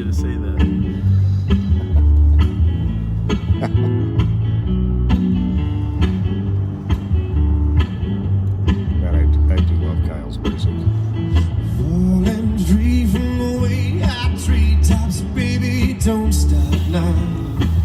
to say that. I do love Kyle's music. Falling free from the way I treetops, baby, don't stop now.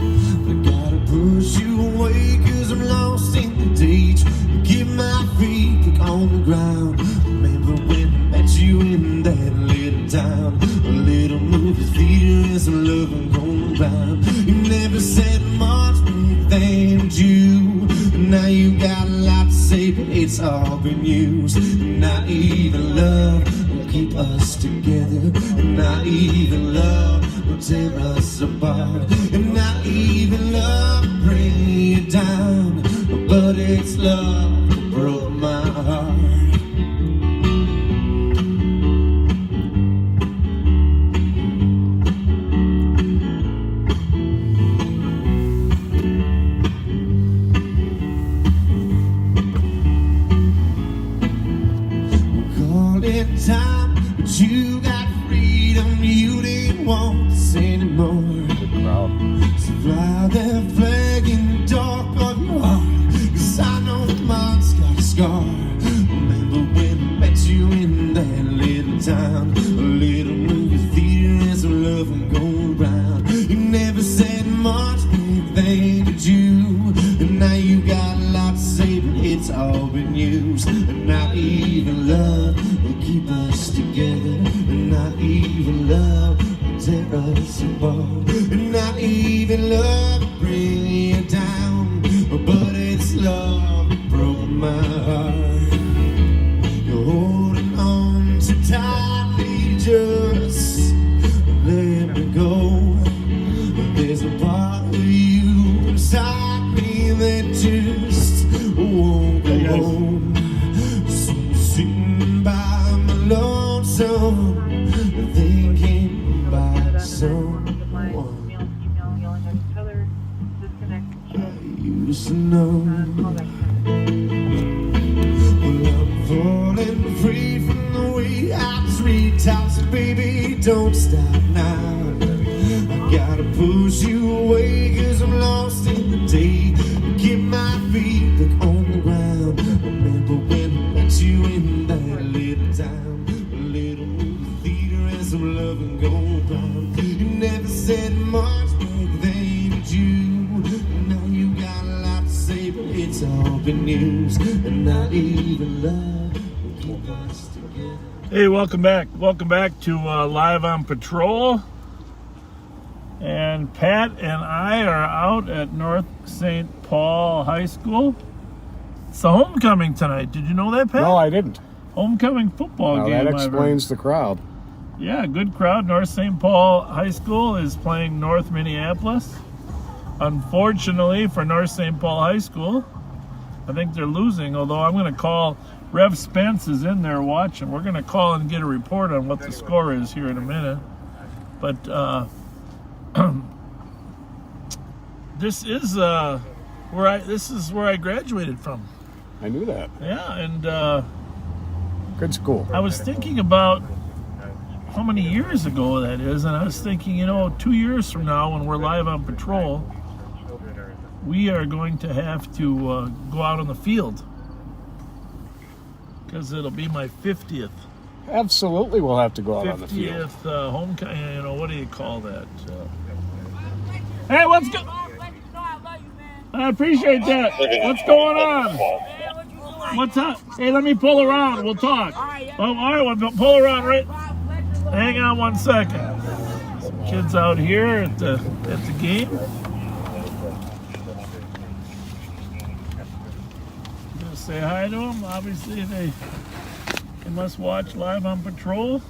I gotta push you away, cause I'm lost in the ditch. Keep my feet back on the ground. Remember when I met you in that little town, a little movie theater and some loving going round. You never said much, but then you. Now you got a lot to say, but it's all been used. Not even love will keep us together, and not even love will tear us apart, and not even love will bring you down, but it's love that broke my heart. Time, but you got freedom, you didn't want this anymore. So fly that flag in the dark of your heart, cause I know mine's got a scar. Remember when I met you in that little town, a little movie theater and some love and go around. You never said much, big thing did you, and now you got a lot to say, but it's all been used. And not even love keep us together, and not even love will tear us apart, and not even love will bring you down, but it's love that broke my heart. You're holding on too tightly, just let me go. There's a part of you inside me that just won't go home. So sitting by lonesome, thinking about someone I used to know. Well, I'm falling free from the way I treetops, baby, don't stop now. I gotta push you away, cause I'm lost in the day. Keep my feet back on the ground. Remember when I met you in that little town, some love and go round. You never said much back then, did you? Now you got a lot to say, but it's all been used, and not even love will keep us together. Hey, welcome back. Welcome back to Live on Patrol. And Pat and I are out at North St. Paul High School. It's the homecoming tonight. Did you know that, Pat? No, I didn't. Homecoming football game. That explains the crowd. Yeah, good crowd. North St. Paul High School is playing North Minneapolis. Unfortunately for North St. Paul High School, I think they're losing, although I'm going to call, Rev Spence is in there watching. We're going to call and get a report on what the score is here in a minute. But this is where I graduated from. I knew that. Yeah, and good school. I was thinking about how many years ago that is, and I was thinking, 2 years from now when we're live on patrol, we are going to have to go out on the field because it'll be my 50th. Absolutely, we'll have to go out on the field. 50th homecoming, what do you call that? Hey, what's going on? I appreciate that. What's going on? What's up? Hey, let me pull around. We'll talk. All right, we'll pull around right. Hang on 1 second. Some kids out here at the game. I'm gonna say hi to them. Obviously, they must watch Live on Patrol.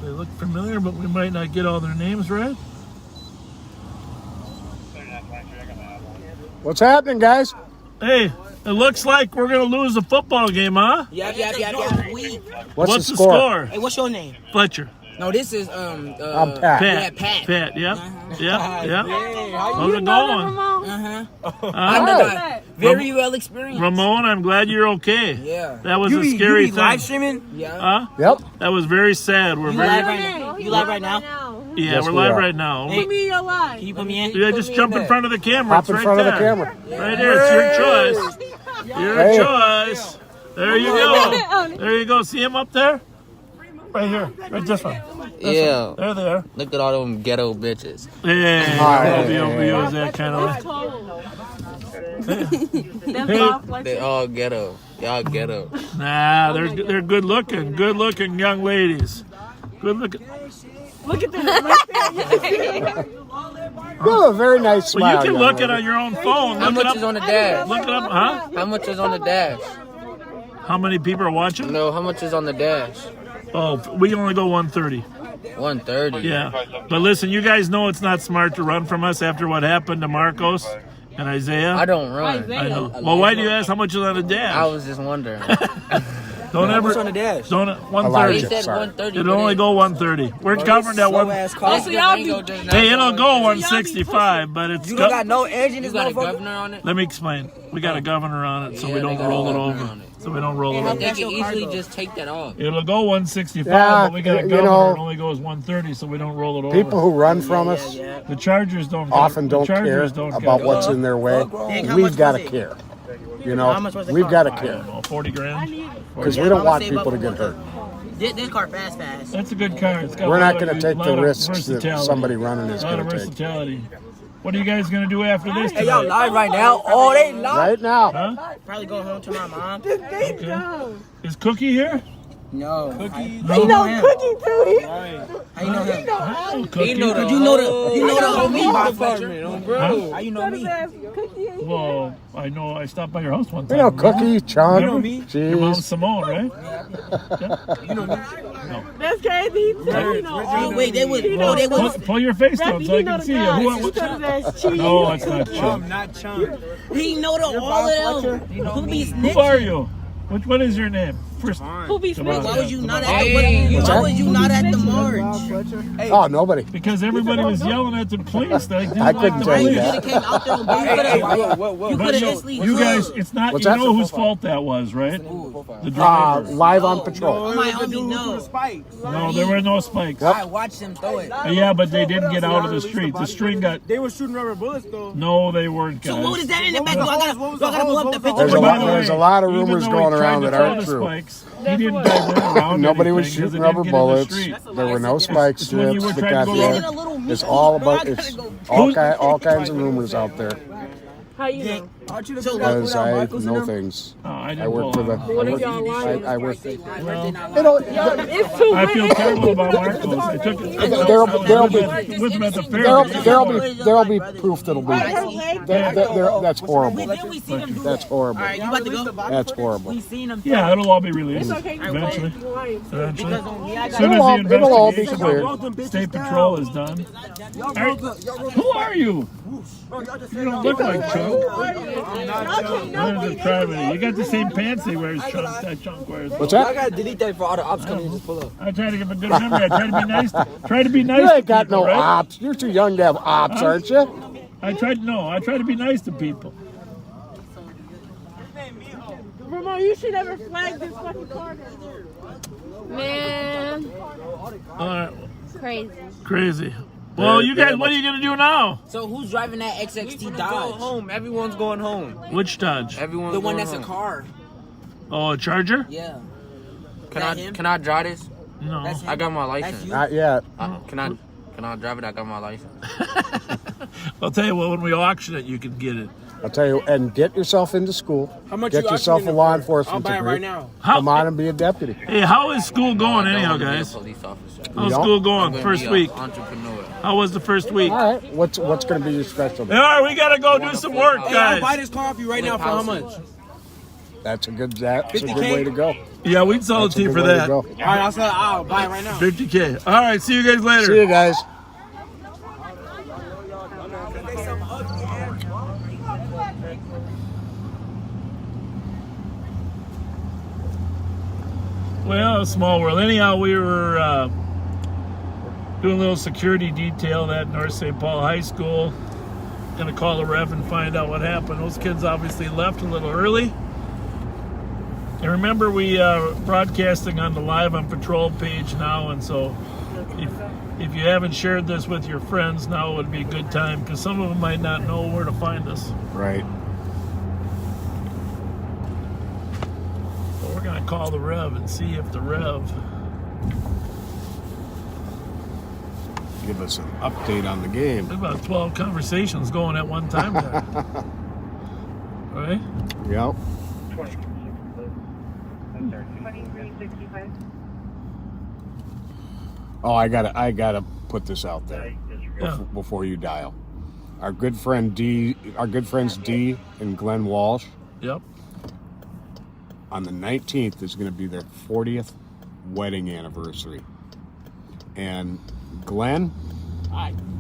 They look familiar, but we might not get all their names right. What's happening, guys? Hey, it looks like we're going to lose the football game, huh? Yeah. What's the score? Hey, what's your name? Fletcher. No, this is Pat. Pat. Pat. Pat, yeah. Yeah. How's it going? I'm the guy. Very well experienced. Ramon, I'm glad you're okay. Yeah. That was a scary thing. Live streaming? Yeah. Yep. That was very sad. We're You very live right now? You live right now? Yeah, Yes, we're we live are. right now. Hey, Put me in your life. can you put me in? Yeah, just jump in front of the camera. Hop It's in right front of the there. camera. Right there. It's your choice. Your Hey. choice. There you go. There you go. See him up there? Right here. Right this one. Yeah. There they are. Look at all them ghetto bitches. Yeah. Alright. OBO is that kind of. They all ghetto. Y'all ghetto. Nah, they're good looking. Good looking young ladies. Good looking. Look at that. You have a very nice Well, you smile. can young look lady. it on your own phone. How Look it much is up. on the dash? Look it up, huh? How much is on the dash? How many people are watching? No, how much is on the dash? Oh, we only go 130. 130. Yeah. But listen, you guys know it's not smart to run from us after what happened to Marcos and Isaiah. I don't run. I know. Well, why do you ask how much is on the I dash? was just wondering. Don't ever. on the dash? Don't They 130. Elijah. said Sorry. 130. It'll only go 130. We're governed at one. So y'all be. Hey, it'll go 165, but it's. You don't got no edge in You this got a motherfucker? governor on it? Let me explain. We got a governor on it, so we Yeah, don't they got roll a it governor over. on it. So we don't roll it Hey, over. They can your easily cargo. just take that off. It'll go 165, Yeah, but we got a you governor. know, It only goes 130, so we don't roll it over. People who run from us The Chargers don't often don't care Chargers don't about care. what's in their way. Nick, how We've much got to was it? care. You How know, much was the we've got car? to I care don't know, 40 grand. because we Yeah, don't I'ma want save people up to get for hurt. This car fast. That's a good car. It's got We're a not lot going to of- take lot the of risks that versatility. somebody running is A lot going of to take. versatility. What are you guys gonna do after this? Hey, y'all tonight? live right now? Oh, they live. Right now, Huh? Probably go home to my mom. Okay. Is Cookie here? No. He knows cooking too. How you know him? I know Cookie. You know the homie by Fletcher. Huh? How you know me? Well, I know. I stopped by your house one you time. know, remember? Cookie, Chunk, You know me? Your mom's Jeez. Simone, right? You know me? That's crazy. He tell you know. Oh, wait, they would. Oh, they would. Pull your face down Rappy, so I he know can the see you. guys. No, it's not Chunk. Not chunk. He know the all of them. Who be Who snitching? are you? What is your name? First. Who be Come on. snitching? Why was you not at Hey. the? What's Why that? was you not at the march? Oh, nobody. Because everybody was yelling at the police. They didn't I like couldn't the tell you You police. that. could have came out there. You But could have you, instantly. you guys, it's not. What's you that? know whose fault that was, right? The driver. Live on patrol. My homie knows. No, there were no spikes. I watched him throw it. Yeah, but they didn't get out of the street. The string got. They were shooting rubber bullets though. No, they weren't. Guys. So what is that in the back? Do I gotta pull up the picture? There's a By lot- the there's way, a lot of even rumors though going he tried around to that throw aren't the true. Spikes, he didn't divert around Nobody was anything 'cause shooting it rubber didn't get in the bullets. street. There were no spike It's when you strips were that trying got to go hit. around- It's all about it's all kinds of rumors out there How you know? because I know things. Oh, I I didn't work for the. What if y'all lying? I work. Well, You know, It's too I feel late. terrible about Marcos. I took it. There'll be with him at the fair. there'll be proof that'll be. That's horrible. That's horrible. Alright, you about to go? That's horrible. Seen him. Yeah, it'll all be released It's okay. eventually. You lying. Eventually. As It'll soon as all- the it'll all be investigation, State Patrol is done. Who are you? You don't look like Chunk. You got the same pants he wears, Chunk. That Chunk wears. What's that? gotta delete that for all the ops coming in. Just pull up. I try to give a good memory. I try to be nice. Try to be nice. You to ain't got people, no right? ops. You're too young to have ops, aren't you? I try to be nice to people. Ramon, you should never flag this fucking car. Man, All right, crazy. crazy. Well, you guys, what are you gonna do now? So who's driving that XXT Go Dodge? home. Everyone's going home. Which Dodge? Everyone's The one going that's a home. car. Oh, a Charger? Yeah. Can That I him? can I drive this? No. That's him. I got my That's license. you. Not yet. Can I drive it? I got my license. I'll tell you what. When we auction it, you can get it. I'll tell you. And get yourself into school. How much Get you yourself a auctioning law it for? enforcement I'll buy it degree. right now. Come on and be a deputy. Hey, how is school going I don't anyhow, wanna be a guys? police officer. How's don't? school I'm going? gonna First be week. an entrepreneur. How was the first week? All right. What's going to be your specialty? All right, we gotta go do some work, Hey, I'll buy guys. this car off you right now for how much? That's a good way 50K? to go. Yeah, we'd sell it That's to a you good for way to that. go. All right, I'll buy it right now. 50K. All right, see you guys later. See you guys. Well, a small world. Anyhow, we were doing a little security detail at North St. Paul High School. Gonna call the ref and find out what happened. Those kids obviously left a little early. And remember, we broadcasting on the Live on Patrol page now, and so if you haven't shared this with your friends, now would be a good time, because some of them might not know where to find us. Right. So we're gonna call the Rev and see if the Rev Give us an update on the game. There's about 12 conversations going at one time there. Right? Yep. 2365. Oh, I gotta put this out there Yeah. before you dial. Our good friends D and Glenn Walsh, Yep. on the 19th is going to be their 40th wedding anniversary. And Glenn,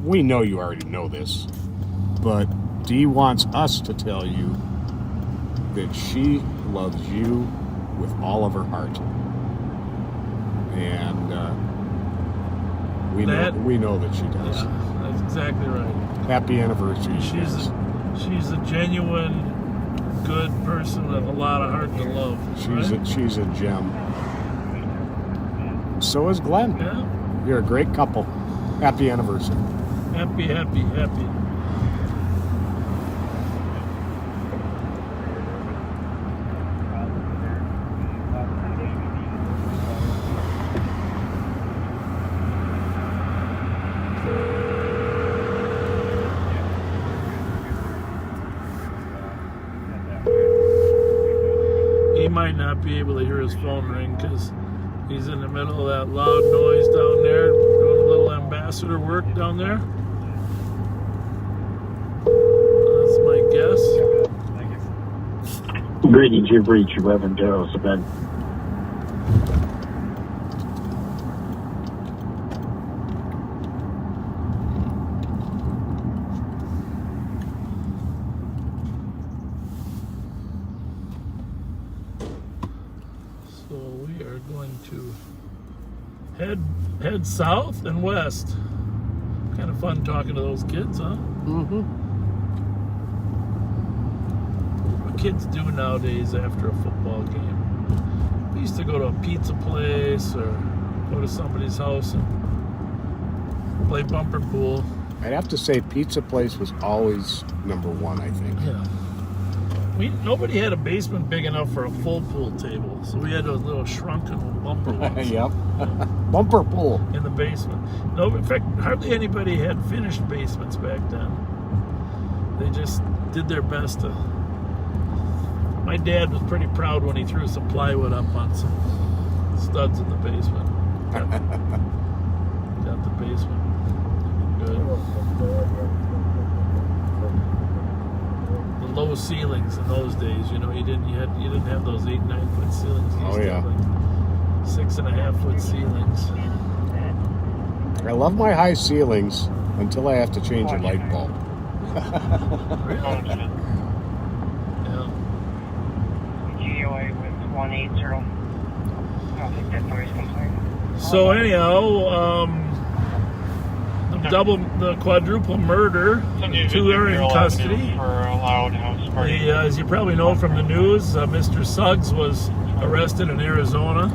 we know you already know this, but Dee wants us to tell you that she loves you with all of her heart. And we know that she does. Yeah, that's exactly right. Happy anniversary. She's a genuine, good person with a lot of heart to love. She's a gem. So is Glenn. Yeah. You're a great couple. Happy anniversary. Happy. He might not be able to hear his phone ring because he's in the middle of that loud noise down there, doing a little ambassador work down there. That's my guess. Greetings, you've reached Reverend Darrell Sabin. So we are going to head south and west. Kind of fun talking to those kids, huh? Mm-hmm. What kids do nowadays after a football game. We used to go to a pizza place or go to somebody's house and play bumper pool. I'd have to say pizza place was always number one, I think. Yeah. Nobody had a basement big enough for a full pool table, so we had those little shrunken bumper ones. Yep. Bumper pool. In the basement. No, in fact, hardly anybody had finished basements back then. They just did their best to. My dad was pretty proud when he threw some plywood up on some studs in the basement. Got the basement good. The low ceilings in those days, you didn't have those 8-9 foot ceilings. You used to have like 6.5 foot ceilings. I love my high ceilings until I have to change a light bulb. Really? Yeah. GOA with 180. I don't think that noise complaint. So anyhow, the quadruple murder, two are in custody. As you probably know from the news, Mr. Suggs was arrested in Arizona.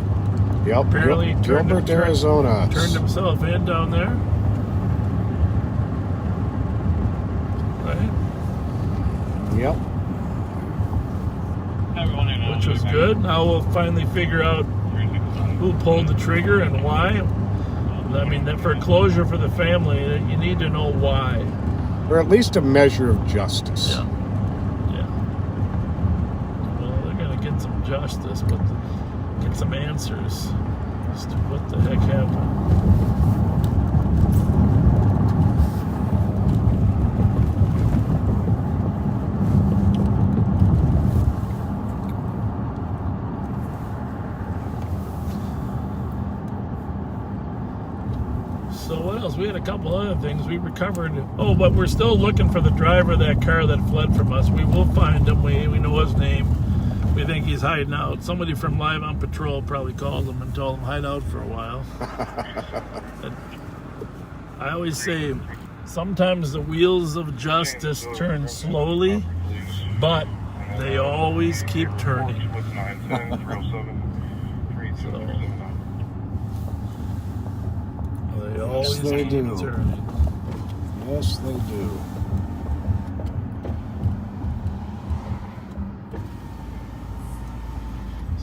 Yep. Apparently Gilbert, Arizona. Turned himself in down there. Right? Yep. Which was good. Now we'll finally figure out who pulled the trigger and why. I mean, for closure for the family, you need to know why. Or at least a measure of justice. Yeah. Well, they're going to get some justice, but get some answers as to what the heck happened. So what else? We had a couple other things. We recovered. Oh, but we're still looking for the driver of that car that fled from us. We will find him. We know his name. We think he's hiding out. Somebody from Live on Patrol probably called him and told him hide out for a while. I always say sometimes the wheels of justice turn slowly, but they always keep turning. So, they always Yes, they keep do. turning. Yes, they do.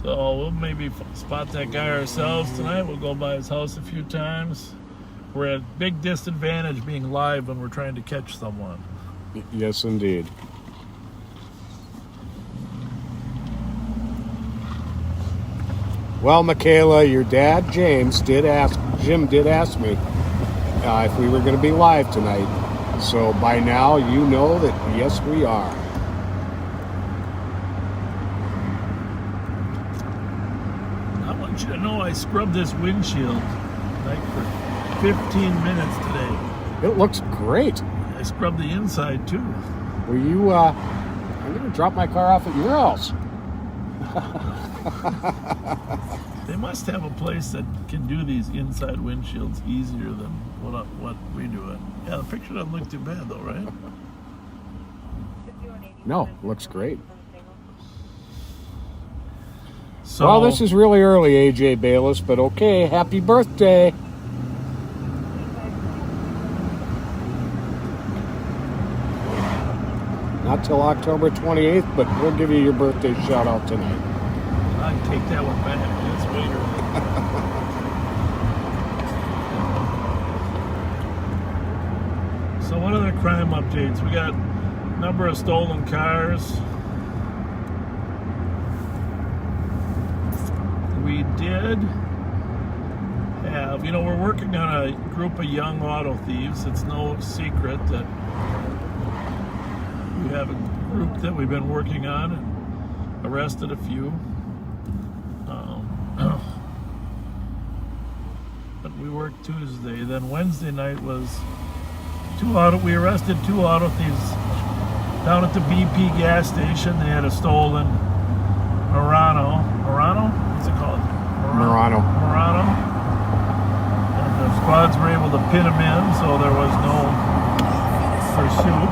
So we'll maybe spot that guy ourselves tonight. We'll go by his house a few times. We're at a big disadvantage being live when we're trying to catch someone. Yes, indeed. Well, Michaela, your dad, Jim did ask me if we were going to be live tonight. So by now, you know that yes, we are. I want you to know I scrubbed this windshield like for 15 minutes today. It looks great. I scrubbed the inside too. Will you, I'm going to drop my car off at your house. They must have a place that can do these inside windshields easier than what we do it. Yeah, the picture doesn't look too bad though, right? No, looks great. So, Well, this is really early, AJ Bayless, but okay, happy birthday. Not till October 28th, but we'll give you your birthday shout out tonight. I can take that one back. It's way early. So what other crime updates? We got a number of stolen cars. We did have, we're working on a group of young auto thieves. It's no secret that we have a group that we've been working on and arrested a few. But we worked Tuesday. Then Wednesday night was we arrested two auto thieves down at the BP gas station. They had a stolen Murano? What's it called? Murano. And the squads were able to pin him in, so there was no pursuit.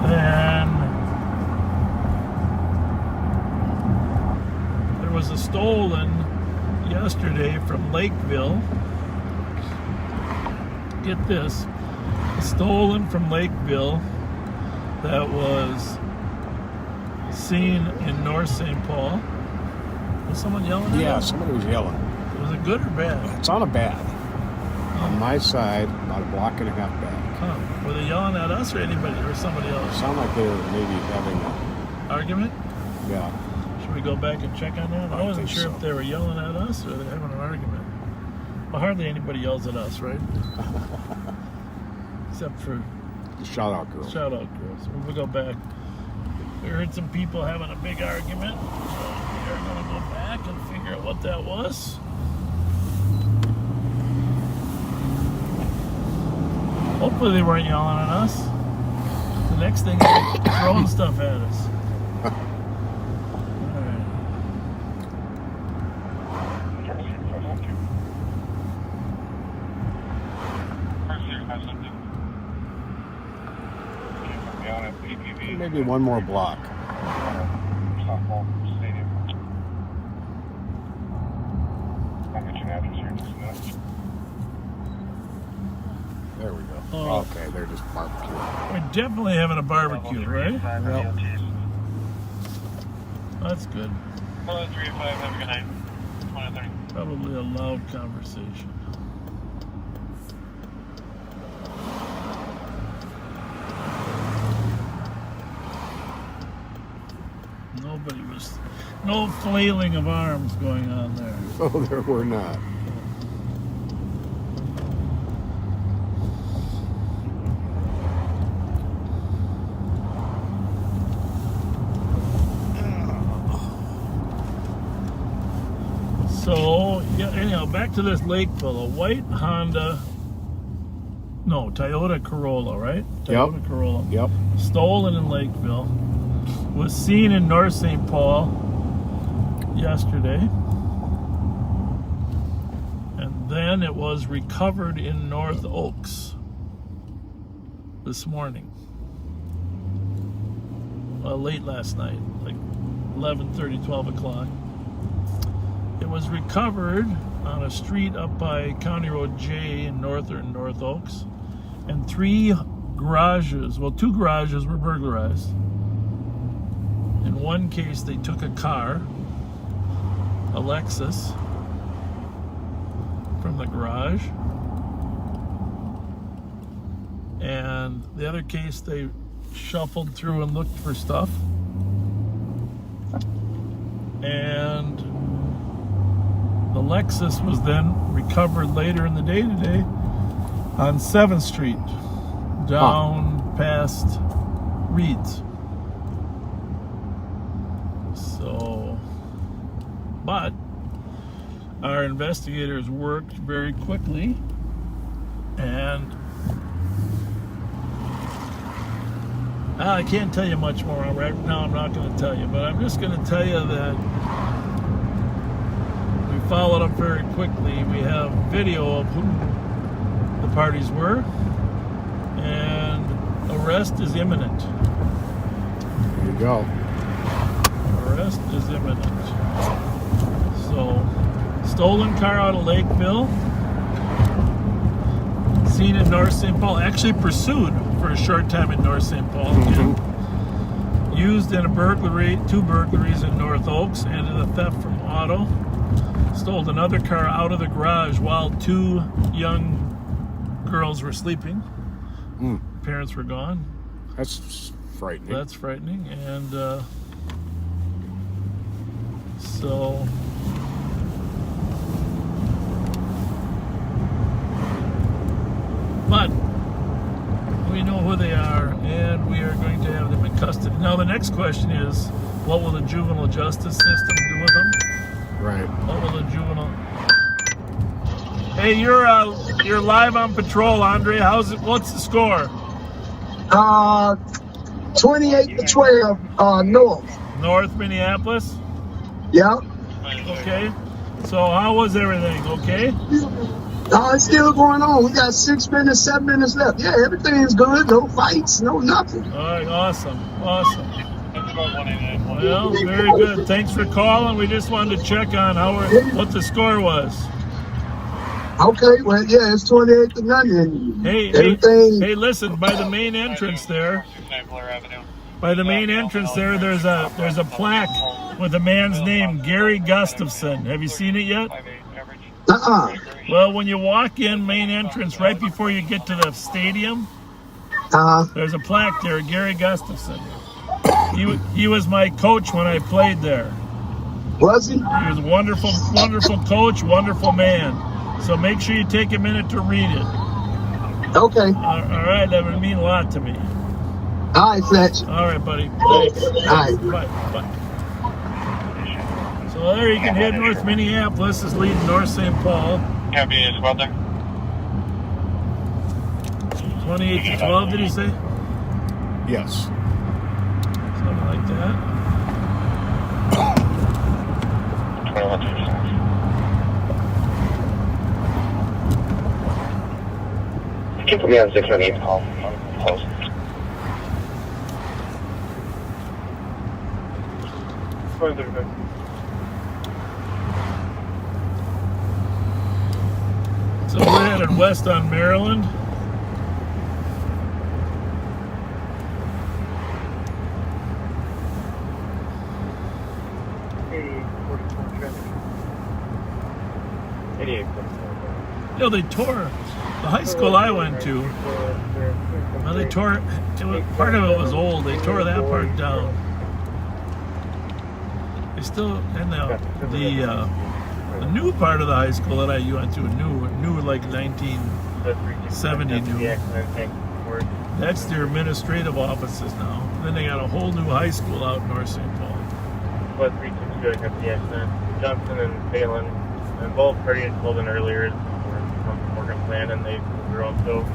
Then there was a stolen yesterday from Lakeville. Get this, stolen from Lakeville that was seen in North St. Paul. Was someone yelling at Yeah, us? somebody was yelling. Was it good or bad? It's on a bad. On my side, about a block and a half back. Huh. Were they yelling at us or anybody or somebody It else? sounded like they were maybe having a, Argument? yeah. Should we go back and check on that? I wasn't think sure so. if they were yelling at us or they're having an argument. Well, hardly anybody yells at us, right? Except for Shout out, girls. shout out girls. We'll go back. We heard some people having a big argument. So we are going to go back and figure out what that was. Hopefully they weren't yelling at us. The next thing is throwing stuff at us. All right. Maybe one more block. There we go. Oh. Okay, they're just barbecue. We're definitely having a barbecue, right? Yep. That's good. 435, have a good night. 2030. Probably a loud conversation. No flailing of arms going on there. Oh, there were not. So, yeah, anyhow, back to this Lakeville. A white Toyota Corolla, right? Toyota Corolla. Yep. Stolen in Lakeville. Was seen in North St. Paul yesterday. And then it was recovered in North Oaks this morning. Late last night, like 11:30, 12 o'clock. It was recovered on a street up by County Road J in northern North Oaks. And 3 garages, well, 2 garages were burglarized. In one case, they took a car, a Lexus, from the garage. And the other case, they shuffled through and looked for stuff. And the Lexus was then recovered later in the day today on 7th Street, down past Reed's. So, but our investigators worked very quickly, and I can't tell you much more right now. I'm not going to tell you, but I'm just going to tell you that we followed up very quickly. We have video of who the parties were, and arrest is imminent. There you go. Arrest is imminent. So, stolen car out of Lakeville, seen in North St. Paul, actually pursued for a short time in North St. Paul. Mm-hmm. Used in a burglary, 2 burglaries in North Oaks, and in a theft from auto. Stole another car out of the garage while 2 young girls were sleeping. Parents were gone. That's frightening. That's frightening. And so but we know who they are, and we are going to have them in custody. Now the next question is, what will the juvenile justice system do with them? Right. What will the juvenile... Hey, you're live on patrol, Andre. What's the score? 28-12, North Minneapolis? Yep. Okay. So how was everything? Okay? It's still going on. We got 6 minutes, 7 minutes left. Yeah, everything's good. No fights, no nothing. All right, awesome. Well, very good. Thanks for calling. We just wanted to check on what the score was. Okay, well, yeah, it's 28-0. Hey, listen, by the main entrance there, there's a plaque with a man's name, Gary Gustafson. Have you seen it yet? Well, when you walk in main entrance, right before you get to the stadium, there's a plaque there, Gary Gustafson. He was my coach when I played there. Was he? He was a wonderful, wonderful coach, wonderful man. So make sure you take a minute to read it. Okay. All right, that would mean a lot to me. All right, Fletcher. All right, buddy. Thanks. All right. Bye. So there you can head North Minneapolis is leading North St. Paul. Copy as well there. 28-12, did he say? Yes. Something like that. 21-12. You can put me on 618 call. Close. So we're headed west on Maryland. You know, they tore the high school I went to. Well, they tore it. Part of it was old. They tore that part down. They still, and the new part of the high school that I went to, new like 1970 new. That's their administrative offices now. Then they got a whole new high school out in North St. Paul. What 362 I got the accident. Johnson and Phelan, and both parties pulled in earlier from Morgan Plan, and they were also.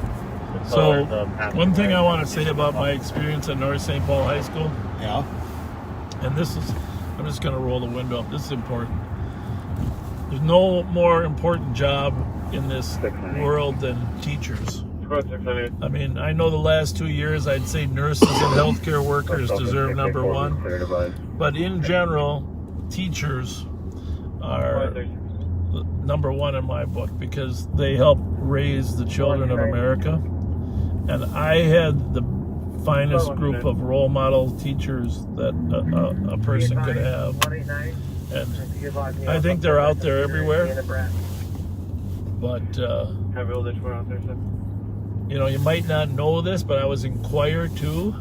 So one thing I want to say about my experience at North St. Paul High School. Yeah. And this is, I'm just going to roll the window up. This is important. There's no more important job in this world than teachers. I mean, I know the last 2 years I'd say nurses and healthcare workers deserve number one. But in general, teachers are number one in my book because they help raise the children of America. And I had the finest group of role model teachers that a person could have. And I think they're out there everywhere. But, you know, you might not know this, but I was in choir too.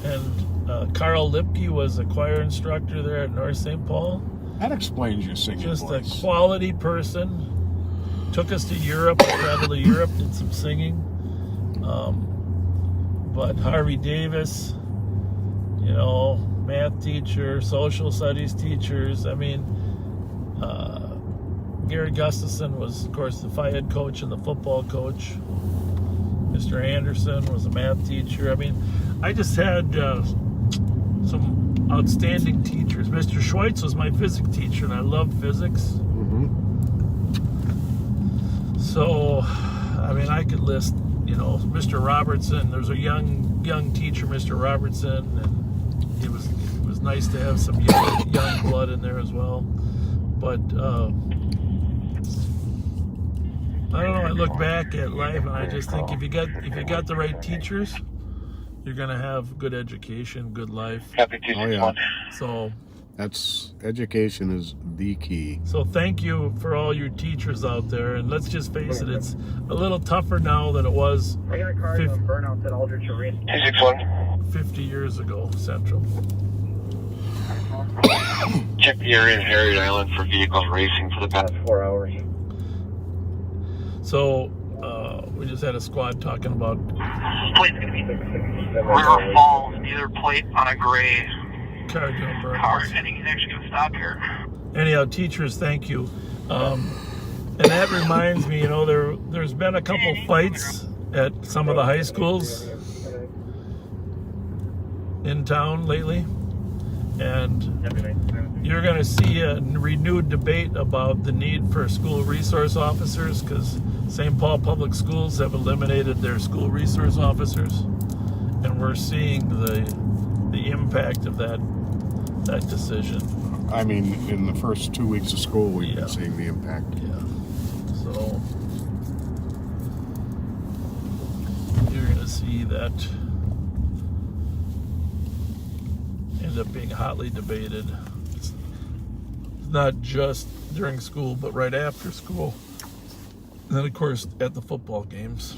And Carl Lipke was a choir instructor there at North St. Paul. That explains your singing Just voice. a quality person. Took us to Europe. I traveled to Europe, did some singing. But Harvey Davis, you know, math teacher, social studies teachers. I mean, Gary Gustafson was, of course, the Phi Ed coach and the football coach. Mr. Anderson was a math teacher. I mean, I just had some outstanding teachers. Mr. Schweitz was my physics teacher, and I loved physics. So, I mean, I could list, you know, Mr. Robertson. There's a young teacher, Mr. Robertson, and it was nice to have some young blood in there as well. But I don't know. I look back at life, and I just think if you got the right teachers, you're gonna have good education, good life. Oh yeah. So education is the key. So thank you for all your teachers out there, and let's just face it, it's a little tougher now than it was 50 years ago, Central. Check the area in Harriet Island for vehicles racing for the past 4 hours. So we just had a squad talking about River Falls, either plate on a gray car doing car, burnouts. and he's actually going to stop here. Anyhow, teachers, thank you. And that reminds me, you know, there's been a couple fights at some of the high schools in town lately, and you're going to see a renewed debate about the need for school resource officers, because St. Paul Public Schools have eliminated their school resource officers, and we're seeing the impact of that decision. I mean, in the first 2 weeks of school, we've been seeing the impact. Yeah. So you're going to see that end up being hotly debated. It's not just during school, but right after school. And then, of course, at the football games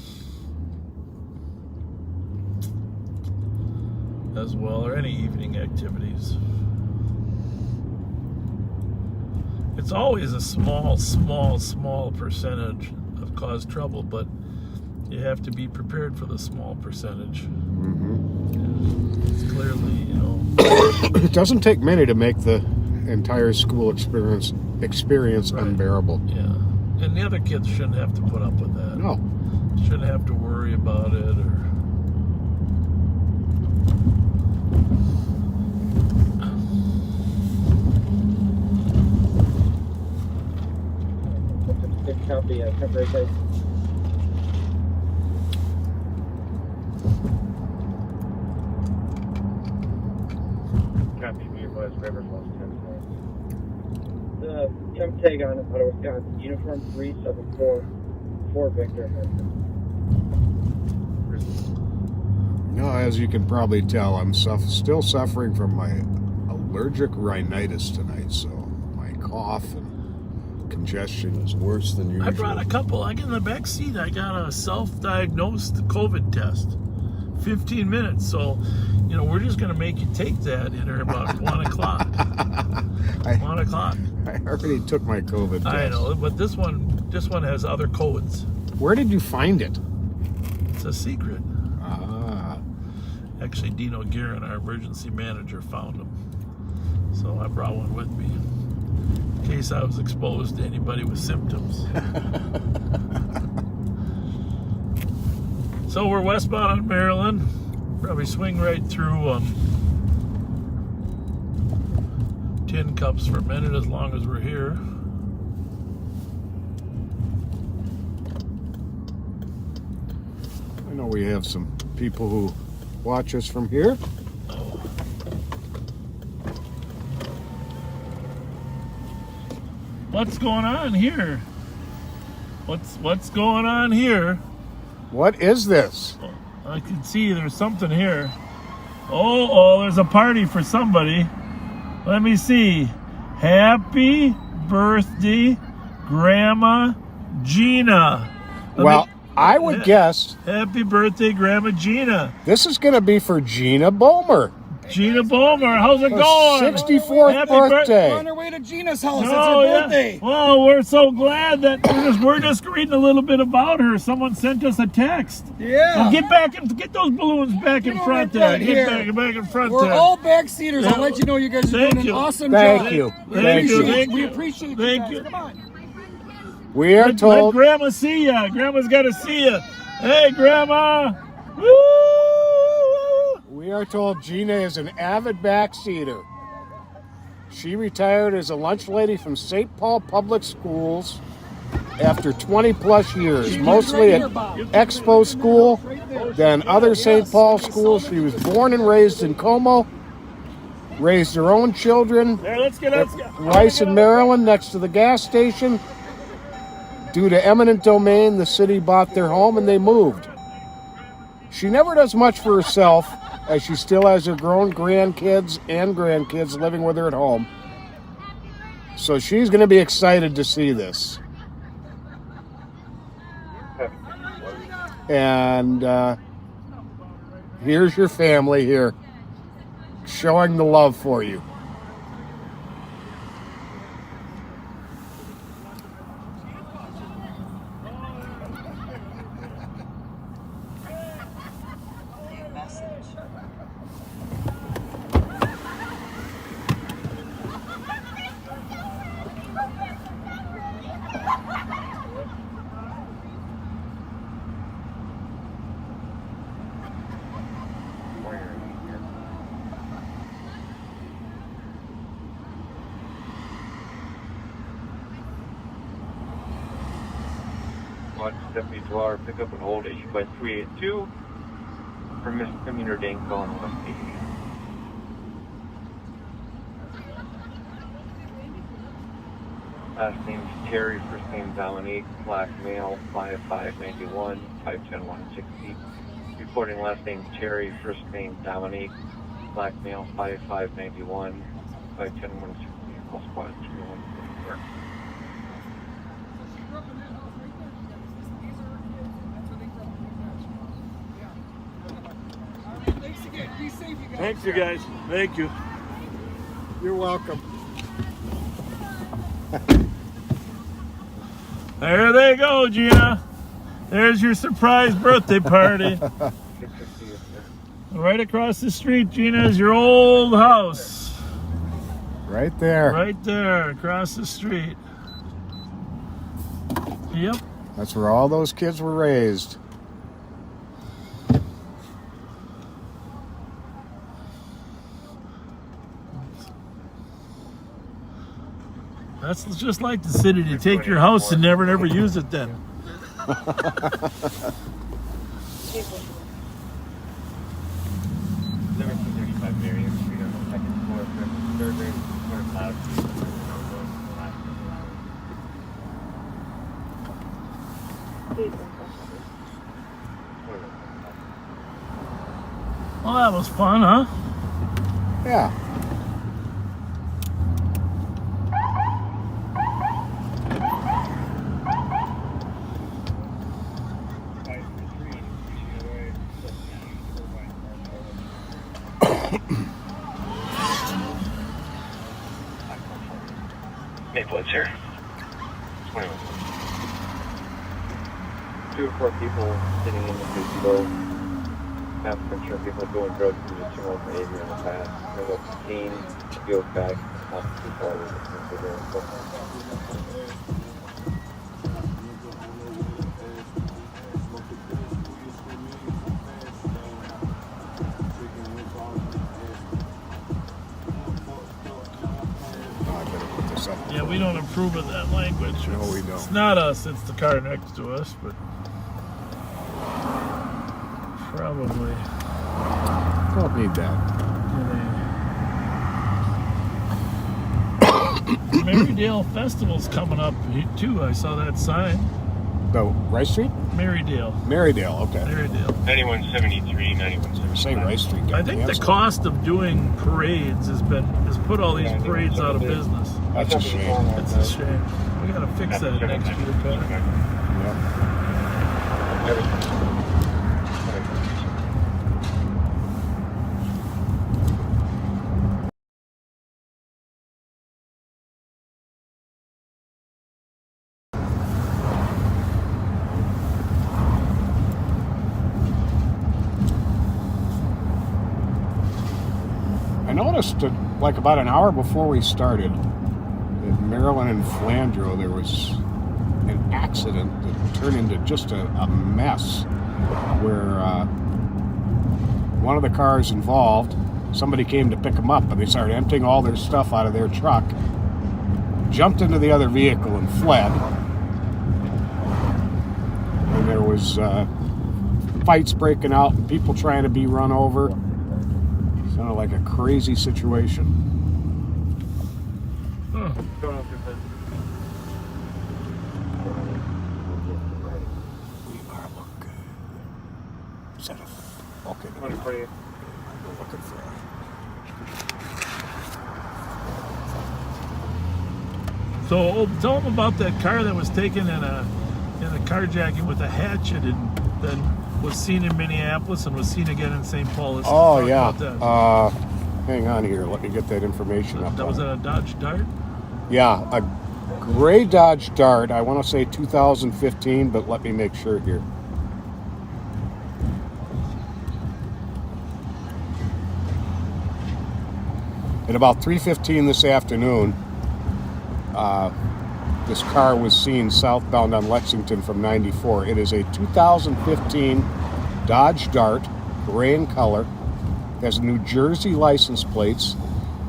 as well, or any evening activities. It's always a small percentage of cause trouble, but you have to be prepared for the small percentage. It's clearly, you know. It doesn't take many to make the entire school experience unbearable. Yeah. And the other kids shouldn't have to put up with that. No. Shouldn't have to worry about it or. Copy, temporary case. Copy, West River Falls, Tennessee. The temp tag on it, out of Wisconsin, uniform 374 Victor. No, as you can probably tell, I'm still suffering from my allergic rhinitis tonight, so my cough and congestion is worse than usual. I brought a couple. I get in the back seat. I got a self-diagnosed COVID test. 15 minutes. So, you know, we're just going to make you take that in about 1 o'clock. 1 o'clock. I already took my COVID test. I know, but this one has other codes. Where did you find it? It's a secret. Ah. Actually, Dino Guerin, our emergency manager, found them. So I brought one with me in case I was exposed to anybody with symptoms. So we're westbound on Maryland. Probably swing right through Tin Cups for a minute as long as we're here. we have some people who watch us from here. What's going on here? What's going on here? What is this? I can see there's something here. Oh, there's a party for somebody. Let me see. Happy birthday, Grandma Gina. I would guess. Happy birthday, Grandma Gina. This is going to be for Gina Bomer. Gina Bomer, how's it going? 64th birthday. We're on our way to Gina's house. It's her birthday. Yeah. Well, we're so glad that we're just reading a little bit about her. Someone sent us a text. Yeah. Well, get those balloons back in front there. Get back in front there. We're all backseaters. I'll let you know you guys are doing an awesome Thank job. you. We appreciate you guys. Come on. We are told. Let Grandma see ya. Grandma's got to see ya. Hey, Grandma. Woo! We are told Gina is an avid backseater. She retired as a lunch lady from St. Paul Public Schools after 20 plus years, mostly at Expo School, then other St. Paul schools. She was born and raised in Como, raised her own children at Rice in Maryland next to the gas station. Due to eminent domain, the city bought their home and they moved. She never does much for herself, as she still has her grown grandkids and grandkids living with her at home. So she's going to be excited to see this. And here's your family here, showing the love for you. Deputy Dwyer, pick up and hold issued by 382 for misdemeanor Danko on West 80. Last name's Terry, first name Dominique, black male, 5591, 5'10", 160. Reporting last name Terry, first name Dominique, black male, 5591, 5'10", 160. Call squad 314. Thanks, you guys. Thank you. You're welcome. There they go, Gina. There's your surprise birthday party. Right across the street, Gina, is your old house. Right there. Right there, across the street. Yep. That's where all those kids were raised. That's just like the city to take your house and never use it then. Well, that was fun, huh? Yeah. Maplewood's here. 21. 2 or 4 people sitting in the gazebo. Half picture of people doing drugs due to similar behavior in the past. There's a teen, field bag, not too far away from the Yeah, we don't approve of that language. No, we don't. It's not us, it's the car next to us, but Probably. Don't need that. Marydale Festival's coming up too. I saw that sign. The Rice Street? Marydale. Marydale, okay. Marydale. 9173, 9173. Say Rice Street. I think the cost of doing parades has put all these parades out of business. That's a shame. It's a shame. We gotta fix that next year, Pat. I noticed that, like about an hour before we started, in Maryland and Flandreau, there was an accident that turned into just a mess where one of the cars involved, somebody came to pick them up and they started emptying all their stuff out of their truck, jumped into the other vehicle and fled. And there was fights breaking out and people trying to be run over. Sounded like a crazy situation. Huh. Is that a... Okay. We're looking for So tell them about that car that was taken in a carjacking with a hatchet and then was seen in Minneapolis and was seen again in St. Paul. Oh, yeah. Hang on here. Let me get that information up. That was a Dodge Dart? Yeah, a gray Dodge Dart. I want to say 2015, but let me make sure here. At about 3:15 this afternoon, this car was seen southbound on Lexington from 94. It is a 2015 Dodge Dart, gray in color. It has New Jersey license plates,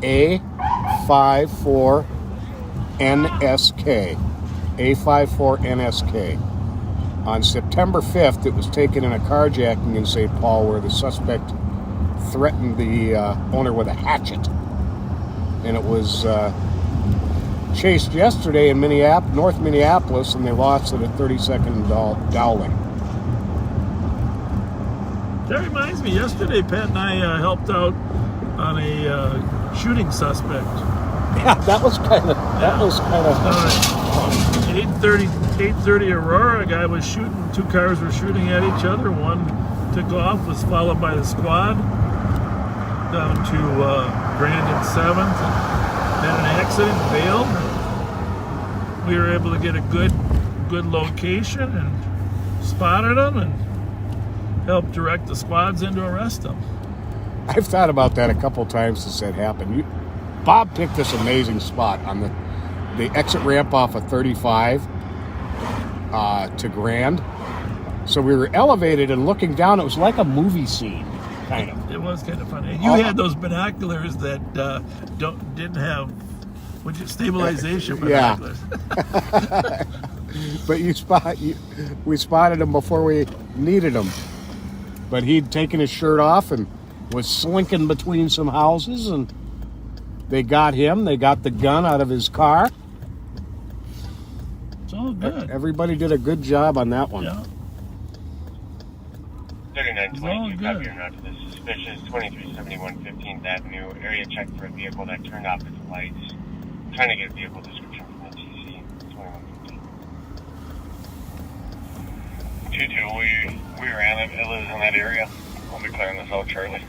A54NSK. A54NSK. On September 5th, it was taken in a carjacking in St. Paul where the suspect threatened the owner with a hatchet. And it was chased yesterday in North Minneapolis, and they lost it at 32nd and Dowling. That reminds me, yesterday Pat and I helped out on a shooting suspect. Yeah, that was kind of 8:30 Aurora, a guy was shooting, two cars were shooting at each other. One took off, was followed by the squad down to Grand and 7th. Had an accident, bailed. We were able to get a good location and spotted him and helped direct the squads in to arrest him. I've thought about that a couple times since that happened. Bob picked this amazing spot on the exit ramp off of 35 to Grand. So we were elevated and looking down. It was like a movie scene, kind of. It was kind of funny. You had those binoculars that didn't have stabilization binoculars. Yeah. But we spotted him before we needed him. But he'd taken his shirt off and was slinking between some houses, and they got him. They got the gun out of his car. It's all good. Everybody did a good job on that one. Yeah. 3922, copy or not to the suspicious 2371 15th Avenue. Area check for a vehicle that turned off its lights. Trying to get a vehicle description from the TC 2115. 22, we ran it. It lives in that area. I'll be clearing this out, Charlie.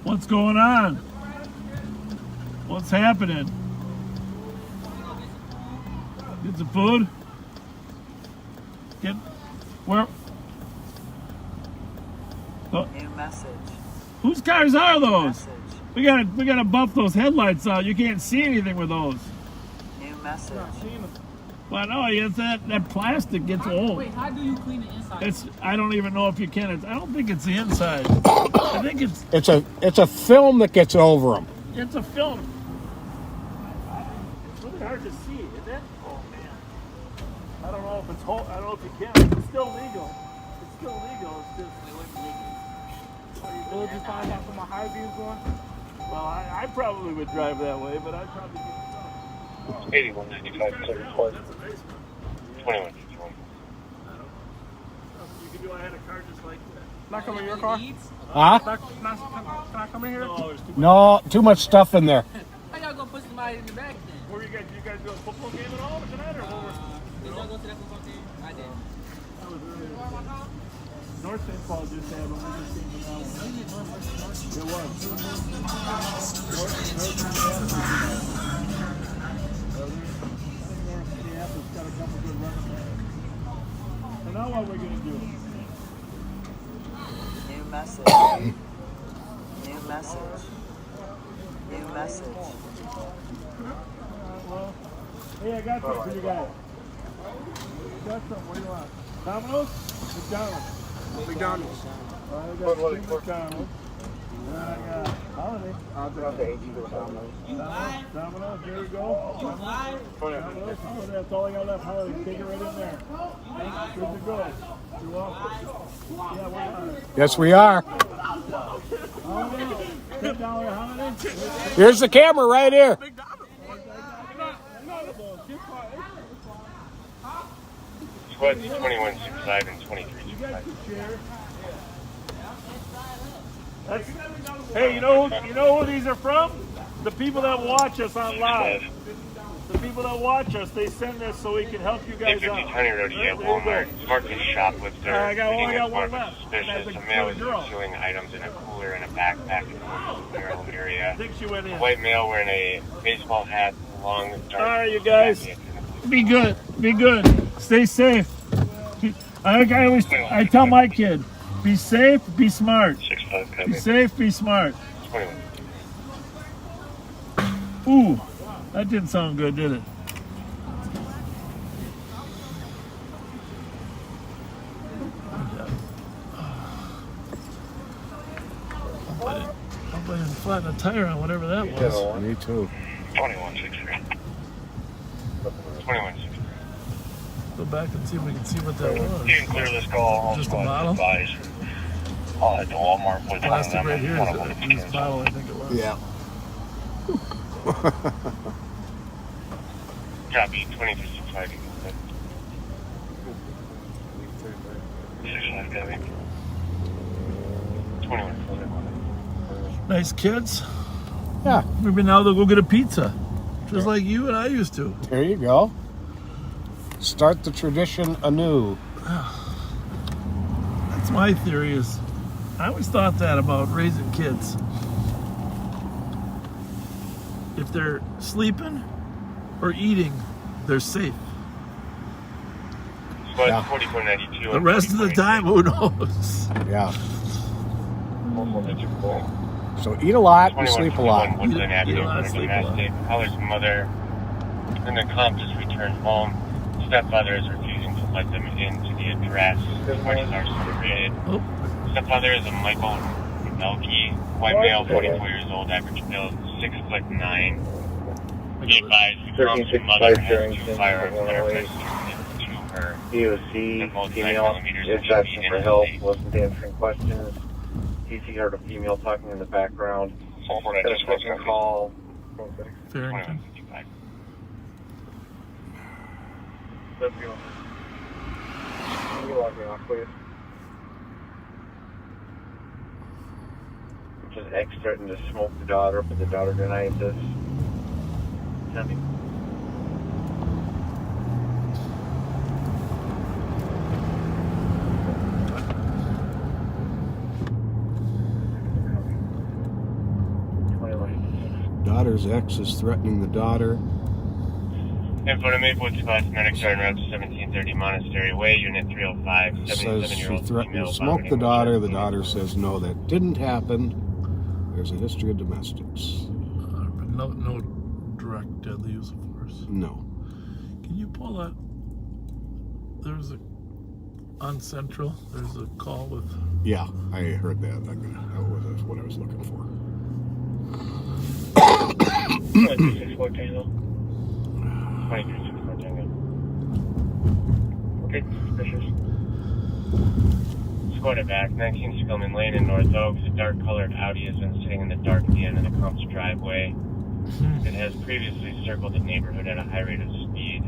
What's going on? What's happening? Get some food? Where? Oh. New message. Whose cars are those? Message. We gotta buff those headlights out. You can't see anything with those. New message. Well, no, that plastic gets old. Wait, how do you clean the inside? I don't even know if you can. I don't think it's the inside. I think it's a film that gets over them. It's a film. It's really hard to see, isn't it? Oh man. I don't know if it's I don't know if you can. It's still legal. It's still legal. It's just they wouldn't give you. Well, did you find out from my high views going? Well, I probably would drive that way, but I'd probably get 8195 report. 2151. You could do. I had a car just like that. Can I come in your car? Huh? Can I come in here? No, there's too much. No, too much stuff in there. How y'all gonna put somebody in the back then? Where you guys do a football game at all tonight, or what? Did y'all go to that football game? I did. North St. Paul just had one. We just came to that one. It was. North Minneapolis got a couple good running backs. So now what we're gonna do? New message. New message. New message. Well, hey, I got something for you guys. Got something. What do you want? Domino's? McDonald's. McDonald's. I got two McDonald's. And then I got Holiday. I'll drop the AG to Domino's. Domino's, there we go. Domino's, that's all I got left. Holiday, take it right in there. Good to go. You're welcome. Yeah, we're on it. Yes, we are. Holiday, $10 Holiday. Here's the camera right here. Squad 2165 and 2325. Hey, you know who these are from? The people that watch us on live. The people that watch us, they send this so we can help you guys 850 out. Tony Road at Walmart. Smartly shoplifter. I got Leading one as left. suspicious. That's A male was girl. concealing items in a cooler and a backpack in the barrel I area. think she went in. A white male wearing a baseball hat, long, dark. All right, you guys. Be good. Be good. Stay safe. I tell my kid, be safe, be smart. 65 Be copy. safe, be smart. 21. Ooh, that didn't sound good, did it? I didn't flatten a tire on whatever that was. Me too. 2163. 2163. Go back and see if we can see what that was. You can clear this call. All Just a squads bottle? advised. At the Walmart with one of Plastic them. right here One is of a them. used bottle, I think it was. Yeah. Copy. 2365. 65 copy. 21. Nice kids. Yeah. Maybe now they'll go get a pizza. Just like you and I used to. There you go. Start the tradition anew. That's my theory is, I always thought that about raising kids. If they're sleeping or eating, they're safe. Squad Yeah. 4492. The rest of the time, who knows? Yeah. 4494. So eat a lot and sleep a lot. Woodland Eat a lot, Avenue, sleep a lot. domestic. Holler's mother and the accomplice returned home. Stepfather is refusing to let them into the address. Questions are separated. Oh, Stepfather is a Michael Melky, white male, 44 years old, average build, 6'9". Be advised, the accomplice's mother has two firearms that are registered to her. DOC, female, is asking for help, wasn't answering questions. DC heard a female talking in the background. Got a second call. Farrington. 2155. Let's go. Can you log me off, please? Just X threatened to smoke the daughter, but the daughter denied this. Send me. Daughter's ex is threatening the daughter. Info to Maplewood Squad, medics are en route to 1730 Monastery Way, Unit 305. Says she 77-year-old threatened female to smoke the vomiting daughter. with The chest daughter says no, that didn't happen. There's a history of domestics. But no direct deadly use of force. No. Can you pull that? There's a on Central. There's a call with. Yeah, I heard that. That was what I was looking for. 2364 Tango. 2364 Tango. Okay, suspicious. Squad it back. 19 Spillman Lane in North Oaks. A dark-colored Audi has been sitting in the dark at the end of the comp's driveway. It has previously circled the neighborhood at a high rate of speed.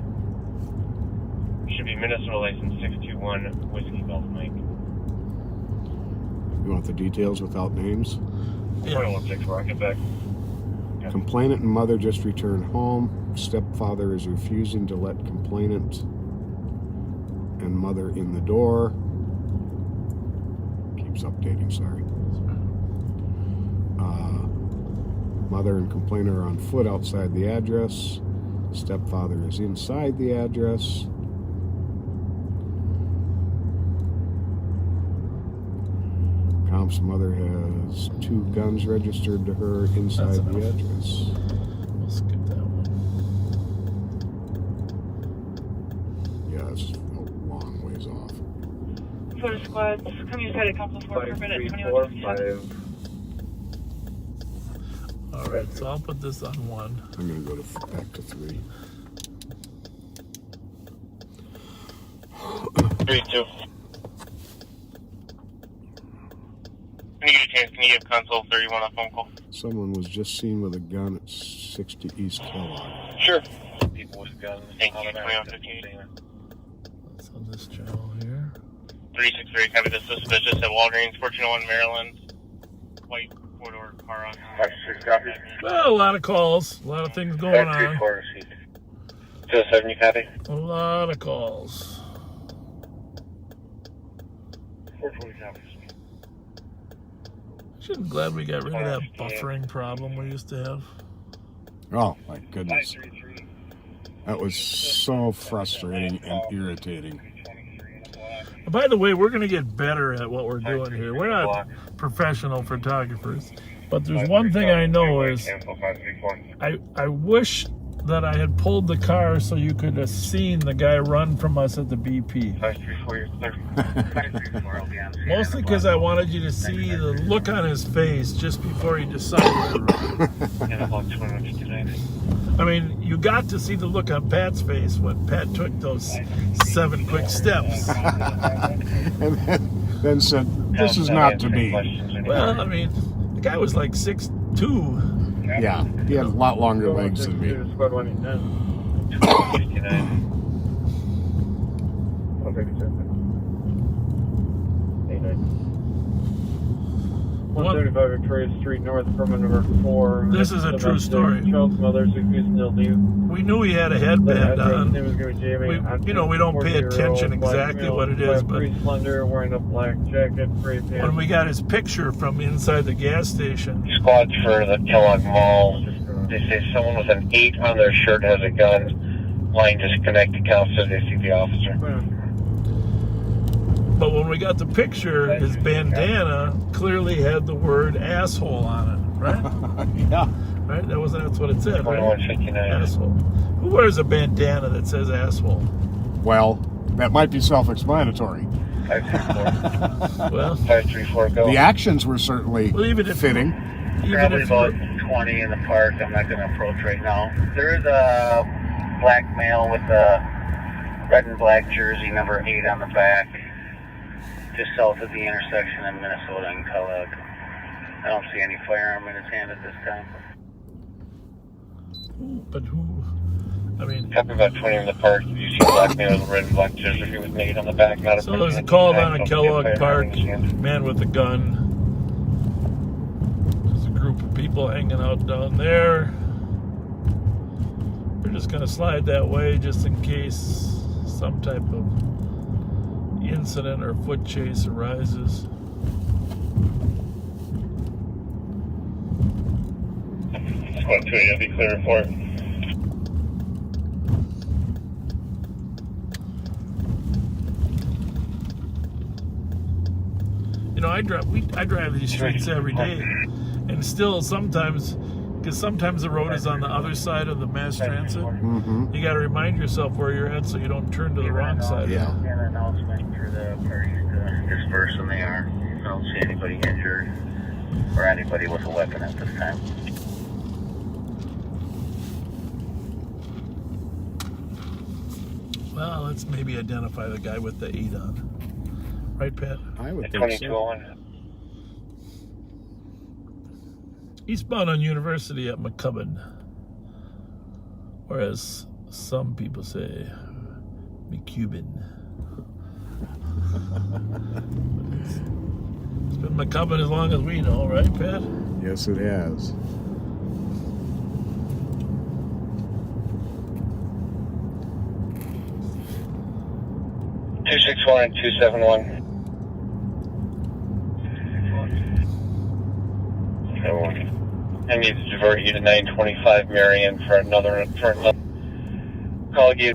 Should be Minnesota license 621 Whiskey Golf Mike. You want the details without names? Yeah. 164, I'll get back. Yeah. Complainant and mother just returned home. Stepfather is refusing to let complainant and mother in the door. Keeps updating, sorry. Mother and complainant are on foot outside the address. Stepfather is inside the address. Comp's mother has 2 guns registered to her inside the address. We'll skip that one. Yeah, it's a long ways off. Photo squads, come inside a couple of 4 per minute, 21. Alright, so I'll put this on 1. I'm going to go back to 3. 3-2. Can you get a chance? Can you give console 31 a phone call? Someone was just seen with a gun at 60 East Kellogg. Sure. People with guns. Thank you. 2115. That's on this channel here. 363, copy the suspicious at Walgreens, 1401 Maryland. White four-door car on. 56 copy. Well, a lot of calls, a lot of things going on. 207, you copy? A lot of calls. 440 copies. I'm glad we got rid of that buffering problem we used to have. Oh, my goodness. That was so frustrating and irritating. By the way, we're going to get better at what we're doing here. We're not professional photographers, but there's one thing I know is I wish that I had pulled the car so you could have seen the guy run from us at the BP. Mostly because I wanted you to see the look on his face just before he decided to run. I mean, you got to see the look on Pat's face when Pat took those 7 quick steps. And then said, this is not to be. Well, I mean, the guy was like 6'2". Yeah, he had a lot longer legs than me. Squad 189. 135 Victoria Street North, permit number 4. This is a true story. Child's mother's accused nil leave. We knew he had a headband on. Name is going to be Jamie. We don't pay attention exactly what it is, but slender, wearing a black jacket, gray pants. When we got his picture from inside the gas station. Squads for the Kellogg Mall. They say someone with an 8 on their shirt has a gun. Line disconnected. Count says they see the officer. But when we got the picture, his bandana clearly had the word asshole on it, right? Yeah. Right? That's what it said, right? 2159. Asshole. Who wears a bandana that says asshole? Well, that might be self-explanatory. 534. Well, 534, go. The actions were certainly fitting. Probably about 20 in the park. I'm not going to approach right now. There is a black male with a red and black jersey, number 8 on the back, just south of the intersection in Minnesota and Kellogg. I don't see any firearm in his hand at this time. But who? I mean, Copy about 20 in the park. You see a black male with a red and black jersey with an 8 on the back. Not a so there's a call down at Kellogg Park, man with a gun. There's a group of people hanging out down there. We're just going to slide that way just in case some type of incident or foot chase arises. Squad 2, you'll be clear report. You know, I drive these streets every day, and still sometimes, because sometimes the road is on the other side of the mass transit, you got to remind yourself where you're at so you don't turn to the wrong side. Yeah. An announcement for the parties to disperse when they are. I don't see anybody injured or anybody with a weapon at this time. Well, let's maybe identify the guy with the 8 on. Right, Pat? I would think 2201. Eastbound on University at McCubbin. Or as some people say, McCubbin. It's been McCubbin as long as we know, right, Pat? Yes, it has. Two 6-1 and 2-7-1. I need to divert you to 925 Marion for another call you.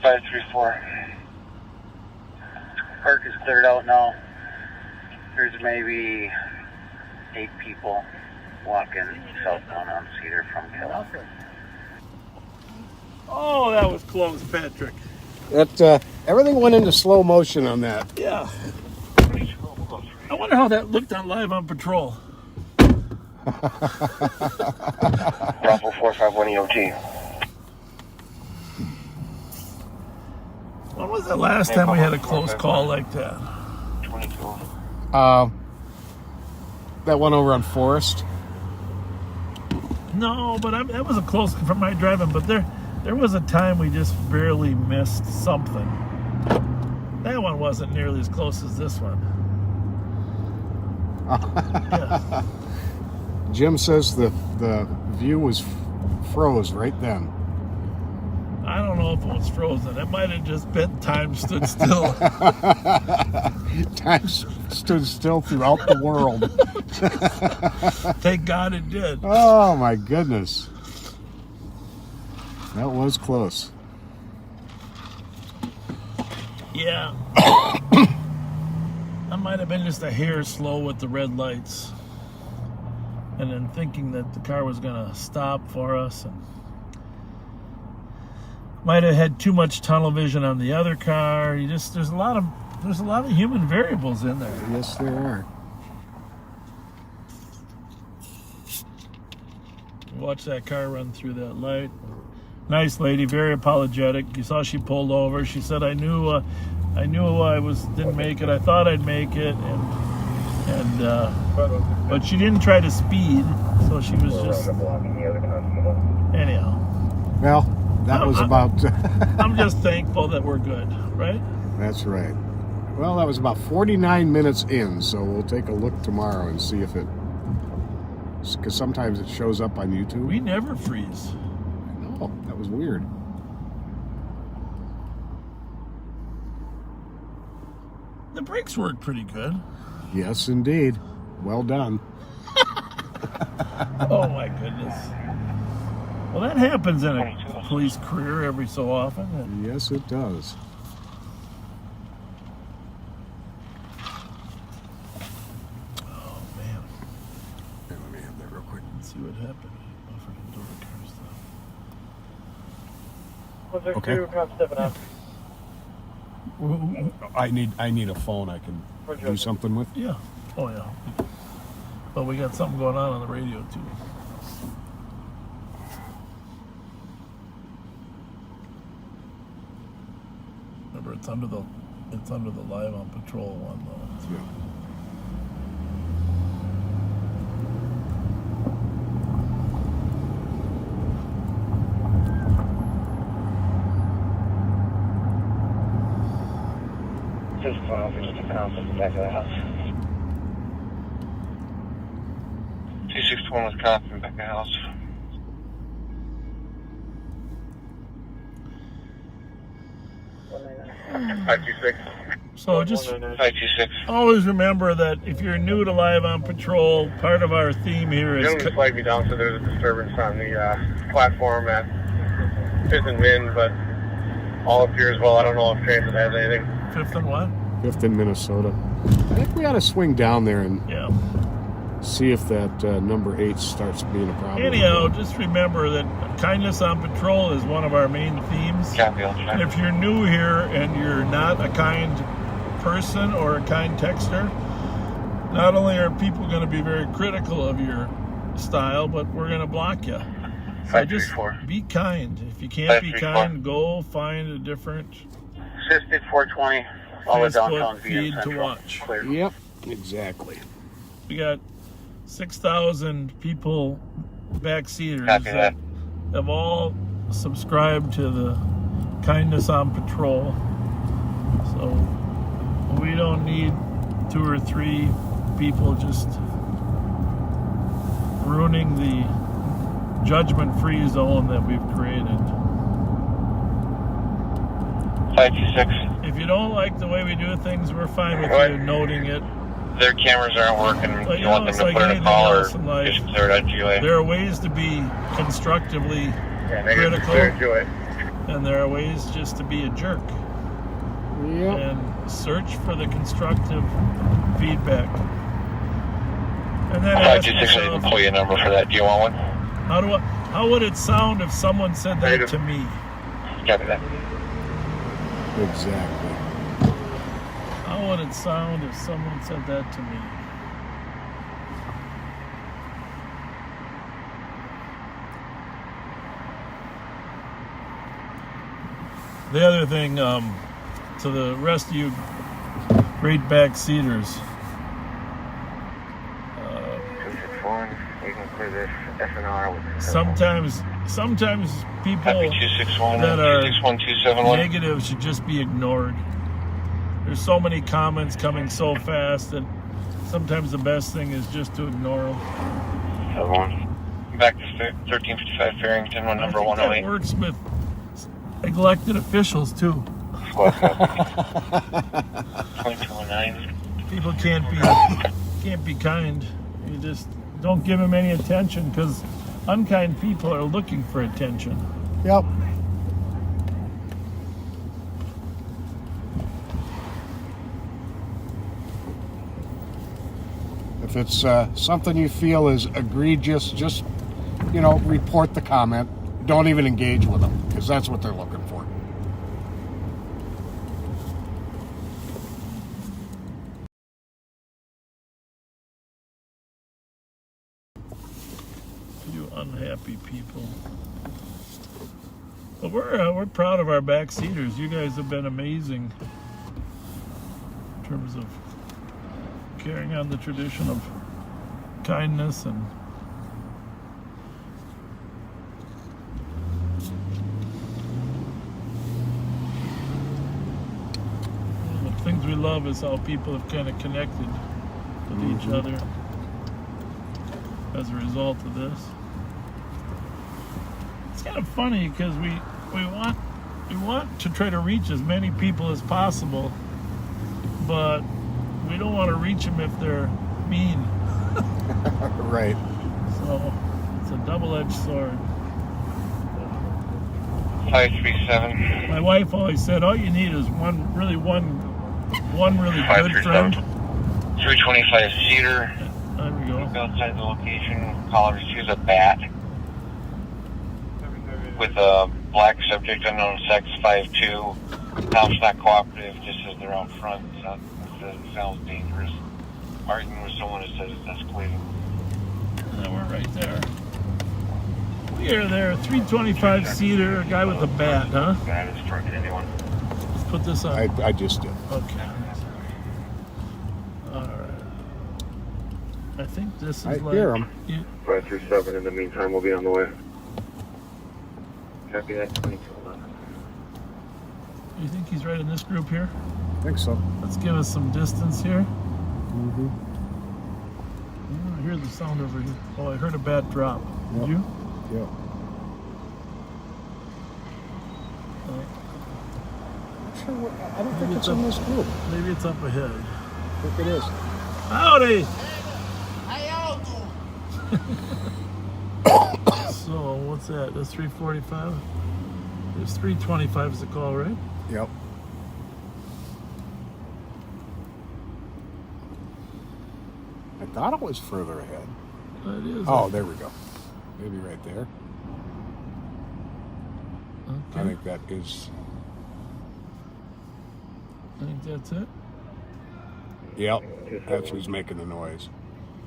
Five three four. Park is cleared out now. There's maybe 8 people walking southbound on Cedar from Kill. Oh, that was close, Patrick. That everything went into slow motion on that. Yeah. I wonder how that looked on Live on Patrol. Bravo 451 EOG. When was the last time we had a close call like that? 22. That one over on Forest. No, but that was a close from my driving. But there was a time we just barely missed something. That one wasn't nearly as close as this one. Yeah. Jim says the view was froze right then. I don't know if it was frozen. It might have just been time stood still. Time stood still throughout the world. Thank God it did. Oh my goodness. That was close. Yeah. I might have been just a hair slow with the red lights. And then thinking that the car was going to stop for us. And might have had too much tunnel vision on the other car. There's a lot of human variables in there. Yes, there are. Watch that car run through that light. Nice lady, very apologetic. You saw she pulled over. She said, "I knew I didn't make it. I thought I'd make it," but she didn't try to speed, so she was just anyhow. Well, that was about. I'm just thankful that we're good, right? That's right. Well, that was about 49 minutes in, so we'll take a look tomorrow and see if it. Because sometimes it shows up on YouTube. We never freeze. No, that was weird. The brakes work pretty good. Yes, indeed. Well done. Oh my goodness. Well, that happens in a police career every so often. Yes, it does. Oh man. Here, let me have that real quick. Let's see what happened. Okay. I need a phone I can do something with. Yeah. Oh yeah. But we got something going on the radio too. Remember, it's under the Live on Patrol one though. Yeah. Just file for the back of the house. 261 Wisconsin, back of the house. Mm. 526. So just 526. always remember that if you're new to Live on Patrol, part of our theme here is... Gentleman flagged me down, so there's a disturbance on the platform at 5th and Min, but all appears well. I don't know if transit has anything. 5th and what? 5th in Minnesota. I think we ought to swing down there and see if that number 8 starts being a problem. Anyhow, just remember that kindness on patrol is one of our main themes. And if you're new here and you're not a kind person or a kind texter, not only are people going to be very critical of your style, but we're going to block you. So just be kind. If you can't be kind, go find a different Assisted 420. All the downtown Facebook feed to Central. watch. Yep, exactly. We got 6,000 people, backseaters, Copy that have all subscribed to the Kindness on Patrol. So we don't need 2 or 3 people just ruining the judgment-free zone that we've created. 526. If you don't like the way we do things, we're fine with you noting it. Their cameras aren't working. But, You want them it's to like put in a anything call or else in life. just clear it on GUA? There are ways to be constructively critical, and there are ways just to be a jerk. Yep. And search for the constructive feedback. And then ask 526 yourself, will pull you a number for that. Do you want one? how would it sound if someone said that to me? Copy that. Exactly. How would it sound if someone said that to me? The other thing, to the rest of you great backseaters, sometimes people that are negative should just be ignored. There's so many comments coming so fast that sometimes the best thing is just to ignore them. Back to 1355 Farrington, one number 108. That works with elected officials too. 2209. People can't be kind. You just don't give them any attention, because unkind people are looking for attention. Yep. If it's something you feel is egregious, just, report the comment. Don't even engage with them, because that's what they're looking for. You unhappy people. But we're proud of our backseaters. You guys have been amazing in terms of carrying on the tradition of kindness and the things we love is how people have kind of connected with each other as a result of this. It's kind of funny because we want to try to reach as many people as possible, but we don't want to reach them if they're mean. Right. So it's a double-edged sword. 537. My wife always said, all you need is one really good friend. 325 Cedar. There we go. Outside the location, caller receives a bat with a black subject, unknown sex, 5'2". Cops not cooperative, just as they're out front. So it sounds dangerous. Arguing with someone that says it's escalating. And we're right there. We are there, 325 Cedar, a guy with a bat, huh? Bat is struck at anyone. Let's put this on. I just did. Okay. All right. I think this is I hear him. 537, in the meantime, we'll be on the way. Copy that, 2211. You think he's right in this group here? I think so. Let's give us some distance here. Mm-hmm. I hear the sound over here. Oh, I heard a bat drop. Did you? Yeah. sure. I don't think it's in this group. Maybe it's up ahead. I think it is. Howdy. How y'all doing? So what's that? That's 345. There's 325 is the call, right? Yep. I thought it was further ahead. It is. Oh, there we go. Maybe right there. Okay. I think that is. I think that's it. Yep. That's who's making the noise.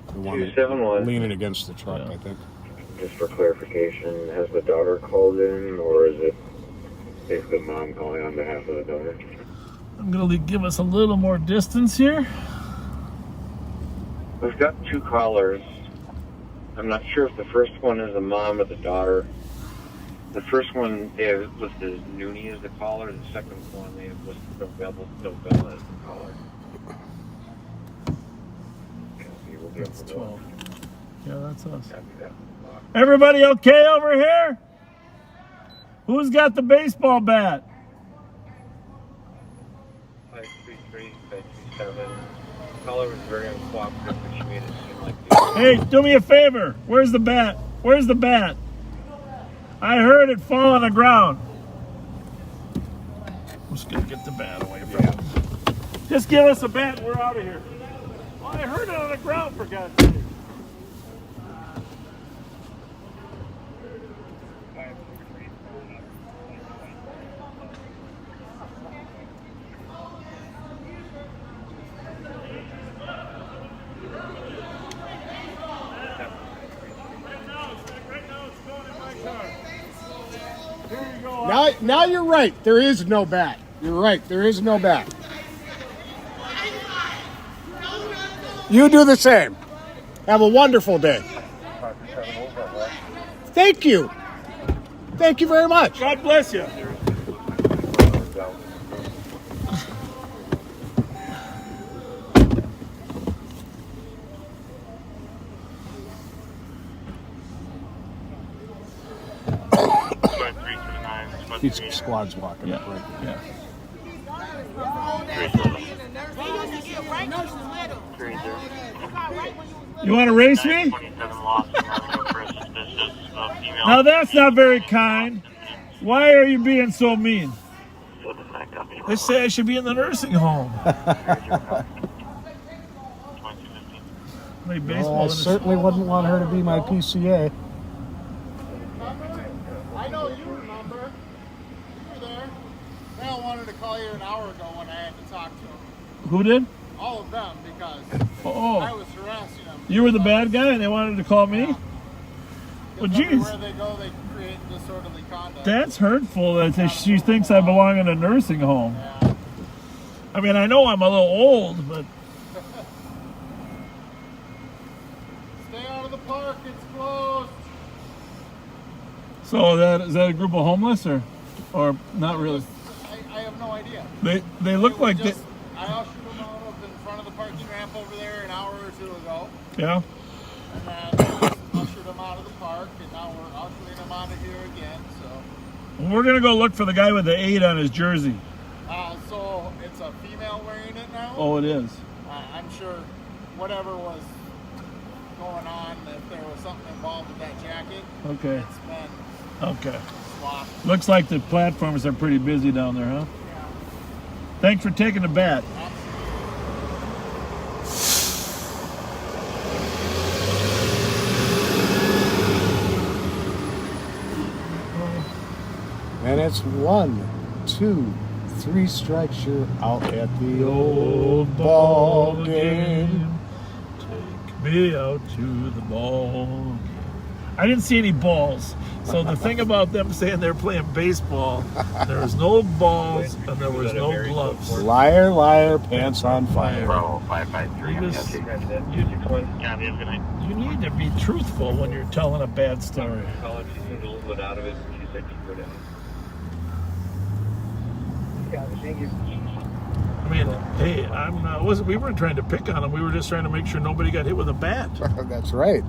The one 271. leaning against the truck, Yeah. I think. Just for clarification, has the daughter called in, or is it basically mom calling on behalf of the daughter? I'm going to give us a little more distance here. We've got two callers. I'm not sure if the first one is the mom or the daughter. The first one, they have listed as Noonie as the caller. The second one, they have listed Novella as the caller. That's 12. Yeah, that's us. Everybody okay over here? Who's got the baseball bat? 533, 537. The caller was very uncooperative, but she made it seem like Hey, do me a favor. Where's the bat? Where's the bat? I heard it fall on the ground. I'm just going to get the bat away from him. Just give us a bat and we're out of here. Well, I heard it on the ground, for God's sake. Now you're right. There is no bat. You're right. There is no bat. You do the same. Have a wonderful day. Thank you. Thank you very much. God bless you. These squads walking up right there. You want to race me? Now that's not very kind. Why are you being so mean? They say I should be in the nursing home. Play baseball. I certainly wouldn't want her to be my PCA. I know you remember. You were there. Val wanted to call you an hour ago when I had to talk to him. Who did? All of them, because Oh. I was harassing them. You were the bad guy and they wanted to call me? Well, geez. Everywhere they go, they create disorderly conduct. That's hurtful that she thinks I belong in a nursing home. Yeah. I mean, I know I'm a little old, but... Stay out of the park, it's closed. So is that a group of homeless or not really? I have no idea. They look like I ushered them out of in front of the parking ramp over there an hour or two ago. Yeah. And then ushered them out of the park, and now we're ushering them out of here again. So. We're gonna go look for the guy with the 8 on his jersey. So it's a female wearing it now. Oh, it is. I'm sure whatever was going on, if there was something involved with that jacket. Okay. It's been Okay. swapped. Looks like the platforms are pretty busy down there, huh? Yeah. Thanks for taking the bat. And it's 1, 2, 3 strikes. You're out at the old ball game. Take me out to the ball game. I didn't see any balls. So the thing about them saying they're playing baseball, there was no balls and there was no gloves. Liar, liar, pants on fire. Bravo 553. You need to be truthful when you're telling a bad story. She seemed a little bit out of it, and she said she would. I mean, hey, we weren't trying to pick on them. We were just trying to make sure nobody got hit with a bat. That's right.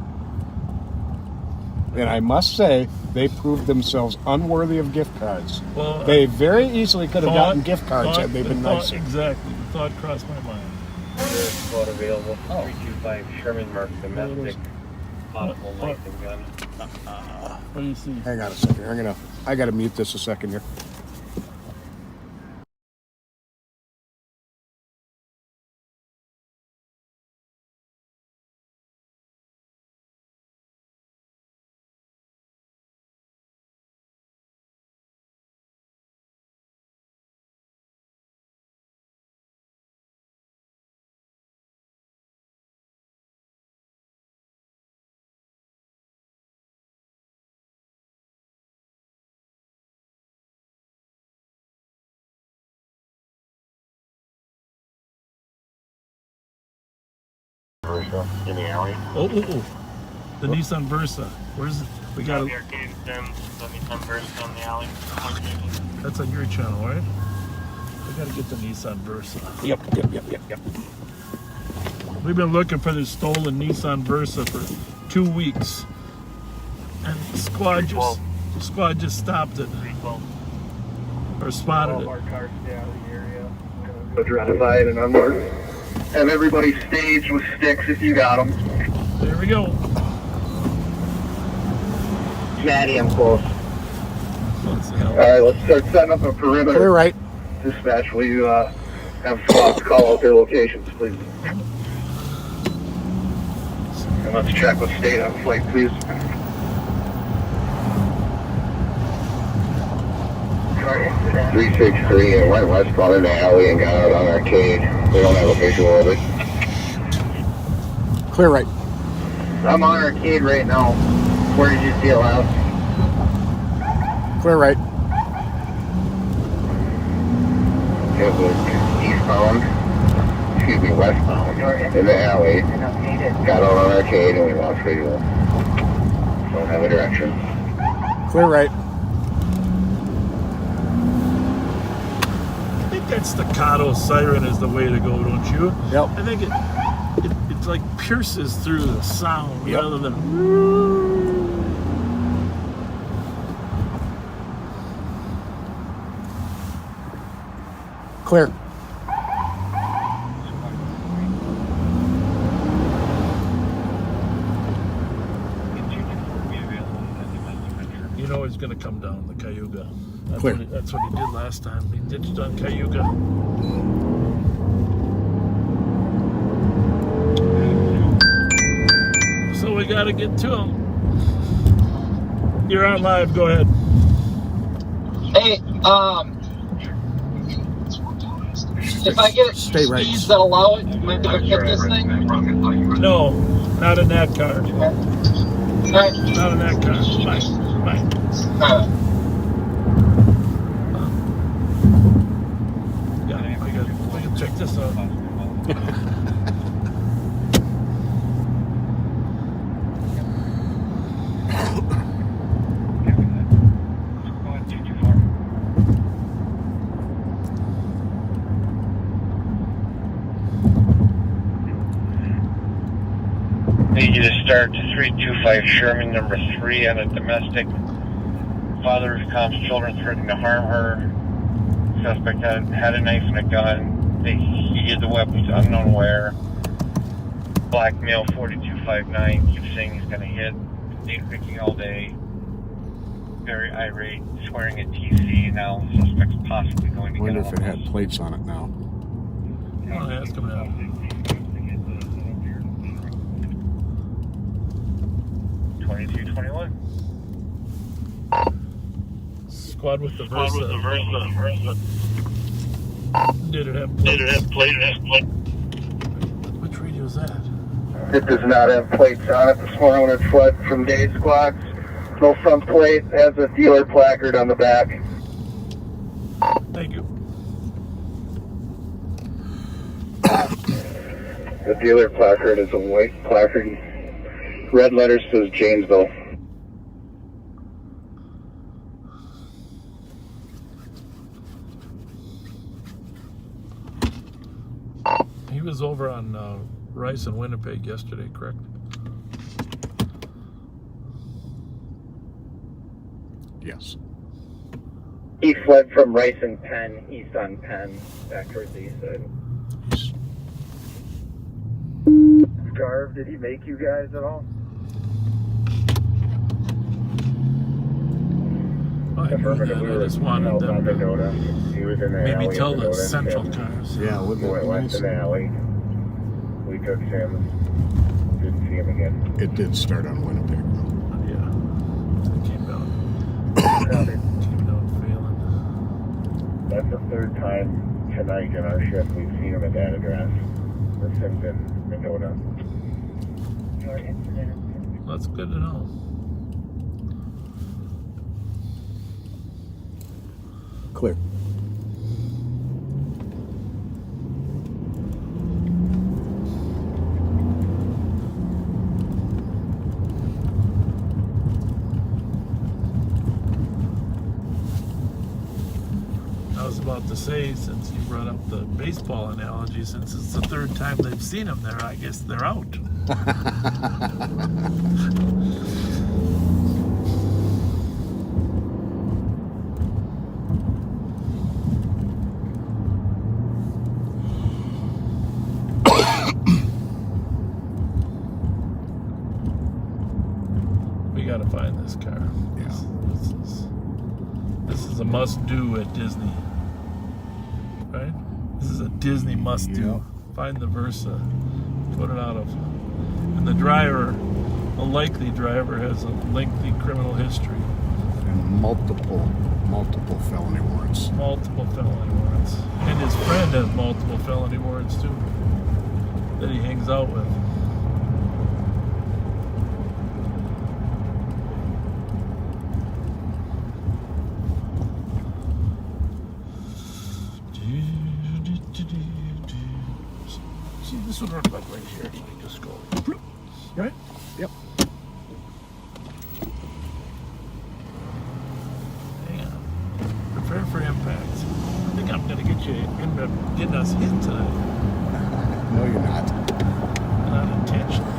And I must say, they proved themselves unworthy of gift cards. Well, they very easily could have gotten gift cards had they been nicer. Exactly. The thought crossed my mind. There's squad available. 325 Sherman Mark domestic. Possible knife and gun. What do you see? Hang on a second. I gotta mute this a second here. In the alley. Oh. The Nissan Versa. Where's it? We got the arcade sim, the Nissan Versa in the alley. That's on your channel, right? We gotta get the Nissan Versa. Yep. We've been looking for this stolen Nissan Versa for 2 weeks. And the squad just stopped it. Or spotted it. Our cars stay out of the area. Identified and unmarked. Have everybody staged with sticks if you got them. There we go. Maddie, I'm close. Alright, let's start setting up a perimeter. Clear right. Dispatch, will you have squads call out their locations, please? And let's check with state on flight, please. 363 and went westbound in the alley and got out on arcade. We don't have a visual of it. Clear right. I'm on arcade right now. Where did you see it last? Clear right. It was westbound in the alley. Got out on arcade and we lost visual. Don't have a direction. Clear right. I think that staccato siren is the way to go, don't you? Yep. I think it like pierces through the sound rather than. Clear. You know he's going to come down the Cayuga. Clear. That's what he did last time. He ditched on Cayuga. So we got to get to him. You're on live. Go ahead. Hey, if I get speeds that allow it, am I going to hit this thing? No, not in that car. Right. Not in that car. Bye. Yeah, we can check this out. Need you to start to 325 Sherman number 3 on a domestic. Father comms children threatening to harm her. Suspect had a knife and a gun. He hid the weapons unknown where. Black male 4259 keeps saying he's going to hit. Date picking all day. Very irate, swearing at TC. Now the suspect's possibly going to Wonder get if it had plates on it now. Oh, yeah, it's coming out. Squad with the Versa. Did it have plates? Which radio is that? It does not have plates on it. This morning when it fled from day squads. No front plate, has a dealer placard on the back. Thank you. The dealer placard is a white placard. Red letters says Janesville. He was over on Rice and Winnipeg yesterday, correct? Yes. He fled from Rice and Penn, east on Penn, back towards the east side. Garv, did he make you guys at all? I knew that. I just wanted them to maybe tell the central cars. Yeah, with the went to the alley. We took him. Didn't see him again. It did start on Winnipeg, though. Yeah. It came down. Came down failing. That's the third time tonight in our shift we've seen him at that address. The Simpson, Mendota. Your incident. That's good to know. Clear. I was about to say, since you brought up the baseball analogy, since it's the third time they've seen him there, I guess they're out. We gotta find this car. Yeah. This is a must-do at Disney. Right? This is a Disney must-do. Yep. Find the Versa. Put it out of... And the driver, a likely driver, has a lengthy criminal history. And multiple felony warrants. Multiple felony warrants. And his friend has multiple felony warrants, too. That he hangs out with. See, this would work like right here. You can just go, right? Yep. Hang on. Prepare for impact. I think I'm gonna get you, end up getting us hit tonight. No, you're not. Not intentionally.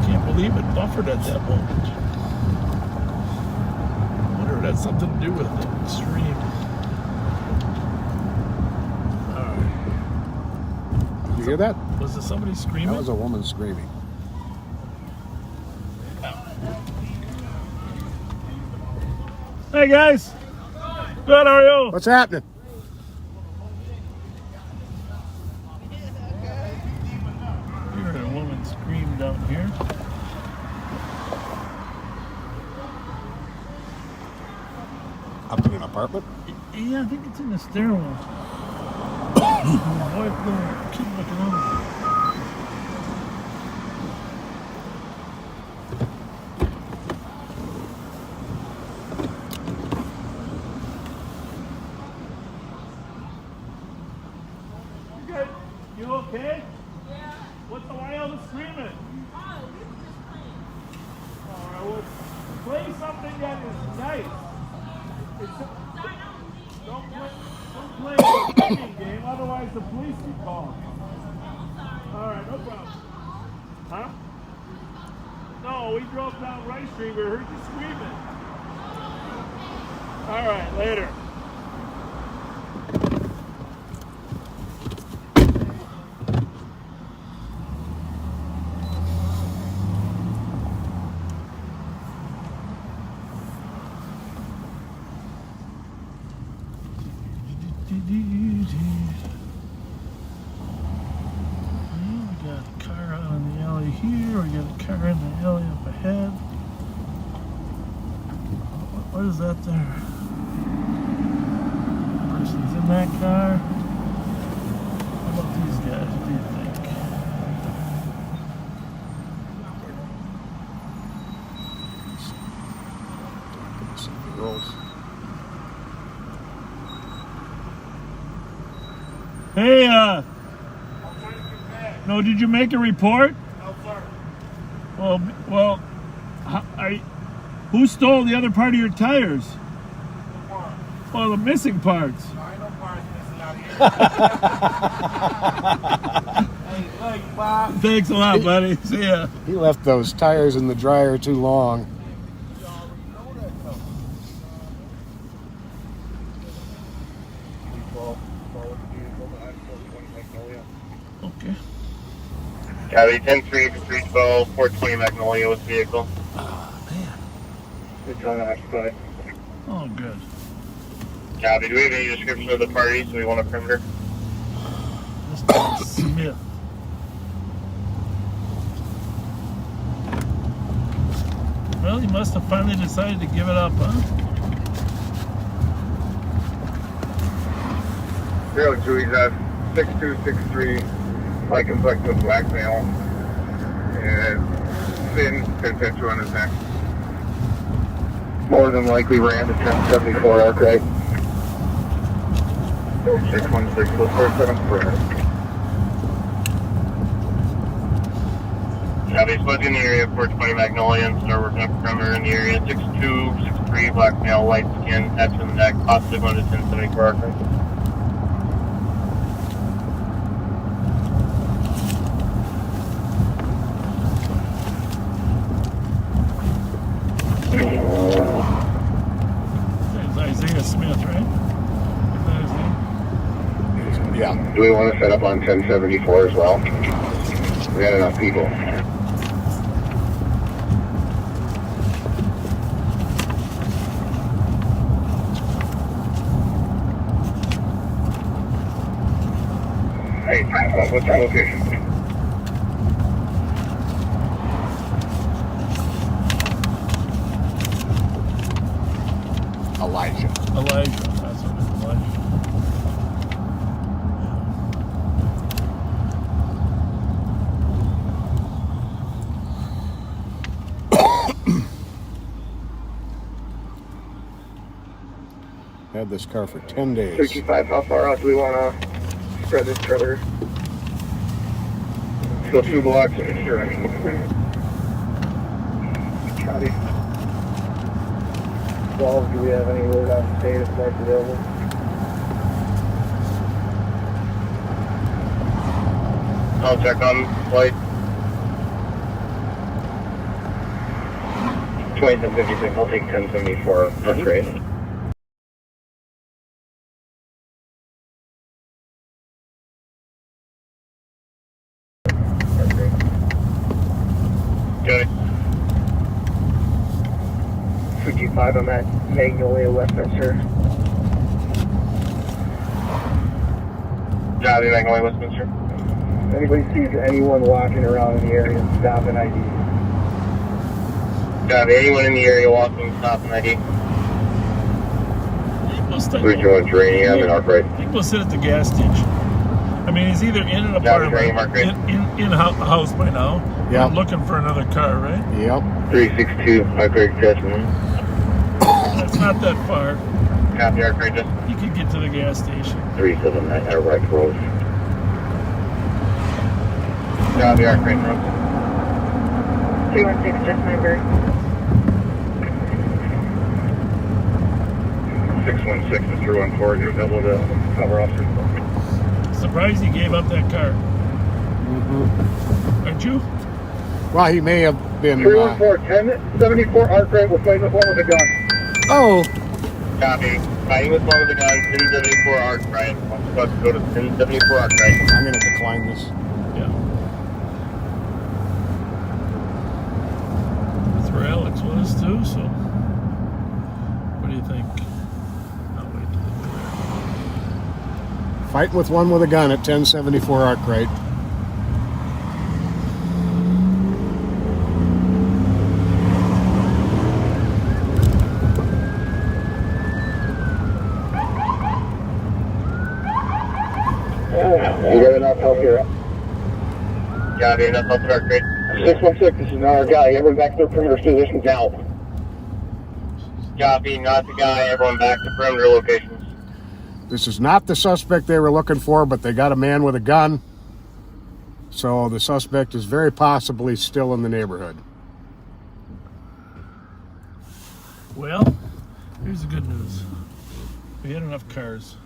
Can't believe it buffered at that moment. I wonder if it had something to do with the stream. Did you hear that? Was there somebody screaming? That was a woman screaming. Hey guys! Good, how are you? What's happening? We heard a woman scream down here. Up in an apartment? Yeah, I think it's in the stairwell. Boy, keep looking over. You good? You okay? Yeah. Why all the screaming? Oh, we were just playing. All right, well, play something that is nice. Don't play a screaming game, otherwise the police will call. All right, no problem. Huh? No, we drove down Rice Street. We heard you screaming. All right, later. We got a car out in the alley here. We got a car in the alley up ahead. What is that there? Person's in that car. How about these guys? What do you think? Rolls. Hey, no, did you make a report? No, sir. Well, who stole the other part of your tires? Well, the missing parts. There ain't no parts missing out here. Hey, Thanks a lot, buddy. See ya. He left those tires in the dryer too long. Okay. Copy 10-3 for 312, 420 Magnolia with vehicle. It's unoccupied. Oh, good. Copy. Do we have any description of the party? So we want a perimeter. Mr. Smith. Well, he must have finally decided to give it up, huh? 302, he's at 6263, light complexion black male, and thin tattoo on his neck. More than likely ran the 1074 arc right. 616, look for 7 perimeter. Copy. Supposed in the area, 420 Magnolia, and start working up perimeter in the area. 6263 black male, light skin, tattoo on the neck, possibly going to 1074 arc right. Isaiah Smith, right? Yeah. Do we want to set up on 1074 as well? We got enough people. Hey, what's your location? Elijah. Elijah. That's what it is, Elijah. Had this car for 10 days. 65, how far out do we want to spread this trailer? Let's go 2 blocks in each direction. Copy. 12, do we have any word on status lights available? I'll check on flight. 2756, I'll take 1074 first grade. Okay. 55, I'm at Magnolia, Westminster. Copy, Magnolia, Westminster. If anybody sees anyone walking around in the area, stop and ID. Copy, anyone in the area walking, stop and ID. Regional training, I'm in our right. He must sit at the gas station. I mean, he's either in an apartment, in a house by now, yeah, looking for another car, right? Yep. 362, Arc Rate Testament. That's not that far. Copy, Arc Rate Testament. You could get to the gas station. 379, Air Right Road. Copy, Arc Rate Road. 316, just my bird. 616 and 314, you're able to cover officers. Surprised he gave up that car. Mm-hmm. Aren't you? Well, he may have been. 314, 1074 Arc Rate, we're fighting with one with a gun. Oh. Copy. Fighting with one with a gun, 1074 Arc Right. Let's go to 1074 Arc Right. I'm going to decline this. Yeah. That's where Alex was too, so. What do you think? I'll wait till they clear. Fighting with one with a gun at 1074 Arkwright. You got enough help here? Copy, enough help to Arc Right. 616, this is not our guy. Everyone back to their perimeter positions now. Copy, not the guy. Everyone back to perimeter locations. This is not the suspect they were looking for, but they got a man with a gun. So the suspect is very possibly still in the neighborhood. Well, here's the good news. We had enough cars.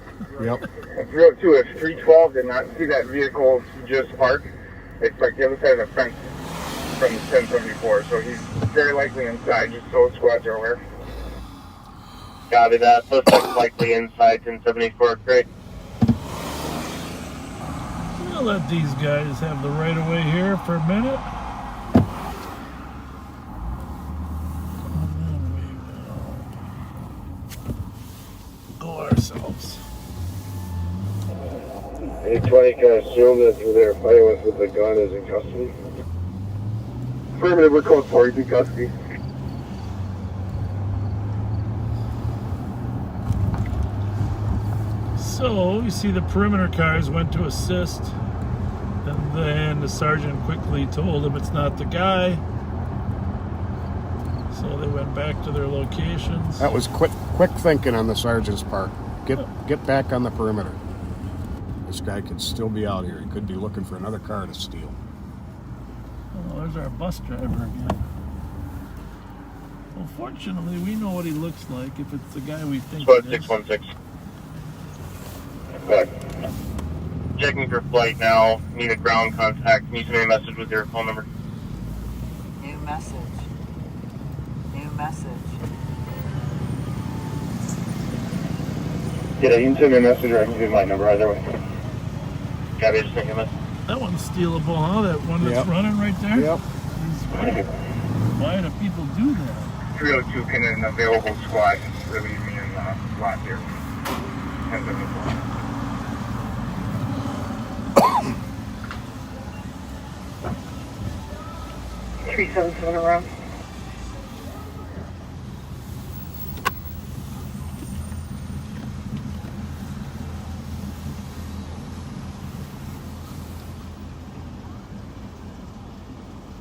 Yep. 302, if 312 did not see that vehicle just parked, It's like the other side of the fence from 1074, so he's very likely inside, just so squads are aware. Copy that. Suspect likely inside 1074, great. We'll let these guys have the right of way here for a minute. And then we will go ourselves. 820, can I assume that who they're fighting with the gun is in custody? Affirmative, we're code 4, he's in custody. So, you see the perimeter cars went to assist, and then the sergeant quickly told him it's not the guy. So they went back to their locations. That was quick thinking on the sergeant's part. Get back on the perimeter. This guy could still be out here. He could be looking for another car to steal. Oh, there's our bus driver again. Well, fortunately, we know what he looks like if it's the guy we think Squad it is. 616. Checking for flight now. Need a ground contact. Can you send me a message with your phone number? New message. New message. Yeah, you can send me a message or I can give my number either way. Copy, just send me a message. That one's stealable, huh? That one that's running right there? Yep. Why do people do that? 302 can an available squad relieve me in the lot here. 1074. 377 around.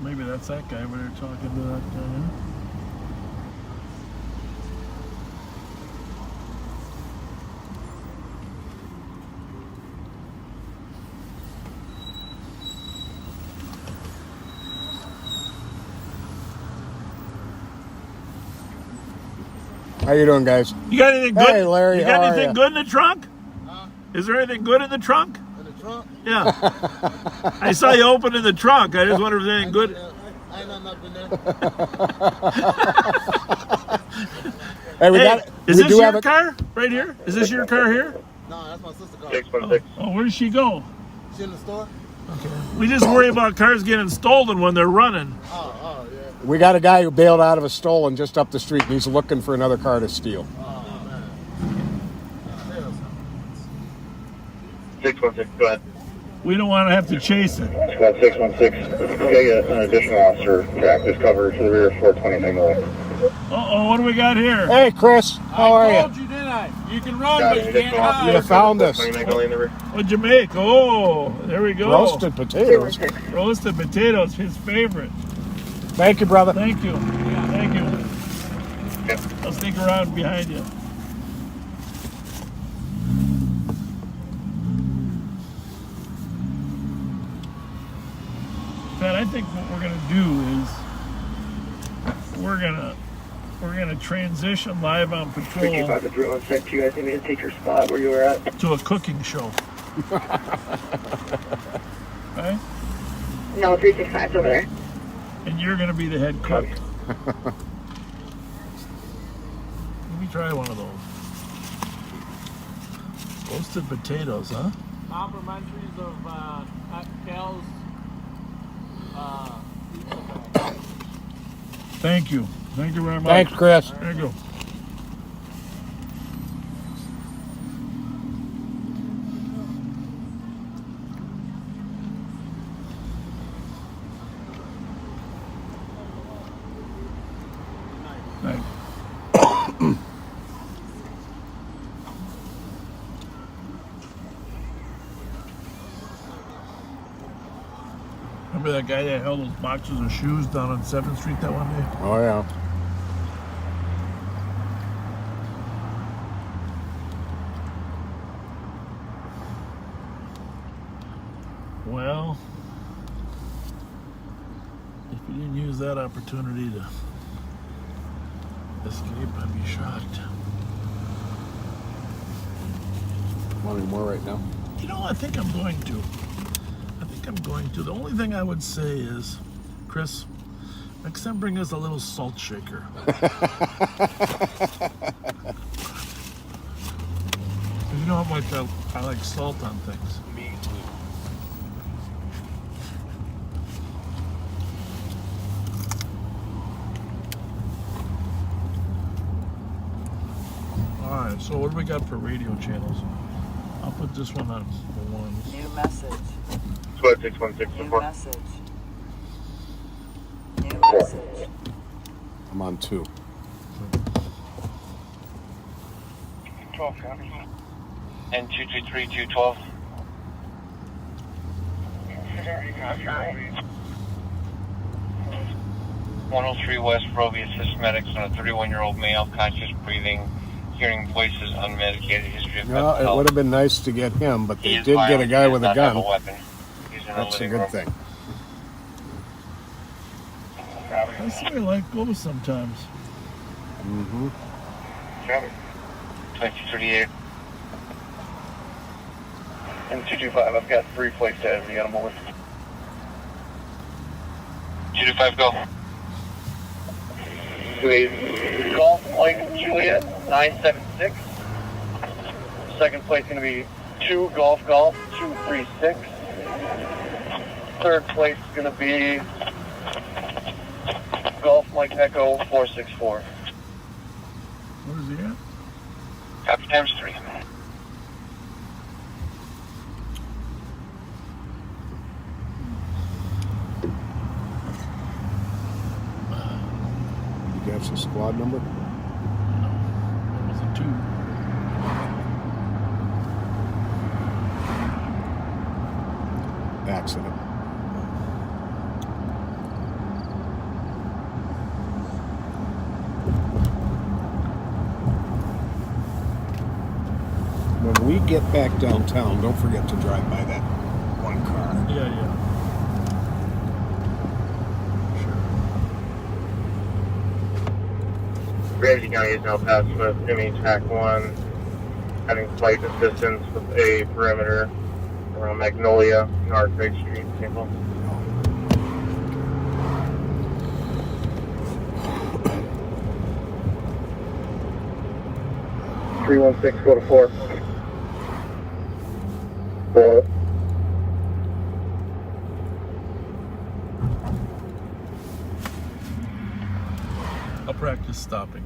Maybe that's that guy where they're talking to that guy. Huh? How you doing, guys? You got anything good? Hey, Larry. You got how are anything ya? good in the trunk? Is there anything good in the trunk? In the trunk? Yeah. I saw you opening the trunk. I just wonder if there's anything good. I ain't nothing up in there. Hey, Is this your car right here? Is this your car here? No, that's my sister's car. 616. Oh, where does she go? She in the store? Okay. We just worry about cars getting stolen when they're running. Oh, yeah. We got a guy who bailed out of a stolen just up the street, and he's looking for another car to steal. Oh, man. 616, go ahead. We don't want to have to chase it. Squad 616, get an additional officer to active cover to the rear of 420 Magnolia. Uh-oh, what do we got here? Hey, Chris. How are you? you, didn't I? You can run, but you can't You hide. found us. 20 Magnolia in the rear. What'd you make? Oh, there we go. Roasted potatoes. Roasted potatoes, his favorite. Thank you, brother. Thank you. Thank you. I'll stick around behind you. Pat, I think what we're gonna do is we're gonna transition live on patrol About the drill and sent you guys need me to take your spot where you were at. to a cooking show. Right? No, 365's over there. And you're gonna be the head cook. Let me try one of those. Roasted potatoes, huh? Complimentaries of Cal's Thank you. Thank you very much. Thanks, Chris. There you go. Thanks. Remember that guy that held those boxes of shoes down on 7th Street that one day? Oh, yeah. Well, if you didn't use that opportunity to escape, I'd be shocked. Want any more right now? You know, I think I'm going to. I think I'm going to. The only thing I would say is, Chris, next time bring us a little salt shaker. You know how much I like salt on things. Me too. Alright, so what do we got for radio channels? I'll put this one on the ones. New message. Squad 616 New report. message. New message. I'm on 2. 12 copy. And 223-212. 103 West Roby, assist medics on a 31-year-old male, conscious breathing, hearing voices, unmedicated, history of mental No, it health. would have been nice to get him, but they He is did get a violent. guy He with does a not have gun. a weapon. He's in the That's a living good room. thing. I see I like those sometimes. Mm-hmm. 2238. And 225, I've got 3 plates to the animal with. 225, go. 28 Golf Mike Juliet 976. Second place going to be 2 Golf 236. Third place is going to be Golf Mike Echo 464. Where is he at? Copy times 3. You got the squad number? That was a 2. Accident. When we get back downtown, don't forget to drive by that one car. Yeah. Ramsey County is now passed with MH 1, having flight assistance with a perimeter around Magnolia, North Lake Street, St. Paul. (316) go to 4. 4. I'll practice stopping.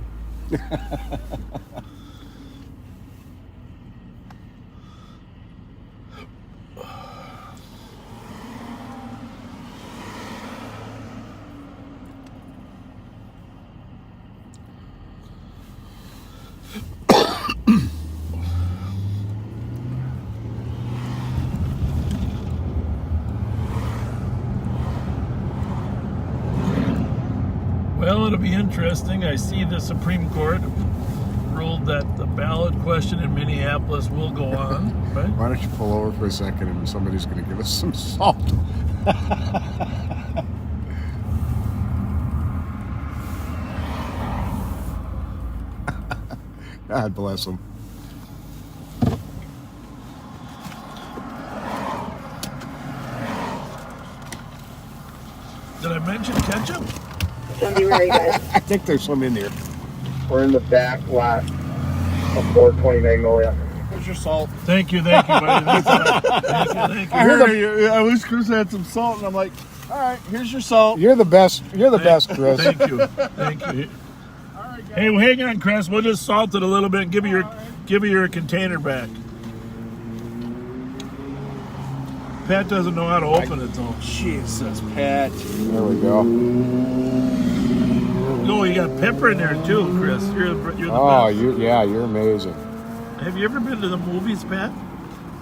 Well, it'll be interesting. I see the Supreme Court ruled that the ballot question in Minneapolis will go on, right? Why don't you pull over for a second and somebody's going to give us some salt? God bless them. Did I mention ketchup? Be ready, guys. I think there's some in there. We're in the back lot of 420 Magnolia. Here's your salt. Thank you, buddy. Thank you. I heard I wish Chris had some salt, and I'm like, all right, here's your salt. You're the best. You're the best, Chris. Thank you. Hey, well, hang on, Chris. We'll just salt it a little bit and give you your container back. Pat doesn't know how to open it, though. Jesus, Pat. There we go. No, you got pepper in there too, Chris. You're the best. You're amazing. Have you ever been to the movies, Pat?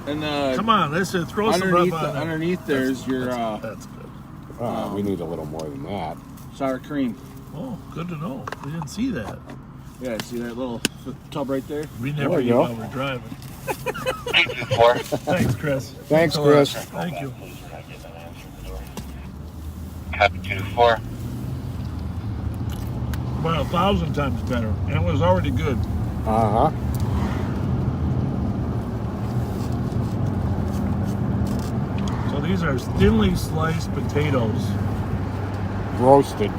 And come on, let's throw some rub on there. Underneath there's your That's good. We need a little more than that. sour cream. Oh, good to know. We didn't see that. Yeah, see that little tub right there? We never eat while we're driving. 224. Thanks, Chris. Thanks, Chris. Thank you. Copy 224. Well, 1,000 times better. And it was already good. Uh-huh. So These are thinly sliced potatoes. Roasted.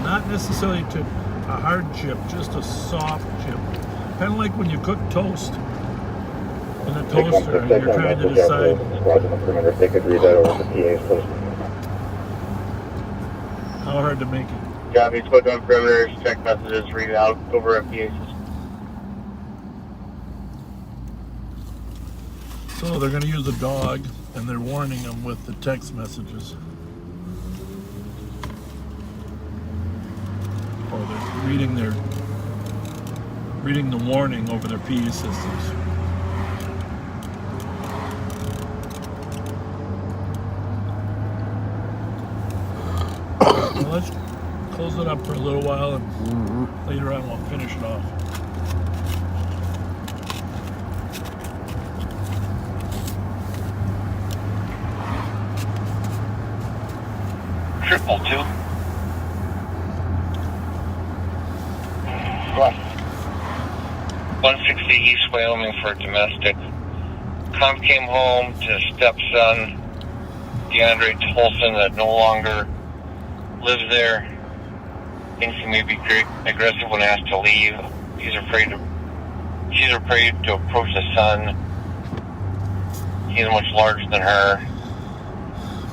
Not necessarily to a hard chip, just a soft chip. Kind of like when you cook toast in a toaster and you're trying to decide. They could read that over the PA's post. How hard to make it? Copy, put on perimeters, check messages, read it out over a PA system. So they're going to use a dog, and they're warning them with the text messages. Or they're reading the warning over their PA systems. Well, let's close it up for a little while, and later on we'll finish it off. Triple two. What? 160 East Wyoming for domestic. Com came home to his stepson, DeAndre Tolson, that no longer lives there. Thinks he may be aggressive when asked to leave. She's afraid to approach the son. He's much larger than her.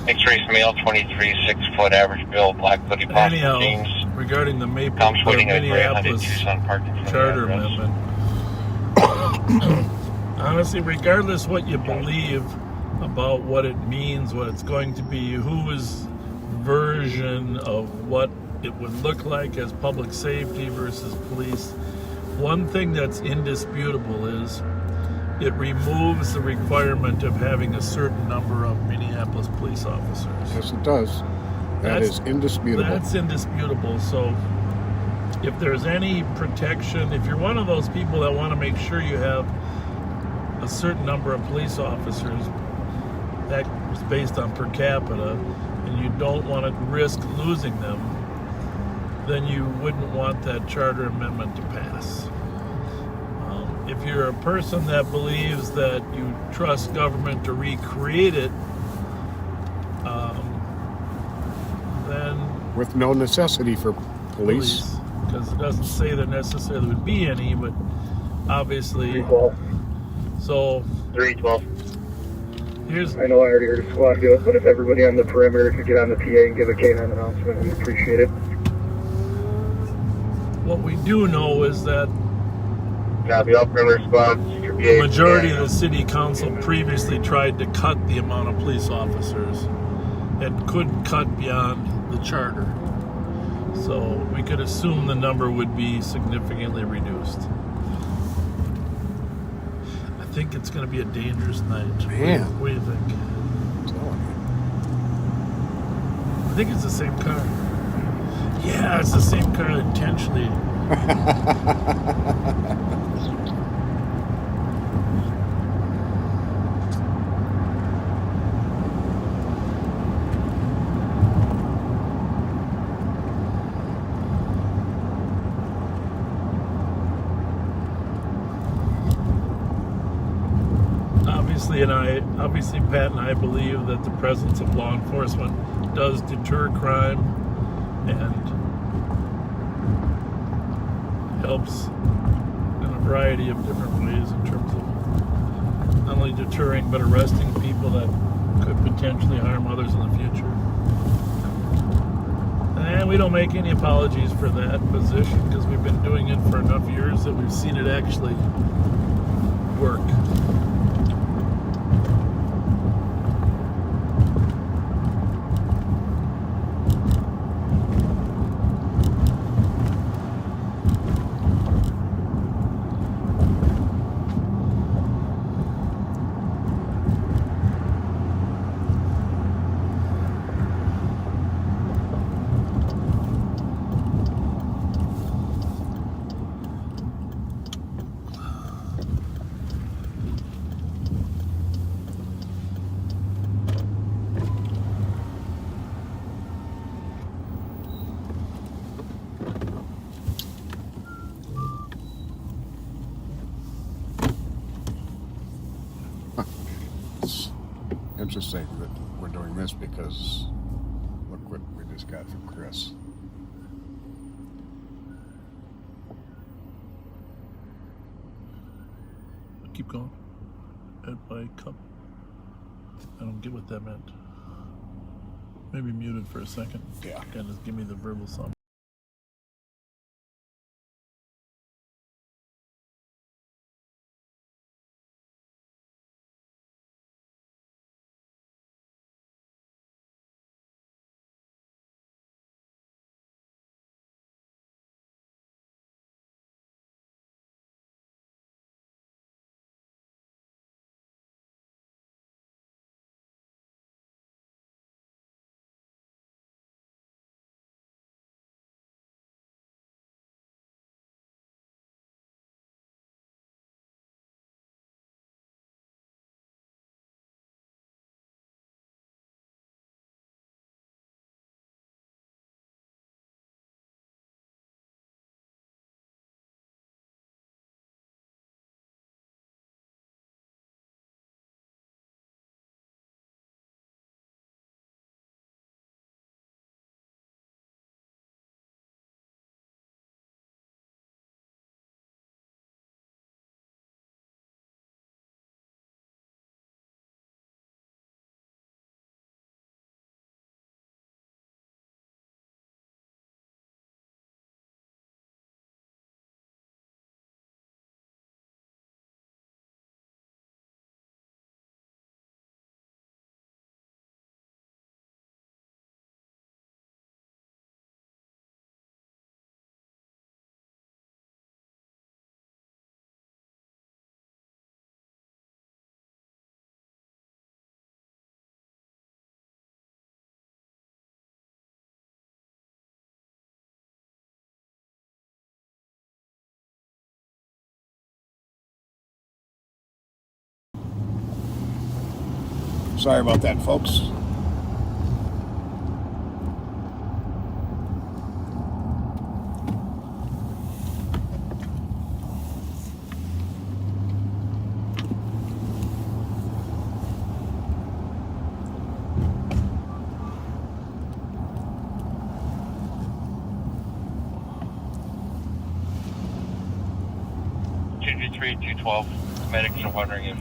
Mixed race male, 23, 6 foot, average build, black hoodie, Anyhow, jeans. regarding the Minneapolis charter amendment, honestly, regardless what you believe about what it means, what it's going to be, whose version of what it would look like as public safety versus police, one thing that's indisputable is it removes the requirement of having a certain number of Minneapolis police officers. Yes, it does. That's indisputable. That's indisputable. So if there's any protection, if you're one of those people that want to make sure you have a certain number of police officers that was based on per capita, and you don't want to risk losing them, then you wouldn't want that charter amendment to pass. If you're a person that believes that you trust government to recreate it, then... With no necessity for police. Because it doesn't say there necessarily would be any, but obviously... 312. So... 312. Here's... I know I already heard a squad go, but if everybody on the perimeter could get on the PA and give a K9 announcement, we'd appreciate it. What we do know is that Copy, all perimeter squads. the majority of the city council previously tried to cut the amount of police officers and couldn't cut beyond the charter. So we could assume the number would be significantly reduced. I think it's going to be a dangerous night. Man. What do you think? I think it's the same car. Yeah, it's the same car intentionally. Obviously, Pat and I believe that the presence of law enforcement does deter crime and helps in a variety of different ways in terms of not only deterring but arresting people that could potentially harm others in the future. And we don't make any apologies for that position because we've been doing it for enough years that we've seen it actually work. just saying that we're doing this because look what we just got from Chris. Keep going. Ed by cup. I don't get what that meant. Maybe muted for a second. Yeah. Kind of give me the verbal sum. Sorry about that, folks. Two 212. Medics are wondering if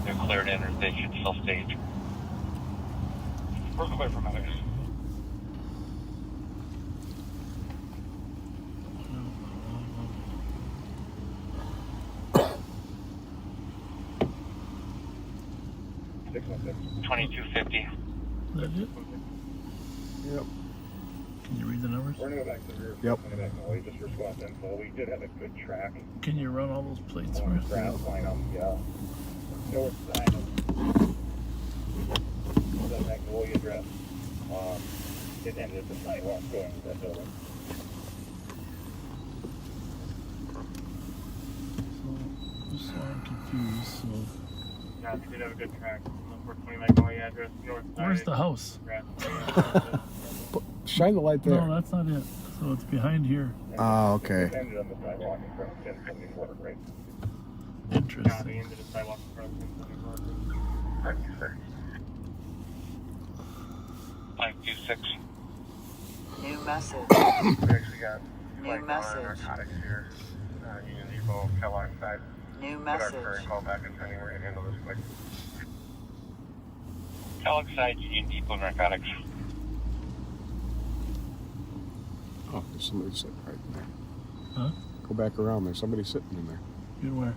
they're cleared in or if they should still stage. We're clear for medics. $22.50. That it? Yep. Can you read the numbers? We're going to go back to the rear. Yep. We're going to back away, just response info. We did have a good track. Can you run all those plates for us? Grass line up, yeah. North side of the Magnolia address. It ended at the sidewalk going to that building. So I'm confused. So Yeah, we did have a good track. 420 Magnolia address, north side. where's the house? Shine the light there. No, that's not it. So it's behind here. Oh, okay. It ended on the sidewalk in front of 1074, right? Interesting. Yeah, they ended the sidewalk in front of 1074. Thank you, sir. 526. New message. We actually got New message. narcotics here. Union Depot, Kellogg side. New Put our message. current call back and pending. We're going to handle this quick. Kellogg side, Union Depot, narcotics. Oh, there's somebody sitting right there. Huh? Go back around. There's somebody sitting in there. You where?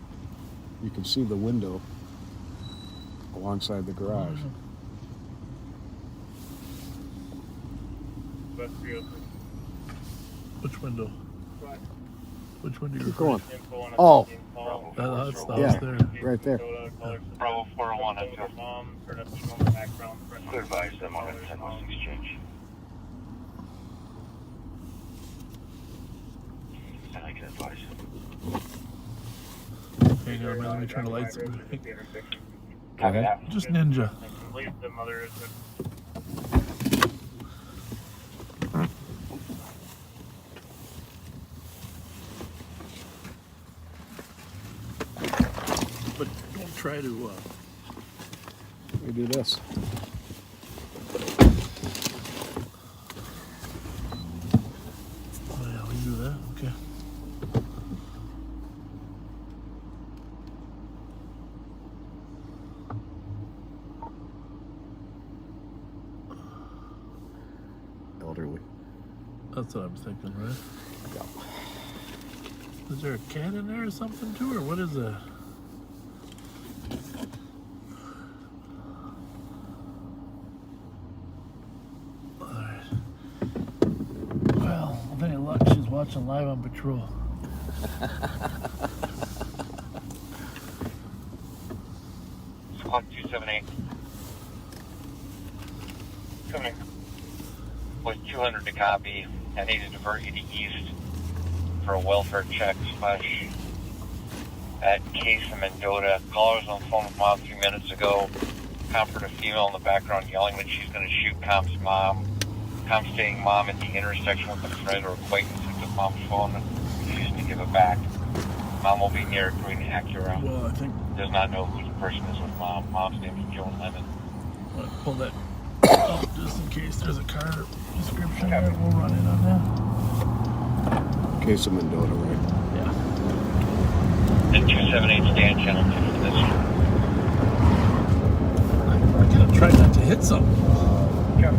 You can see the window alongside the garage. Which window? Which window? Keep going. Oh. That's the house Yeah, there. right there. Bravo 401 until. Clear advise them on a 10 West Exchange. And I can advise you. Hang on, let me turn the lights on. Okay. Just ninja. But don't try to We do this. Oh, yeah, we do that. Okay. Elderly. That's what I'm thinking, right? Yeah. Is there a cat in there or something too, or what is that? Alright. Well, with any luck, she's watching live on patrol. Squawk 278. Coming. With 200 to copy. I need to divert you to east for a welfare check slash at Case and Mendota. Caller was on the phone with Mom 2 minutes ago. Comfort a female in the background yelling that she's going to shoot Comp's mom. Comp stating Mom at the intersection with a friend or acquaintance who took Mom's phone and refused to give it back. Mom will be near a green Acura. Well, I think... Does not know who the person is with Mom. Mom's name is Joan Lemon. I'll pull that up just in case there's a car description there. We'll run in on that. Case of Mendota, right? Yeah. And 278 stand channel 2 for this. I'm gonna try not to hit something. Yeah.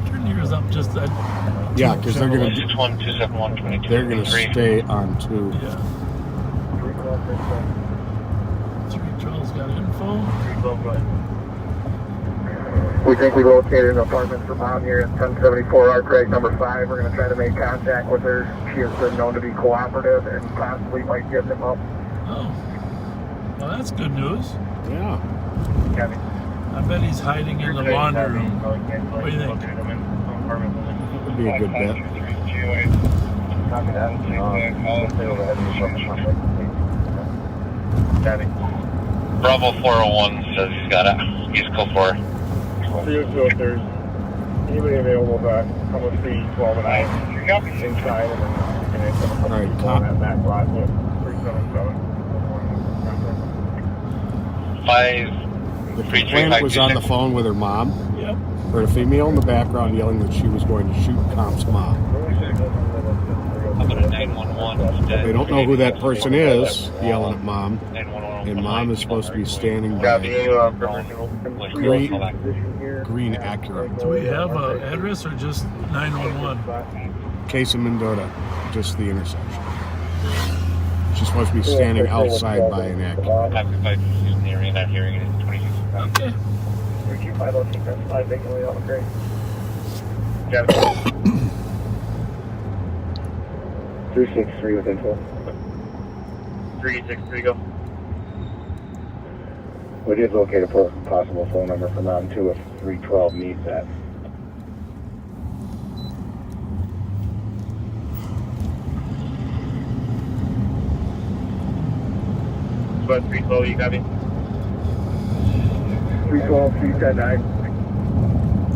Turn yours up just that. Yeah, because they're gonna 61271 22. they're gonna stay on 2. Yeah. 312's got info. We think we located an apartment for Mom here at 1074 R Craig number 5. We're going to try to make contact with her. She has been known to be cooperative and possibly might give them up. Oh. Well, that's good news. Yeah. I bet he's hiding in the laundry room. What do you think? That would be a good bet. Bravo 401 says he's got it. East Coast 4. So if there's anybody available to come with the 12 and I inside and then All right, that back lot with 377. 5. The complainant was on the phone with her mom. Yep. Heard a female in the background yelling that she was going to shoot Comp's mom. I'm going to 911 instead. They don't know who that person is yelling at Mom. And Mom is supposed to be standing by green Acura. Do we have an address or just 911? Case of Mendota, just the intersection. She's supposed to be standing outside by an Acura. If he's in the area not hearing it, it's 26. Okay. 363 with info. 363, go. We did locate a possible phone number for Mom too if 312 needs that. But 312, you got me? 312, 310,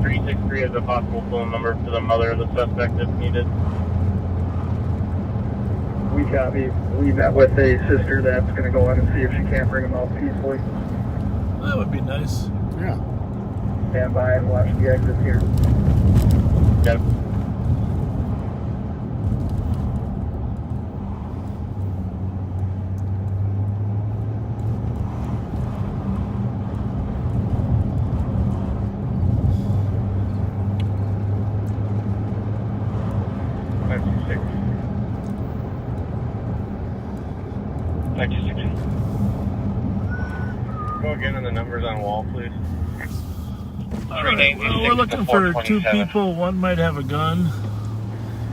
363 is a possible phone number for the mother of the suspect if needed. We copy. We met with a sister that's going to go in and see if she can't bring them out peacefully. That would be nice. Yeah. Stand by and watch the exit here. Yep. Go again on the numbers on wall, please. All right. Well, we're looking for 2 people. One might have a gun.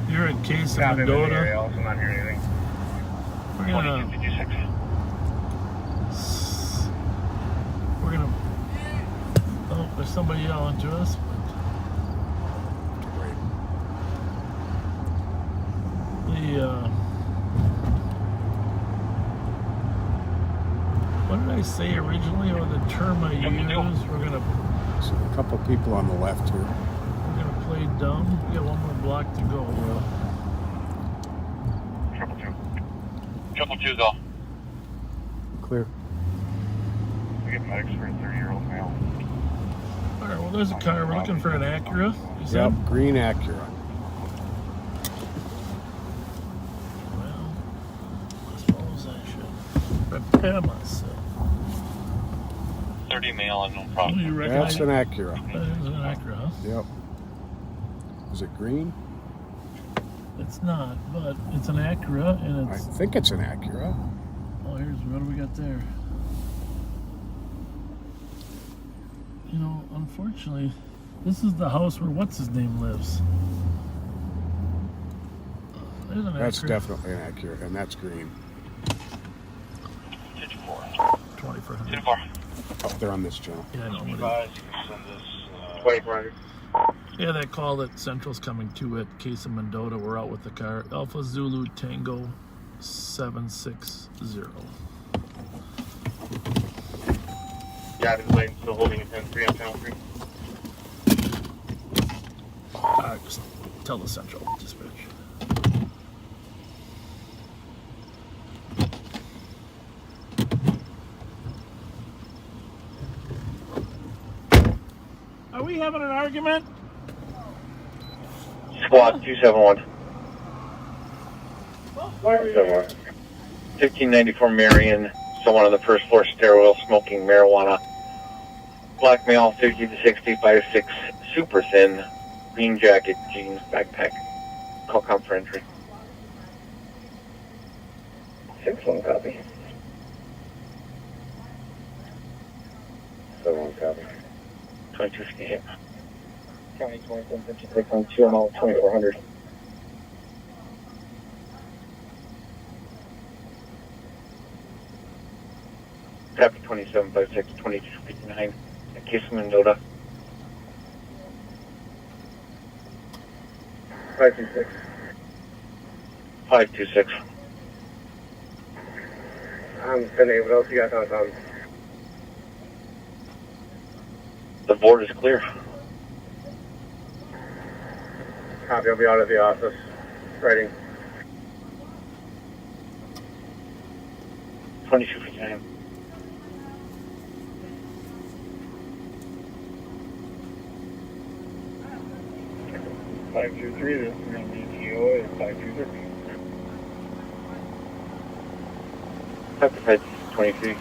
You're at Case of Mendota. Also not hearing anything. We're gonna. Oh, there's somebody yelling to us. What did I say originally, or the term I used? We're gonna. So a couple people on the left here. We're gonna laid down. We got one more block to go. Triple two, go. Clear. We get medics for a 30-year-old male. All right, well, there's a car. We're looking for an Acura. You said? Yep, green Acura. Well, I suppose I should prepare myself. 30 male and no problem. You recognize That's an Acura. That is an Acura, huh? Yep. Is it green? It's not, but it's an Acura, and I it's... think it's an Acura. Oh, here's... What do we got there? You know, unfortunately, this is the house where what's-his-name lives. There's an That's Acura. definitely an Acura, and that's green. 2400. Up there on this channel. Yeah, I know. 2400. Yeah, that call that Central's coming to at Case of Mendota. We're out with the car. Alpha Zulu Tango 760. Yeah, the lane still holding a 10-3 on channel 3. Just tell the Central dispatch. Are we having an argument? Squad 271. 1594 Marion, someone on the first floor stairwell smoking marijuana. Black male, 50 to 60, 5'6", super thin, green jacket, jeans, backpack. Call count for entry. 6-1 copy. 7-1 copy. 2250 hit. County 2156 on 2 mile 2400. Copy 2756 2259. Case of Mendota. 526. 526. I'm sending. What else you got on? The board is clear. Copy, I'll be out of the office. Writing. 2259. Five two three. This is going to be TO is 526. Copy 523.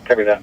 Copy that.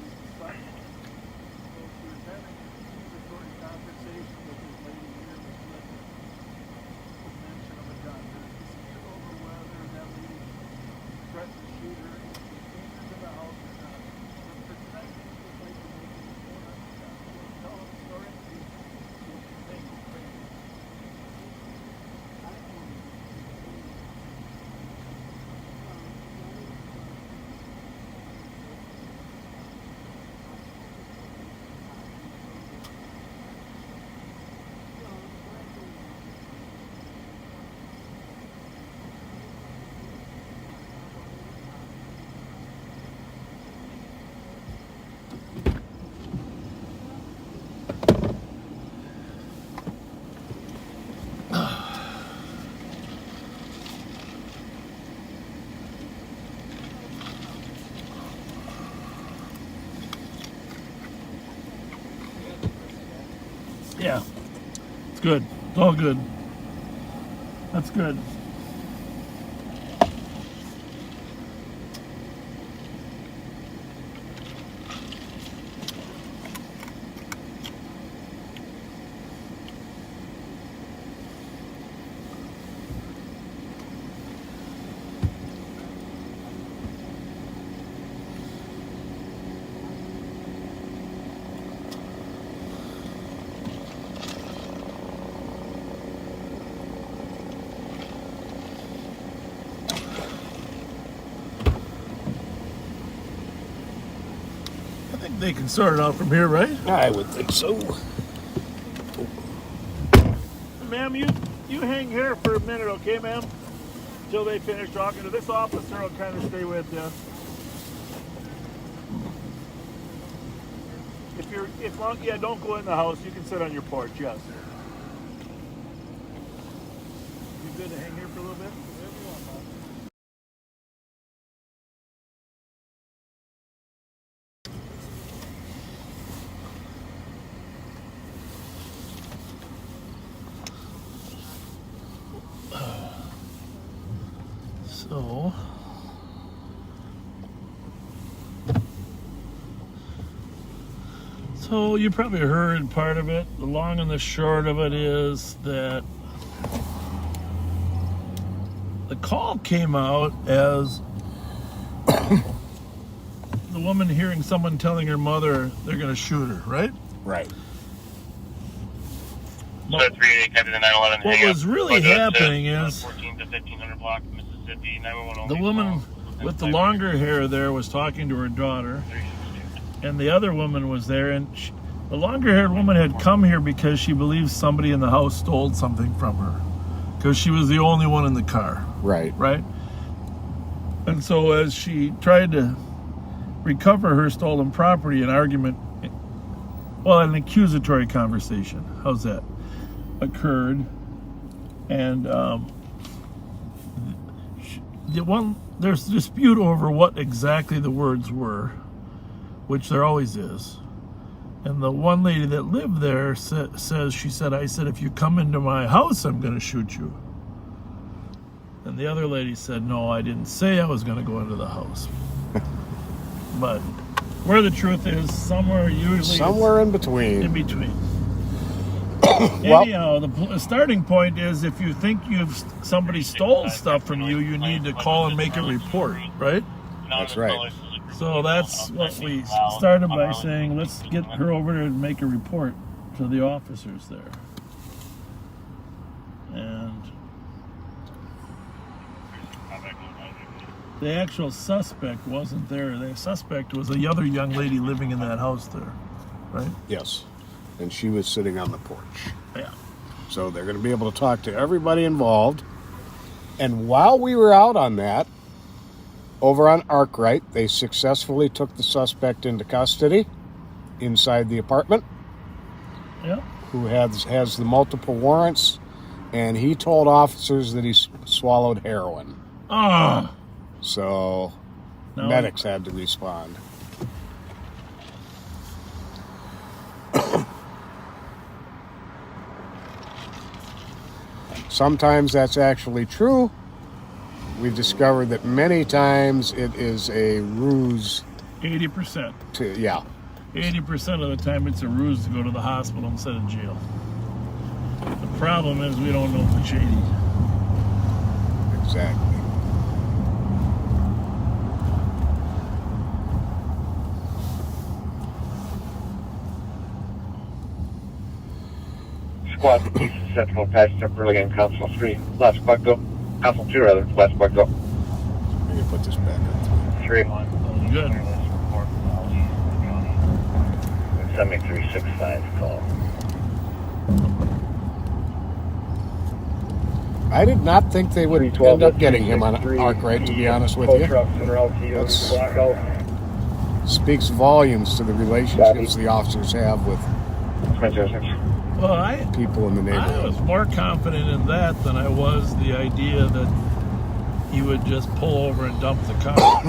Yeah. It's good. It's all good. That's good. They can sort it out from here, right? I would think so. Ma'am, you hang here for a minute, okay, ma'am? Until they finish talking to this officer, I'll kind of stay with you. Yeah, don't go in the house. You can sit on your porch, yes. You good to hang here for a little bit? So you probably heard part of it. The long and the short of it is that the call came out as the woman hearing someone telling her mother they're going to shoot her, right? Right. So 388 Captain 911. What was really happening is 14 to 1500 block, Mississippi, 911. The woman with the longer hair there was talking to her daughter, and the other woman was there, and the longer-haired woman had come here because she believes somebody in the house stole something from her, because she was the only one in the car. Right. Right? And so as she tried to recover her stolen property, an accusatory conversation, how's that, occurred, and there's a dispute over what exactly the words were, which there always is. And the one lady that lived there I said, if you come into my house, I'm going to shoot you. And the other lady said, no, I didn't say I was going to go into the house. But where the truth is, somewhere in between. In between. Well, anyhow, the starting point is if you think somebody stole stuff from you, you need to call and make a report, right? That's right. So that's what we started by saying, let's get her over there and make a report to the officers there. And the actual suspect wasn't there. The suspect was the other young lady living in that house there, right? Yes. And she was sitting on the porch. Yeah. So they're going to be able to talk to everybody involved. And while we were out on that, over on Arkwright, they successfully took the suspect into custody inside the apartment. Yeah. Who has the multiple warrants, and he told officers that he swallowed heroin. Ah. So medics had to respond. Sometimes that's actually true. We've discovered that many times it is a ruse. 80%. 80% of the time it's a ruse to go to the hospital instead of jail. The problem is we don't know the shady. Exactly. Squad, Central Passenger, Burlingame, Council 3. Last squad go. Council 2, rather. Last squad go. Let me put this back on 3. Good. Send me 365 call. I did not think they would end up getting him on Arkwright, to be honest with you. That speaks volumes to the relationships the officers have with people in the neighborhood. I was more confident in that than I was the idea that he would just pull over and dump the car.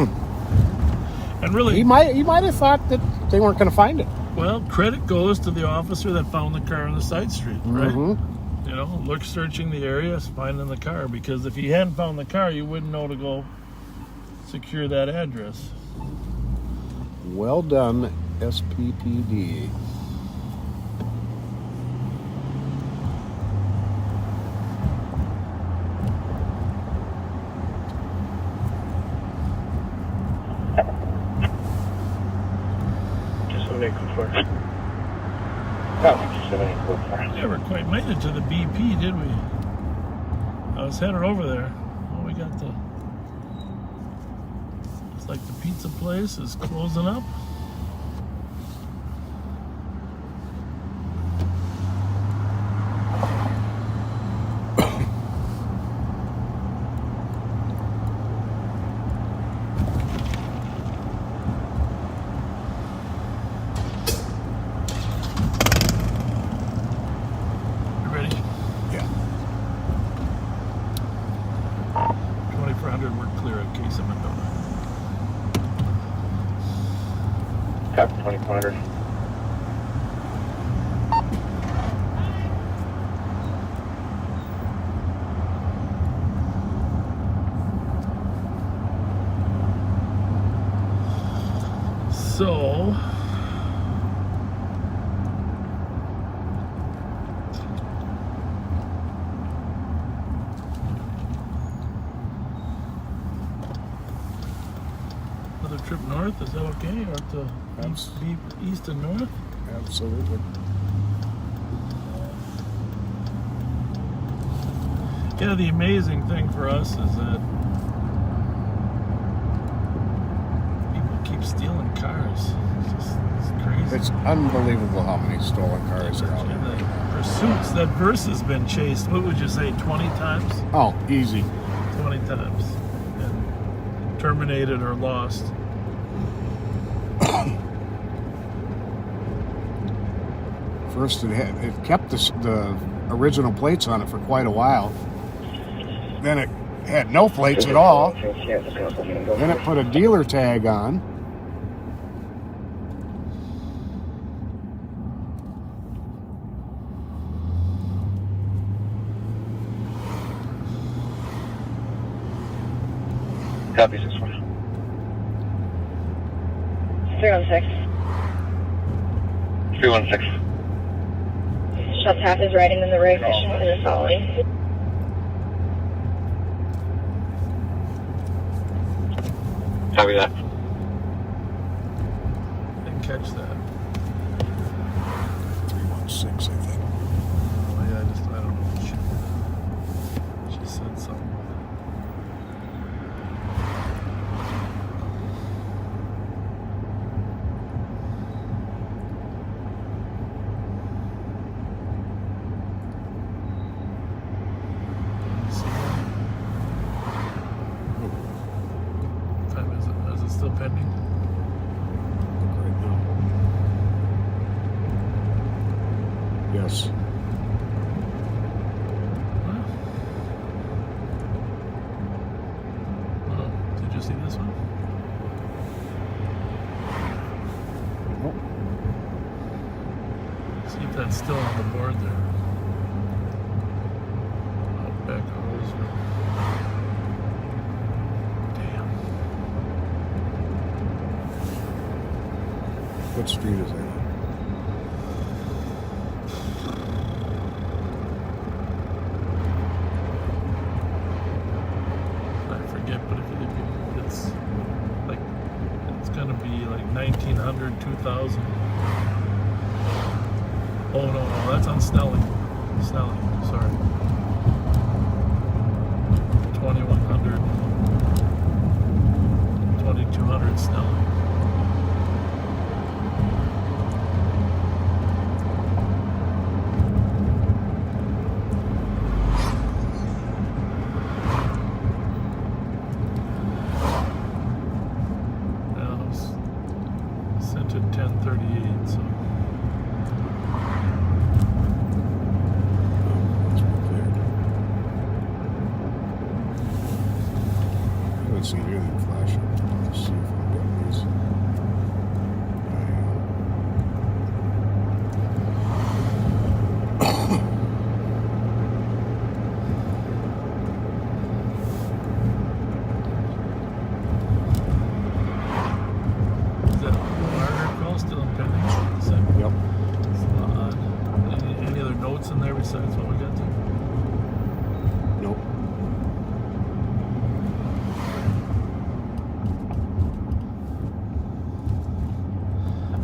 And really, he might have thought that they weren't going to find it. Well, credit goes to the officer that found the car on the side street, right? Mm-hmm. You know, look, searching the area, finding the car, because if you hadn't found the car, you wouldn't know to go secure that address. Well done, SPPD. Never quite made it to the BP, did we? I was headed over there. Oh, we got the... It's like the pizza place is closing up. You ready? Yeah. 2400, we're clear at Case of Mendota. Copy 2400. So, another trip north, is that okay? Or to east and north? Absolutely. Yeah, the amazing thing for us is that people keep stealing cars. It's crazy. It's unbelievable how many stolen cars are out And there. the pursuits, that Verse has been chased, what would you say, 20 times? Oh, easy. 20 times. And terminated or lost. First, it kept the original plates on it for quite a while. Then it had no plates at all. Then it put a dealer tag on. Copy 61. 316. 316. Shot half is riding in the right mission in the following. Copy that. Didn't catch that. 316, I think. Oh, yeah, I don't know. She said something. Still pending? Right now. Yes. Oh, did you see this one? See if that's still on the board there. Out back of Roseville. What street is that? I forget, but if it's like, it's gonna be like 1900, 2000. Oh no, that's on Snelling. Sorry. 2100, 2200 Snelling. Sent at 10:38, so. I haven't seen anything flash up. Let's see if we can get these. else in there besides what we got there? Nope.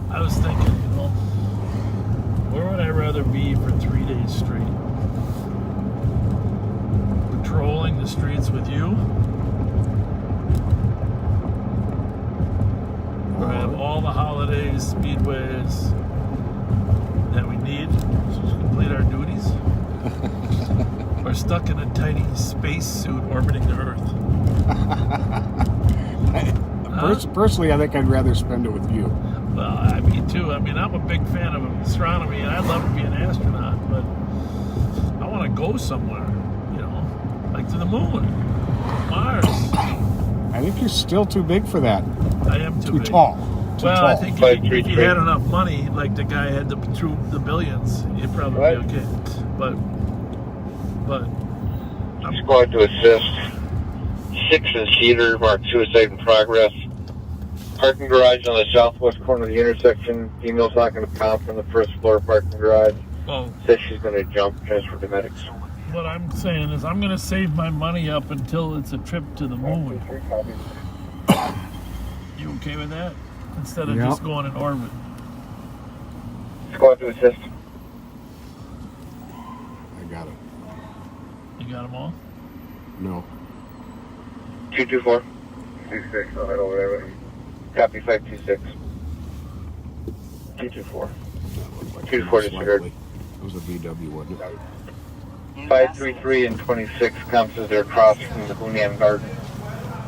I was thinking, where would I rather be for 3 days straight? Patrolling the streets with you? Or have all the holidays, speedways that we need to complete our duties? Or stuck in a tiny space suit orbiting the Earth? Personally, I think I'd rather spend it with you. Well, me too. I mean, I'm a big fan of astronomy, and I'd love to be an astronaut, but I want to go somewhere, like to the moon, Mars. I think you're still too big for that. I am too big. Tall. Too well, tall. I think if you had enough money, like the guy had the billions, you'd probably be okay. But Squad to assist. 6 in Cedar, marked suicide in progress. Parking garage on the southwest corner of the intersection. Female talking to cop from the first floor parking garage. Well, says she's going to jump, transfer to medics. What I'm saying is I'm going to save my money up until it's a trip to the moon. You okay with that? Instead of just going in orbit. Squad to assist. I got it. You got them all? No. 224. 26, I'll head over there. Copy 526. 224. 224 disregard. It was a VW, wasn't it? 533 and 26 comes as they're across from the Hunan Garden.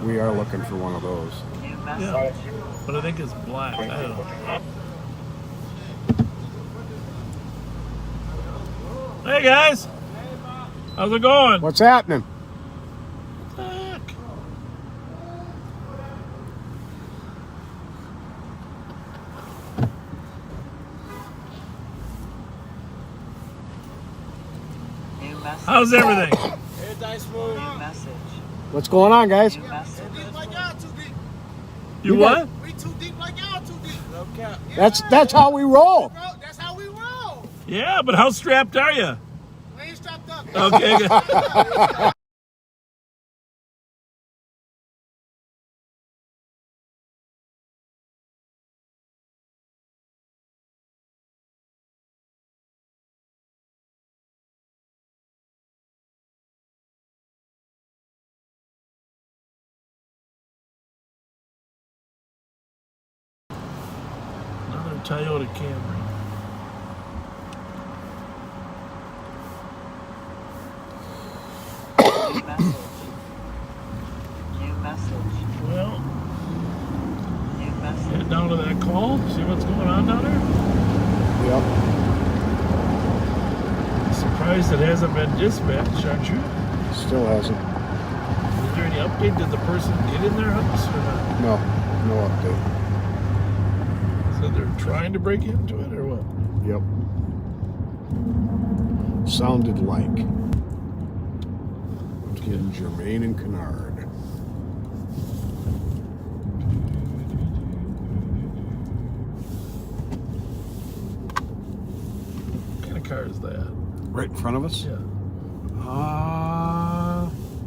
We are looking for one of those. Yeah. But I think it's black. I don't know. Hey guys! How's it going? What's happening? How's everything? New message. What's going on, guys? New message. You what? We too deep like y'all too deep. Okay. That's how we roll. That's how we roll. Yeah, but how strapped are you? We ain't strapped up. Okay, good. Toyota Camry. New message. Well, New message. head down to that call, see what's going on down there. Yep. Surprised it hasn't been dispatched, aren't you? Still hasn't. Is there any update? Did the person get in their house or not? No update. So they're trying to break into it or what? Yep. Sounded like. In Germain and Kennard. What kind of car is that? Right in front of us? Yeah.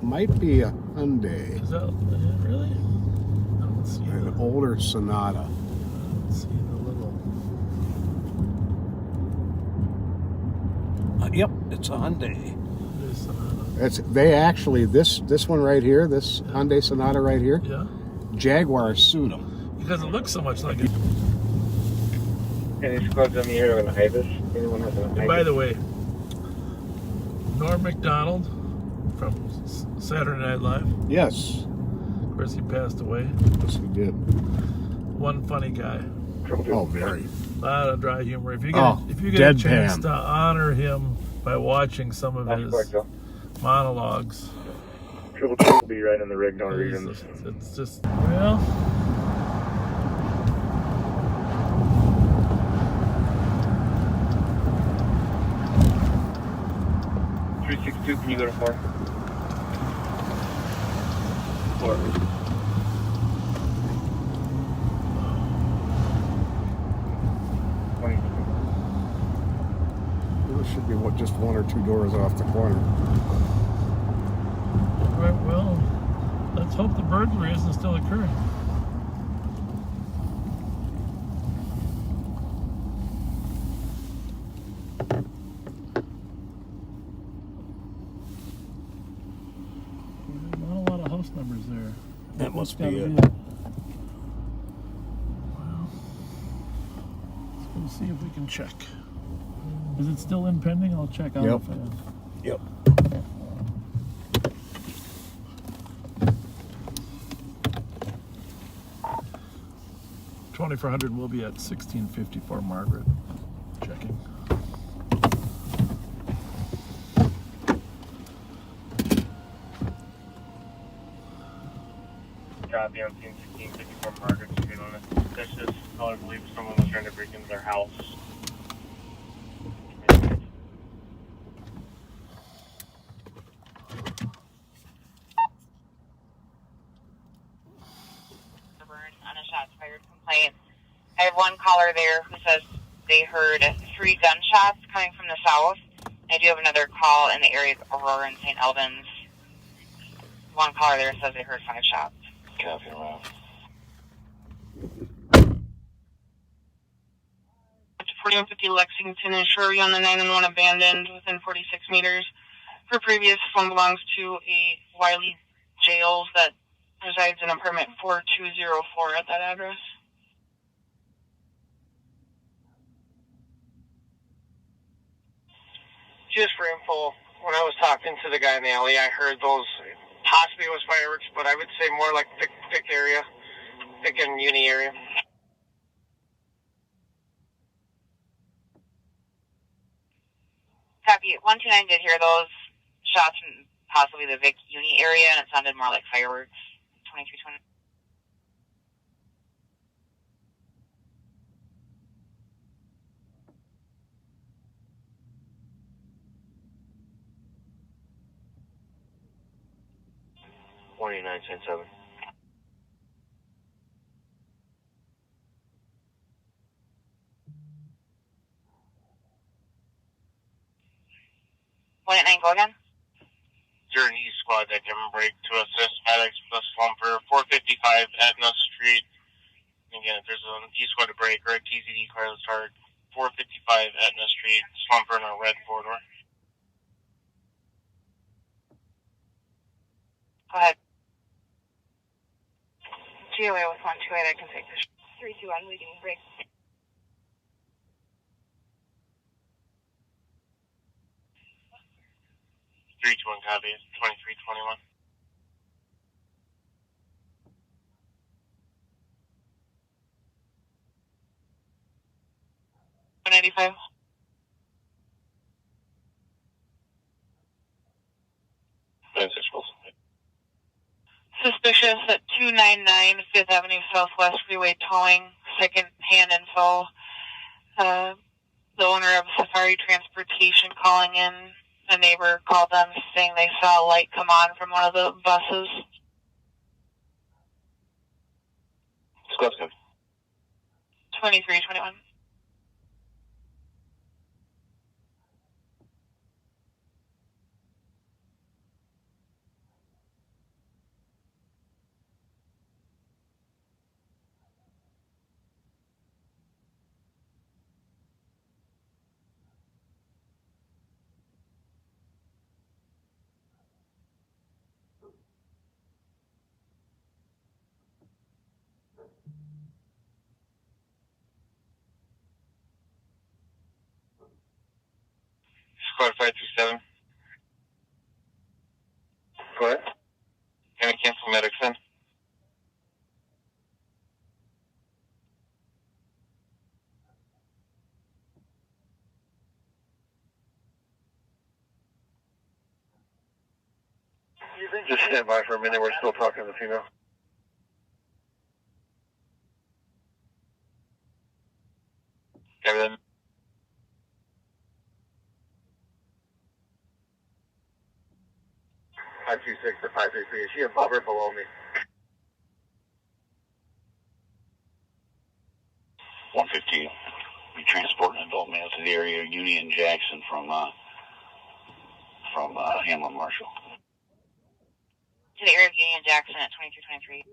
Might be a Hyundai. Is that really? I don't see An older Sonata. I don't see the little. Yep, it's a Hyundai. Sonata. They actually this one right here, this Hyundai Sonata right here. Yeah. Jaguar sued them Because it looks so much like it. Any squads on the air on Ibis? Anyone has an And by the way, Norm Macdonald from Saturday Night Live. Yes. Of course, he passed away. Yes, he did. One funny guy. Oh, very. A lot of dry humor. If you get a chance to honor him by watching some of his monologues. Triple will be right on the rig, don't read him. It's just, well. 362, can you go to 4? 4. There should be just one or two doors off the corner. All right, well, let's hope the burglary isn't still occurring. Not a lot of house numbers there. That must be it. Well, let's go see if we can check. Is it still in pending? I'll check out. Yep. Yep. 2400 will be at 1654 Margaret. Checking. Copy on scene 1654 Margaret Street on a suspicious. I believe someone was trying to break into their house. On a shots fired complaint. I have one caller there who says they heard 3 gunshots coming from the south. I do have another call in the area of Aurora and St. Albans. One caller there says they heard 5 shots. Copy, around. 4150 Lexington and Shorey on the 911 abandoned within 46 meters. For previous, phone belongs to a Wiley Jails that resides in apartment 4204 at that address. Just for info, when I was talking to the guy in the alley, I heard those, possibly it was fireworks, but I would say more like thick area, thick and uni area. Copy. 129 did hear those shots from possibly the Vic Uni area, and it sounded more like fireworks. 2320. $29.7. One at 9, go again. Journey Squad that can break to assist medics with a slumper 455 Etna Street. Again, if there's an E squad to break or a TZD car to start 455 Etna Street, slumper in a red corridor. Go ahead. GOA with 128, I can take this. 321, we can break. One copy, 2321. $185. Suspicious at 299 5th Avenue Southwest Freeway towing, second hand info. The owner of Safari Transportation calling in. A neighbor called them saying they saw a light come on from one of the buses. Squad code. 2321. Squad 537. Go ahead. Can I cancel medics then? Just stand by for a minute. We're still talking to the female. Okay, then. Five 526 to 533. Is she above or below me? 150. We transport an adult male to the area of Union Jackson from from Hamlin Marshall. To the area of Union Jackson at 2323.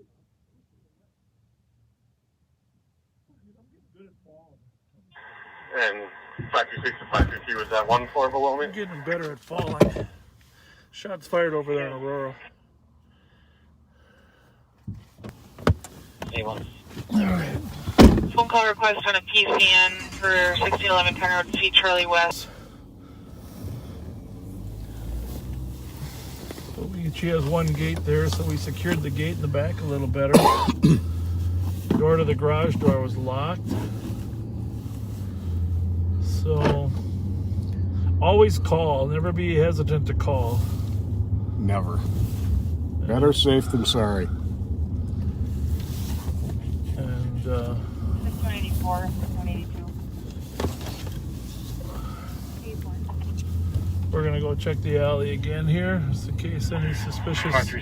And 526 to 550 was that 1-4 below me? Getting better at falling. Shots fired over there in Aurora. A1. Alright. Phone call request on a PCN for 1611 Penn Road, C. Charlie West. She has one gate there, so we secured the gate in the back a little better. Door to the garage door was locked. So, always call. Never be hesitant to call. Never. Better safe than sorry. And, 184, 182. we're going to go check the alley again here, just in case any suspicious cars.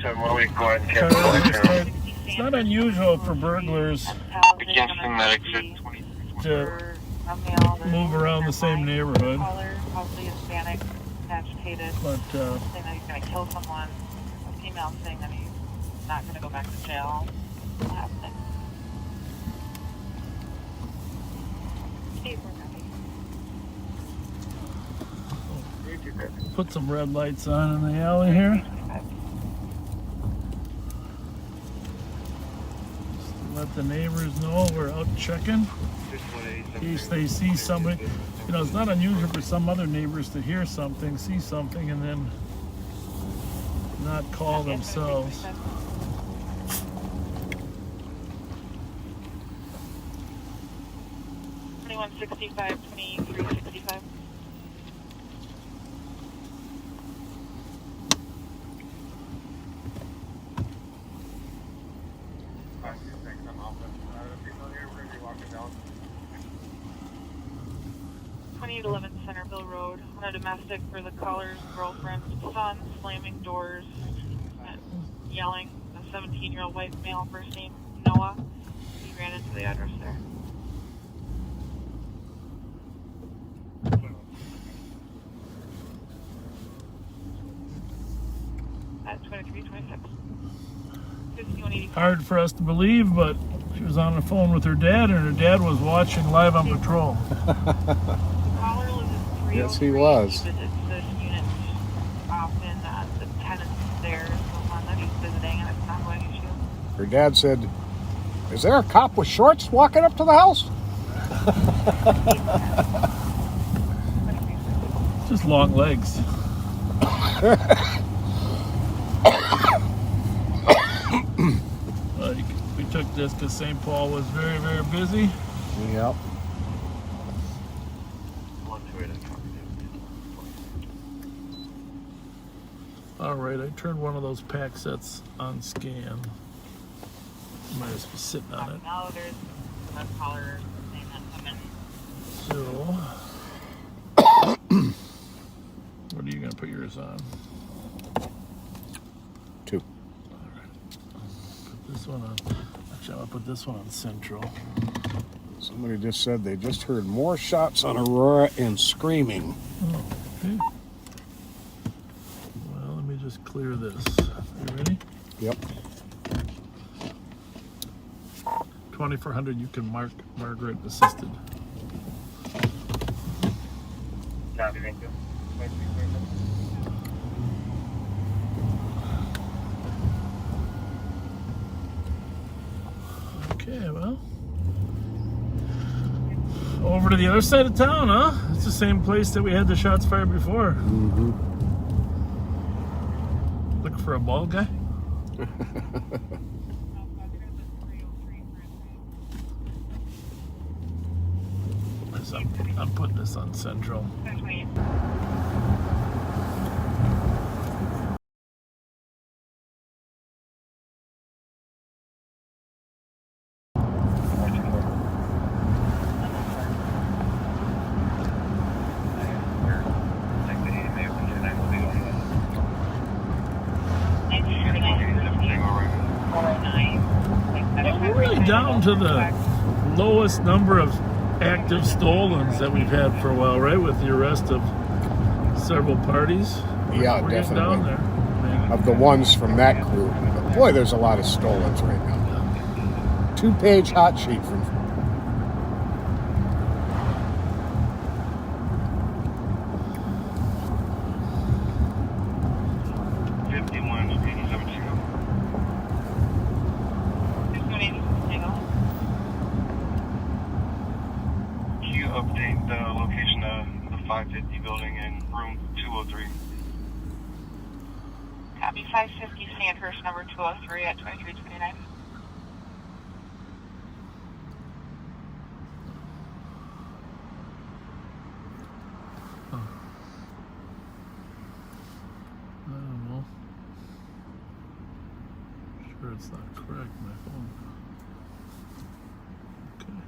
It's not unusual for burglars to move around the same neighborhood. Probably Hispanic, agitated. But, saying that he's going to kill someone. A female saying that he's not going to go back to jail. Happening. Put some red lights on in the alley here. Just to let the neighbors know we're out checking. In case they see somebody. You know, it's not unusual for some other neighbors to hear something, see something, and then not call themselves. $2165, $2365. Centerville Road on a domestic for the caller's girlfriend's son, slamming doors and yelling. A 17-year-old white male, first name Noah. He ran into the address there. At 2326. 5180. Hard for us to believe, but she was on the phone with her dad, and her dad was watching live on patrol. Yes, he was. He visits this unit often. The tenant's there, the one that he's visiting, and it's not an issue. Her dad said, "Is there a cop with shorts walking up to the house?" Just long legs. We took this because St. Paul was very, very busy. Yep. All right, I turned one of those pack sets on scan. Might just be sitting on it. Now there's a caller saying that women. So, what are you gonna put yours on? 2. All right. Put this one on. Actually, I'll put this one on central. Somebody just said they just heard more shots on Aurora and screaming. Oh, okay. Well, let me just clear this. You ready? Yep. 2400, you can mark Margaret assisted. Copy, thank you. Okay, well. Over to the other side of town, huh? It's the same place that we had the shots fired before. Mm-hmm. Look for a bald guy. I'm putting this on central. We're really down to the lowest number of active stolens that we've had for a while, right? With the arrest of several parties. Yeah, We're getting definitely. down there. Of the ones from that crew. But boy, there's a lot of stolens right now. 2-page hot sheet from. Can you update the location of the 550 building in room 203? Copy 550 Sandhurst, number 203 at 2329. I don't know. Sure it's not correct, my phone. Okay.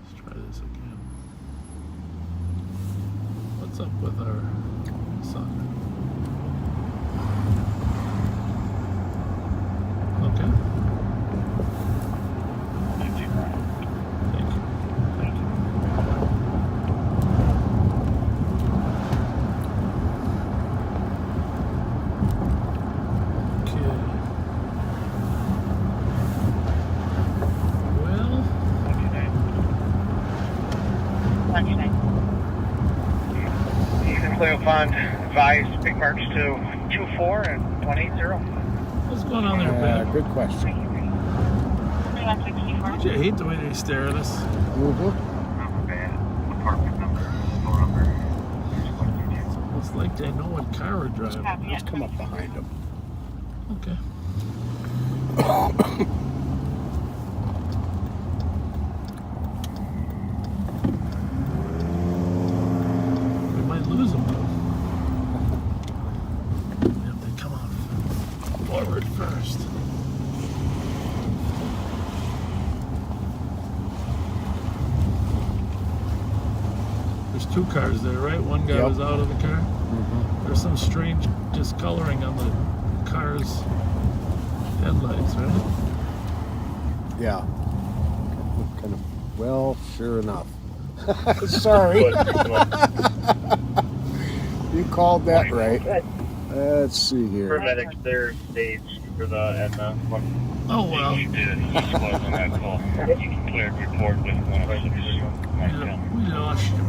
Let's try this again. What's up with our son? Okay. Thank you. Thank you. Okay. Well, You can clear upon advised big march to 24 and 180. what's going on there, Ben? Good question. Don't you hate the way they stare at us? It's almost like they know what car we're driving. Let's come up behind them. Okay. We might lose them though. If they come on forward first. There's 2 cars there, right? One guy was out of the car. There's some strange discoloring on the car's headlights, right? Yeah. Kind of. Well, sure enough. Sorry. You called that right. Let's see here. Paramedics there staged for the Aetna. Oh, well. You did. He was on that call. You can clear a report with one of us. We lost you.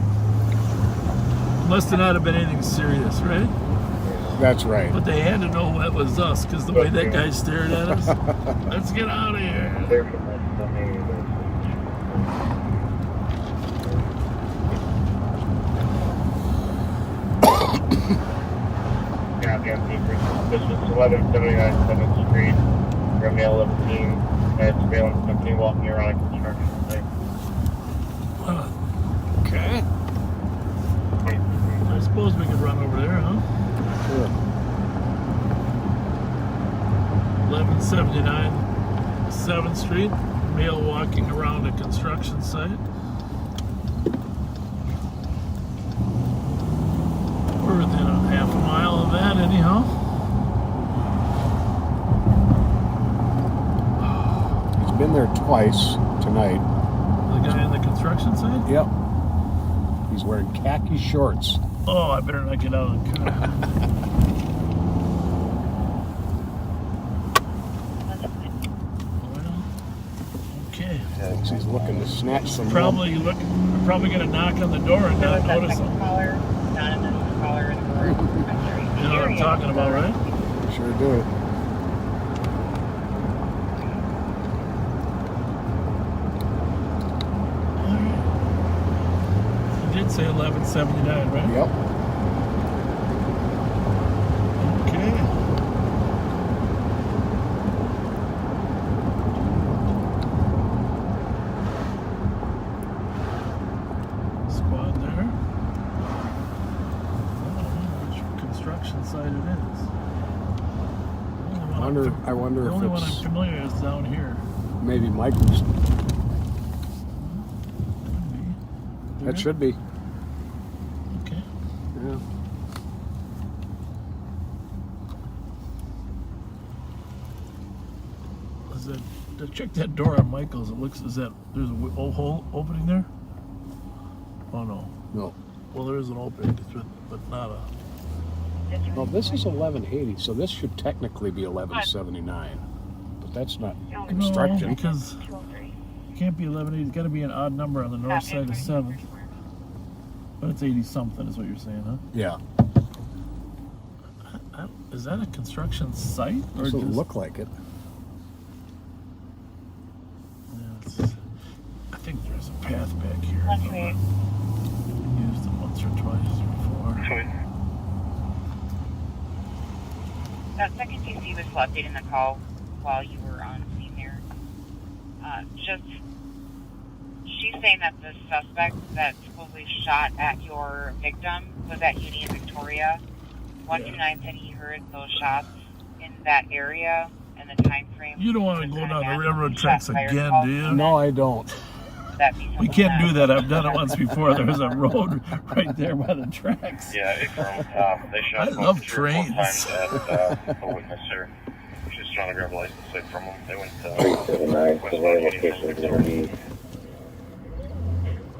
Must have not have been anything serious, right? That's right. But they had to know that was us because the way that guy stared at us. Let's get out of here. Yeah, this is 1179 7th Street, Romeo 11, and surveillance company walking around a construction site. Okay. I suppose we could run over there, huh? Sure. 1179 7th Street, male walking around a construction site. We're within a half a mile of that, anyhow. He's been there twice tonight. The guy in the construction site? Yep. He's wearing khaki shorts. Oh, I better not get out of the car. Okay. Thinks he's looking to snatch some. Probably gonna knock on the door and not notice him. Caller, anonymous caller in the room. You know what I'm talking about, right? Sure do. You did say 1179, right? Yep. Okay. Squad there. I don't know which construction site it is. I wonder The if only one I'm it's familiar with is down here. maybe Michael's. There? That should be. Okay. Yeah. Is that, check that door on Michael's. It looks, there's a hole opening there? Oh no. No. Well, there is an opening, but not a. Well, this is 1180, so this should technically be 1179. But that's not construction. No, because it can't be 1180. It's got to be an odd number on the north side of 7th. But it's 80 something, is what you're saying, huh? Yeah. Is that a construction site? Or Doesn't look like it. Yeah, I think there's a path back here. Okay. Used it once or twice before. Second DC was still updating the call while you were on scene there. She's saying that the suspect that supposedly shot at your victim was at Uni in Victoria. 129 said he heard those shots in that area and the time frame. You don't want to go down the railroad tracks again, do you? No, I don't. We can't do that. I've done it once before. There was a road right there by the tracks. Yeah, they shot I love 3 or 4 trains. times at a witness here. She's trying to grab a license plate from them. They went 379, west so of their Union location is going to be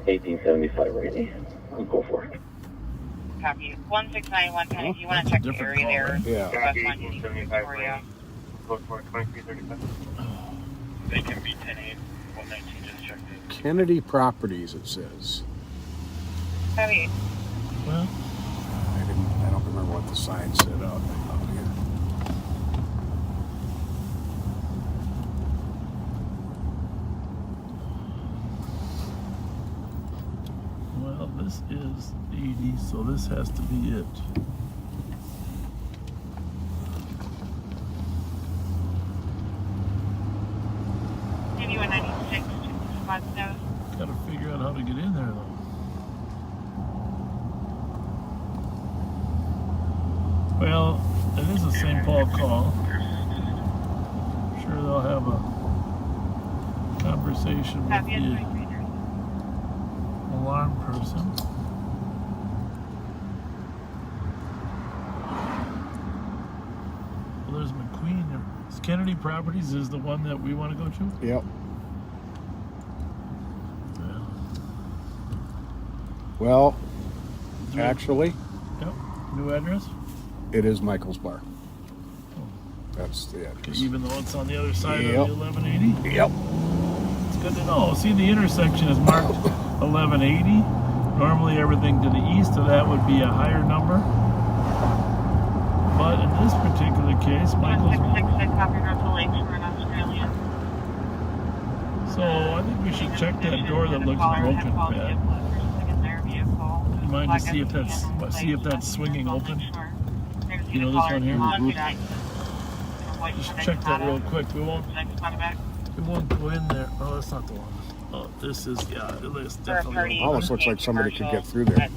1875 right. I'll go for it. Copy. 169, 110. If you want to check the area there, Yeah. west on Uni Victoria. Go for it, 2335. They can be 10-8. 119 just checked it. Kennedy Properties, it says. Copy. Well, I don't remember what the sign said out here. well, this is 80, so this has to be it. Maybe 196 to spot those. Got to figure out how to get in there, though. Well, it is a St. Paul call. I'm sure they'll have a conversation with Copy. the alarm person. Well, there's McQueen. Kennedy Properties is the one that we want to go to? Yep. Well, actually, Yep. New address? it is Michael's Bar. That's the Okay, address. even though it's on the other side Yep. of the 1180? Yep. It's good to know. See, the intersection is marked 1180. Normally everything to the east of that would be a higher number. But in this particular case, Michael's... 1666, copy Russell Lakes for an Australian. So I think we should check that door that looks broken, Pat. You mind to see if that's swinging open? You know this one here? Just check that real quick. We won't go in there. Oh, that's not the one. Oh, this is, yeah, it looks definitely open. Almost looks like somebody could get through there.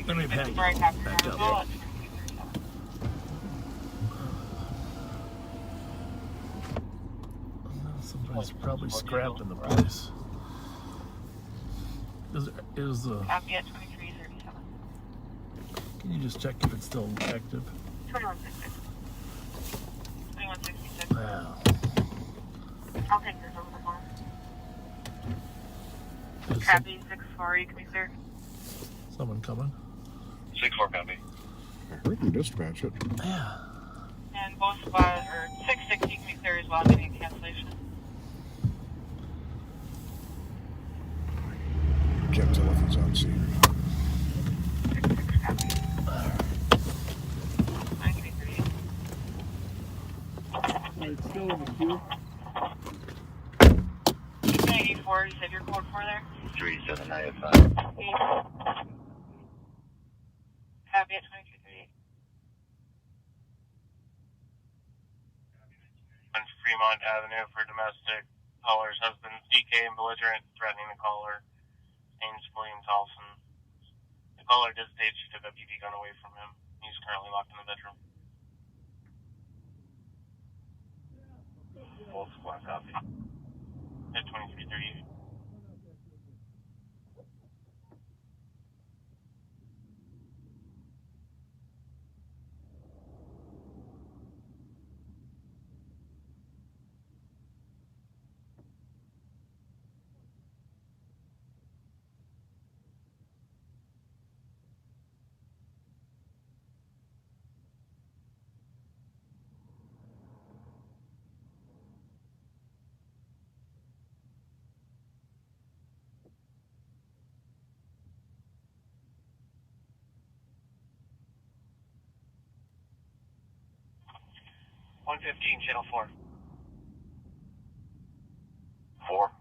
Let me back up. Somebody's probably scrapping the place. Is the... Copy at 2337. Can you just check if it's still active? 2166. 2166. Wow. I'll take this over the phone. Is Copy 64, you can be there. someone coming? 6-4 copy. I heard him dispatch it. Yeah. And both spots, or 660 can be there as well, getting a cancellation. Can't tell if he's on scene. It's still in the queue. 284, you said your code for there? 3795. Copy at 2338. On Fremont Avenue for domestic. Caller's husband, CK, and belligerent, threatening the caller. Name's William Tolson. The caller did state she took a BB gun away from him. He's currently locked in the bedroom. Full squad copy. At 2338. 115, channel 4. 4.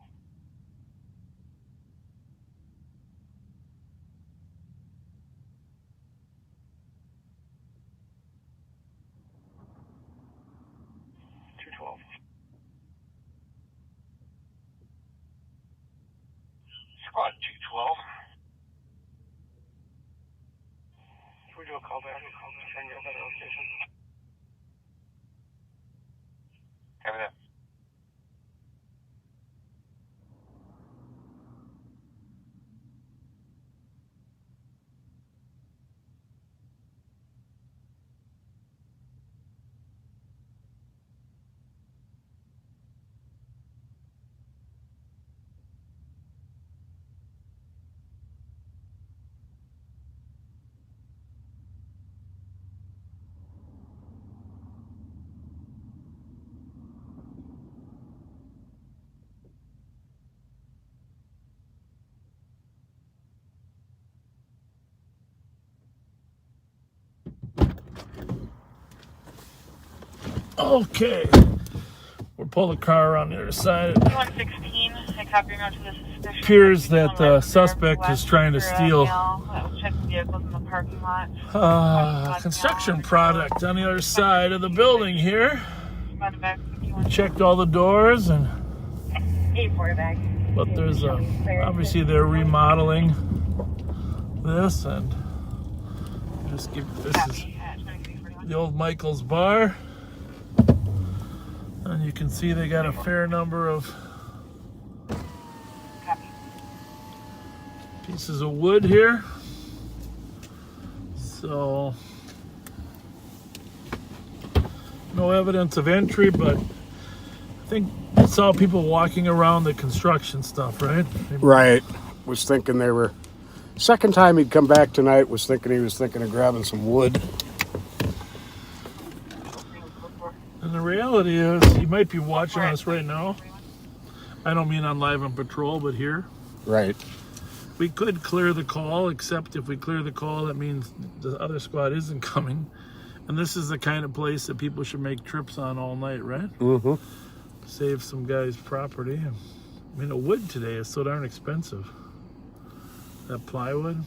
Squad 212. Can we do a call back? Try and get a better location. Copy that. Okay. We'll pull the car around the other side. 116, I copy you to the suspicion. Appears that the suspect is trying to steal Check vehicles in the parking lot. construction product on the other side of the building here. We checked all the doors, and but there's obviously they're remodeling this, and just give this is the old Michael's bar, and you can see they got a fair number of pieces of wood here. So no evidence of entry, but I think I saw people walking around the construction stuff, right? Right. Was thinking they were... Second time he'd come back tonight, was thinking he was thinking of grabbing some wood. And the reality is, he might be watching us right now. I don't mean on Live on Patrol, but here. Right. We could clear the call, except if we clear the call, that means the other squad isn't coming. And this is the kind of place that people should make trips on all night, right? Mm-hmm. Save some guy's property. I mean, the wood today is so darn expensive. That plywood,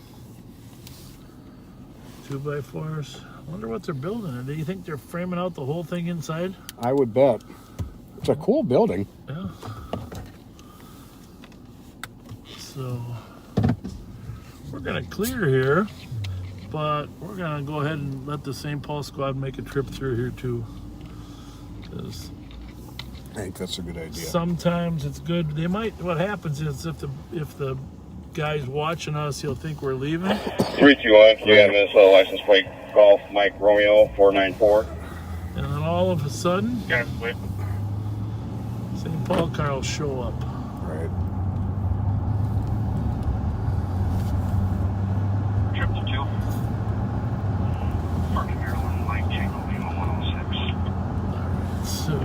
2x4s. I wonder what they're building. Do you think they're framing out the whole thing inside? I would bet. It's a cool building. Yeah. So we're gonna clear here, but we're gonna go ahead and let the St. Paul squad make a trip through here too. Because I think that's a good idea. sometimes it's good. They might. What happens is if the guy's watching us, he'll think we're leaving. 321, you got Minnesota license plate Golf Mike Romeo 494. And then all of a sudden, Got it, wait. St. Paul car will show up. Right. 222. Parking Maryland, Mike Tango Lima 106. So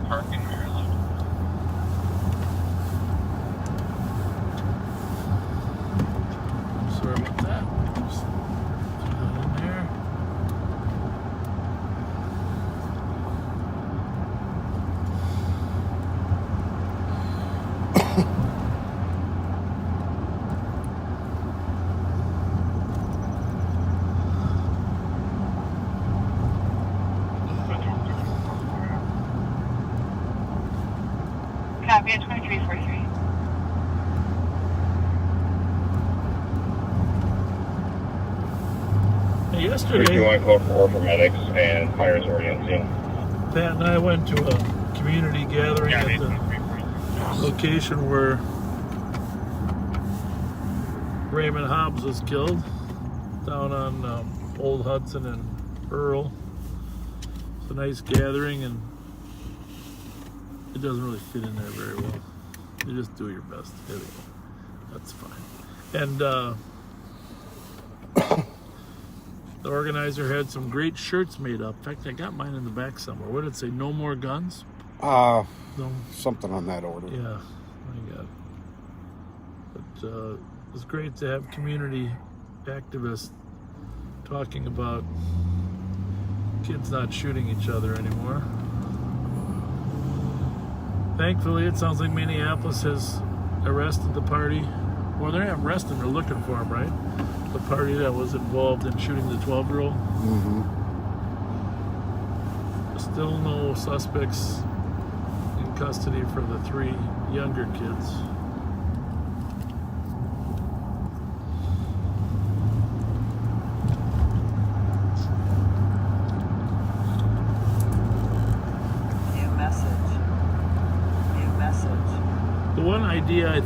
Parking Maryland. sorry about that. Just throw that in there. Copy at 2343. Hey, yesterday, 321 code 4 for medics and fires orienting. Pat and I went to a community gathering at the location where Raymond Hobbs was killed, down on Old Hudson and Earl. It's a nice gathering, and it doesn't really fit in there very well. You just do your best. There we go. That's fine. And the organizer had some great shirts made up. In fact, I got mine in the back somewhere. What did it say? No more guns? No. Something on that order. Yeah, I got it. But it's great to have community activists talking about Kids not shooting each other anymore. Thankfully, it sounds like Minneapolis has arrested the party. Well, they're not arresting, they're looking for him, right? The party that was involved in shooting the 12-year-old. Mm-hmm. Still no suspects in custody for the 3 younger kids. The one idea I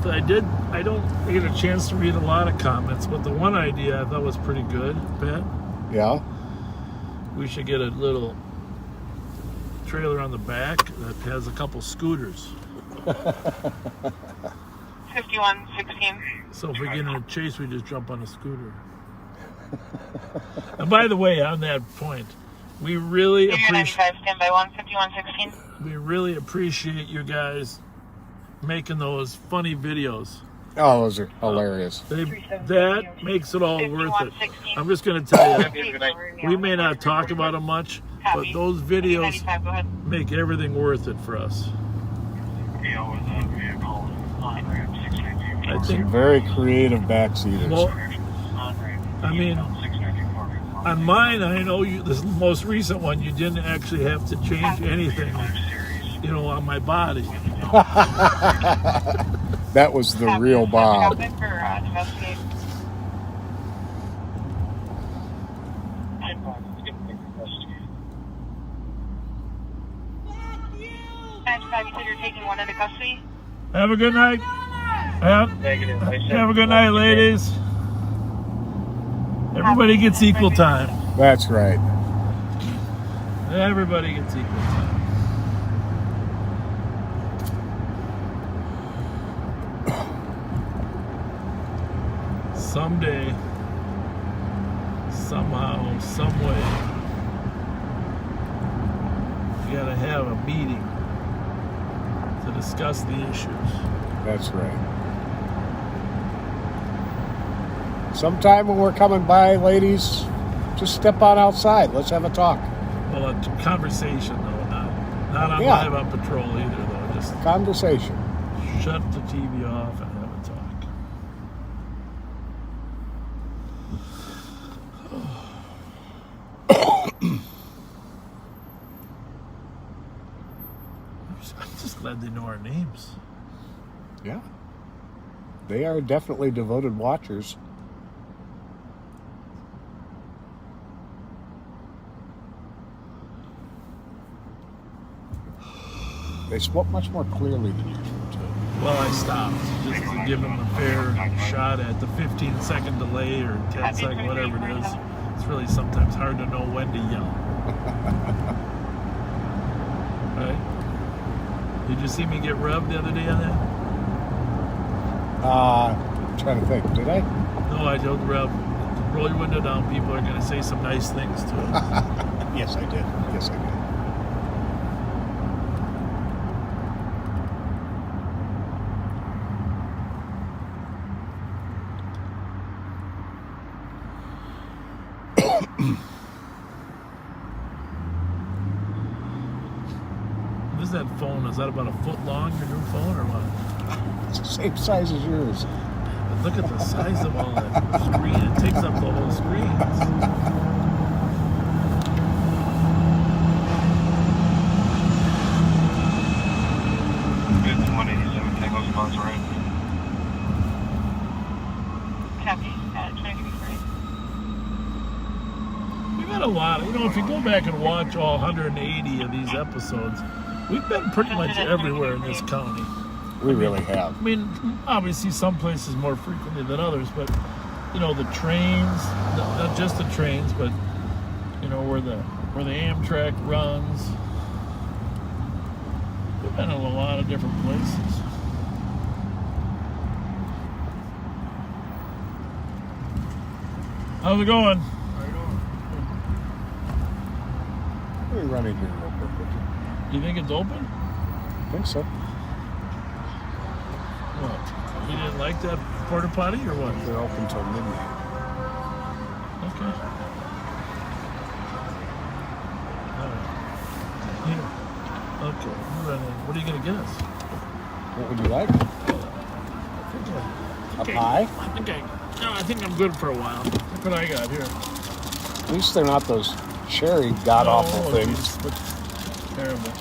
don't get a chance to read a lot of comments, but the one idea I thought was pretty good, Pat. Yeah. We should get a little trailer on the back that has a couple scooters. 5116. So if we get in a chase, we just jump on a scooter. And by the way, on that point, we really appreciate. Stand by 15116. We really appreciate you guys making those funny videos. Oh, those are hilarious. That makes it all worth it. I'm just going to tell you, we may not talk about them much, but those videos make everything worth it for us. I think very creative backseaters. Well, I mean, on mine, I know you. This most recent one, you didn't actually have to change anything, on my body. That was the real Bob. You're taking one into custody. Have a good night. Have a good night, ladies. Everybody gets equal time. That's right. Everybody gets equal time. Someday, somehow, some way, you gotta have a meeting to discuss the issues. That's right. Sometime when we're coming by, ladies, just step on outside. Let's have a talk. Well, a conversation, though, not on live on patrol either, though. Just conversation. Shut the TV off and have a talk. I'm just glad they know our names. Yeah. They are definitely devoted watchers. They spoke much more clearly than usual, too. Well, I stopped just to give them a fair shot at the 15-second delay or 10-second, whatever it is. It's really sometimes hard to know when to yell. Right? Did you see me get rubbed the other day on that? I'm trying to think. Did I? No, I told Rev, roll your window down. People are going to say some nice things to us. Yes, I did. Yes, I did. What is that phone? Is that about a foot long, your new phone, or what? It's the same size as yours. But look at the size of all that screen. It takes up the whole screen. Good 187 Tango's miles right. Copy. 23. We've had a lot. If you go back and watch all 180 of these episodes, we've been pretty much everywhere in this county. We really have. I mean, obviously some places more frequently than others, but, the trains, not just the trains, but, where the Amtrak runs. We've been in a lot of different places. How's it going? Let me run in here real quick with you. You think it's open? I think so. What? You didn't like that porta potty or what? They're open till midnight. Okay. Okay. What are you going to get us? What would you like? A pie? I think I'm good for a while. Look what I got here. At least they're not those cherry god-awful things. Terrible.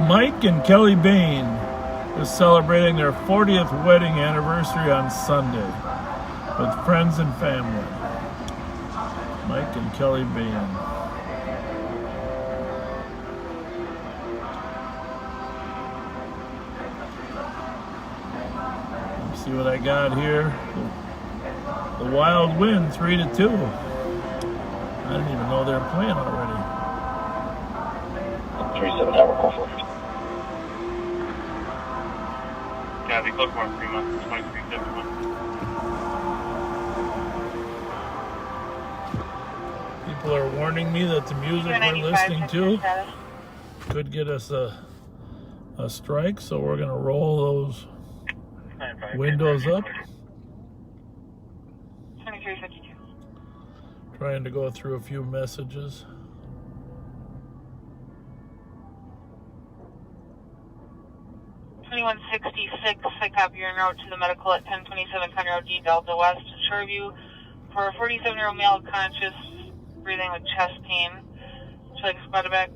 Mike and Kelly Bain is celebrating their 40th wedding anniversary on Sunday with friends and family. Mike and Kelly Bain. Let's see what I got here. The Wild win 3-2. I didn't even know they were playing already. 3-7 tower, call for. Yeah, they close more 3 months, 23-71. People are warning me that the music we're listening to could get us a strike, so we're going to roll those windows up. 2352. Trying to go through a few messages. I copy your note to the medical at 1027 Conroe D Delta West, Shoreview, for a 47-year-old male conscious, breathing with chest pain. Would you like a spot back?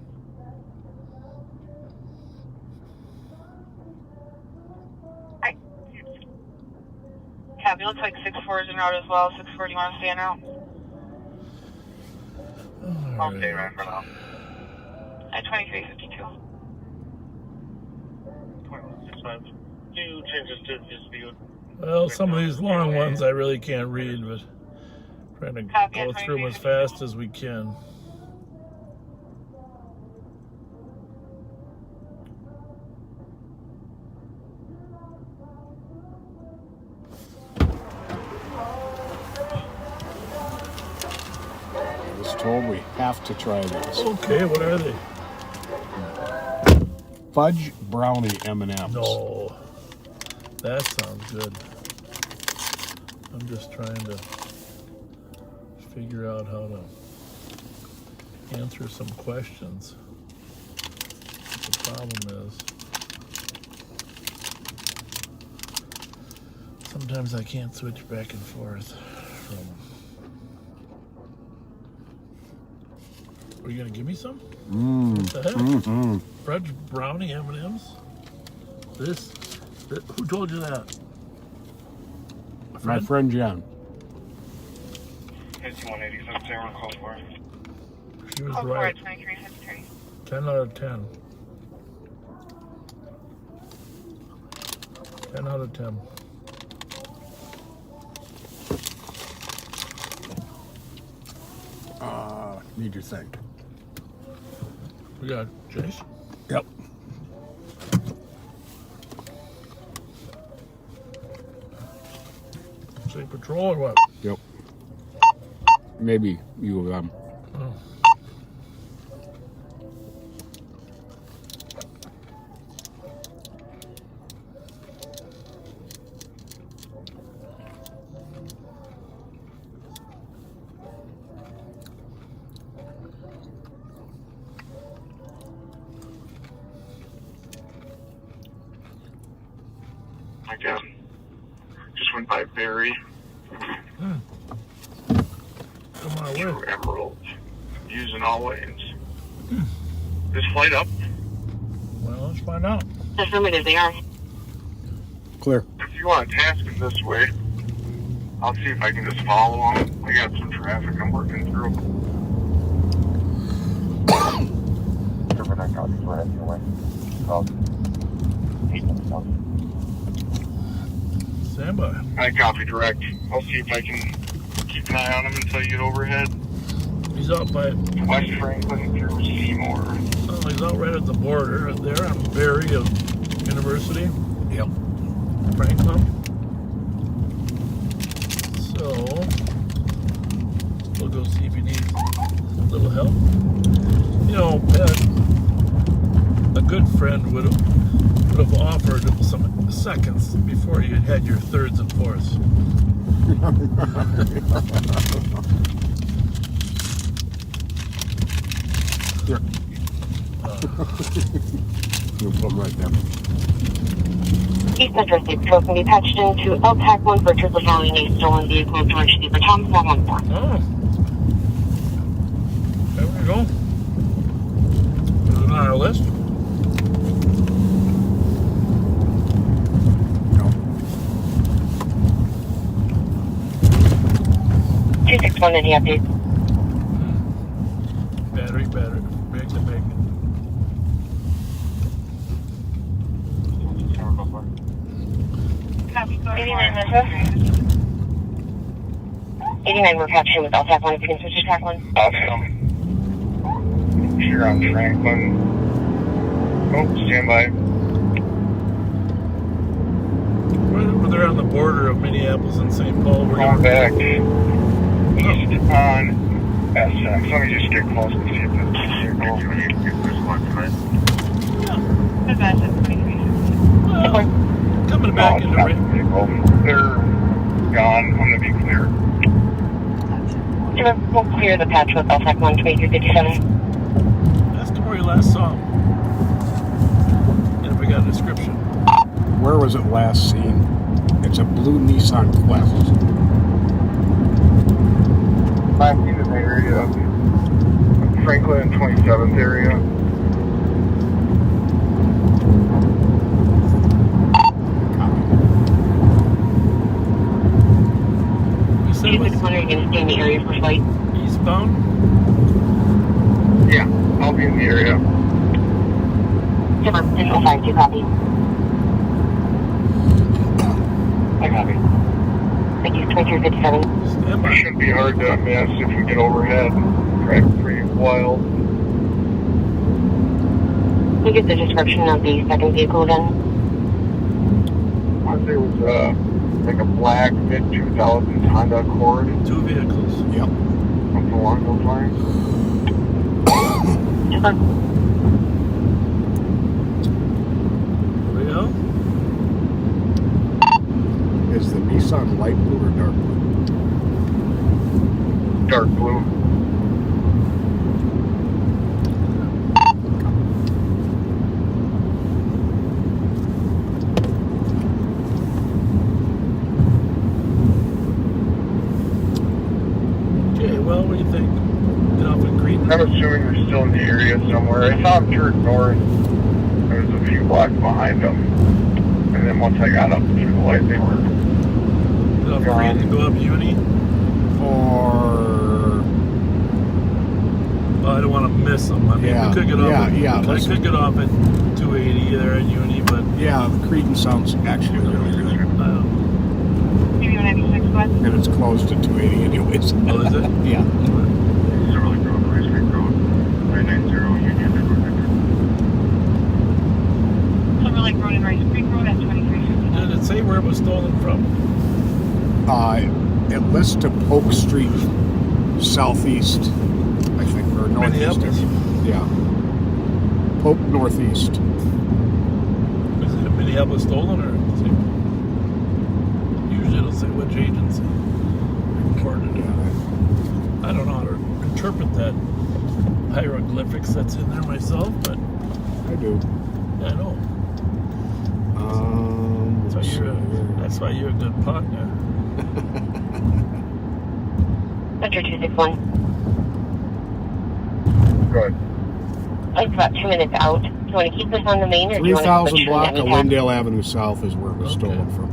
Hi. Copy, looks like 6-4 is en route as well. 6-4, do you want to stay en route? Okay, right for now. At 2352. 2165. Two changes to dispute. Well, some of these long ones I really can't read, but trying to go through them as fast as we can. I was told we have to try this. Okay, what are they? Fudge brownie M&Ms. No, that sounds good. I'm just trying to figure out how to answer some questions. The problem is, sometimes I can't switch back and forth from. Are you gonna give me some? What the heck? Fudge brownie M&Ms? This, who told you that? My friend Jen. 5187 Sarah, call for. She was Call for right. at 2353. 10 out of 10. 10 out of 10. Need your thing. We got Jace? Yep. Say patrol or what? Yep. Maybe you of them. Oh. Again, just went by Barry. Come on, True Emerald. Using all lanes. This flight up? Well, let's find out. Affirmative, they are. Clear. If you want to task them this way, I'll see if I can just follow them. I got some traffic I'm working through. Stand by. I copy direct. I'll see if I can keep an eye on him until you get overhead. He's out by West Franklin through Seymour. Oh, he's out right at the border there on Berry of University. Yep. Franklin. So we'll go see if he needs a little help. You know, Pat, a good friend would have offered some seconds before you had your thirds and fourths. Here. You'll put them right there. East Central 6 can be patched into LPAC 1 for triple following a stolen vehicle, George Super Tom 414. Oh. There we go. Is it on our list? No. 261, any update? Battery. Bacon. Copy, go 89 Metro. 89, we're capturing with LPAC 1 if you can switch to track 1. Awesome. Here on Franklin. Oh, stand by. Right over there on the border of Minneapolis and St. Paul. We're Going back Oh. east on SX. Let me just get close and see if this vehicle one tonight. Well, coming back into They're gone. I'm going to be clear. We'll clear the patch with LPAC 1 2357. Ask him where you last saw him. And if we got a description. Where was it last seen? It's a blue Nissan Quest. Last seen in the area of Franklin and 27th area. You said it was 261, are you going to stay in the area for flight? eastbound? Yeah, I'll be in the area. Super, 52, copy. I copy. Thank you, 2357. Stand It by. shouldn't be hard to miss if we get overhead. Drive pretty wild. Can you get the description of the second vehicle again? I want to say it was like a black mid-2000s Honda Accord. Two vehicles. Yep. Something along those lines. Super. Real? Is the Nissan light blue or dark blue? Dark blue. Okay, well, what do you think? Get off in Cretan? I'm assuming they're still in the area somewhere. I saw them turn north. There was a few blocks behind them. And then once I got up through the light, they were Get off Cretan and go up Uni? Or Oh, I don't want to miss them. I mean, Yeah, we could get off. yeah, I listen. could get off at 280 there at Uni, but yeah, the Cretan sounds actually really good. Maybe 196, go ahead. And it's close to 280 anyways. Oh, is it? Yeah. Silverlake Road, Rice Creek Road, 990 Union Network. Silver Lake Road and Rice Creek Road at 2350. Did it say where it was stolen from? It lists to Polk Street southeast, I think, or northeast. Minneapolis? Yeah. Polk northeast. Is it Minneapolis stolen or? Usually it'll say which agency reported it. I don't know how to interpret that hieroglyphics that's in there myself, but I do. I know. That's why you're a good partner. Fletcher 261. Good. It's about 2 minutes out. Do you want to keep this on the main, or do you want to 3000 block of Lindale Avenue South is where it was stolen from.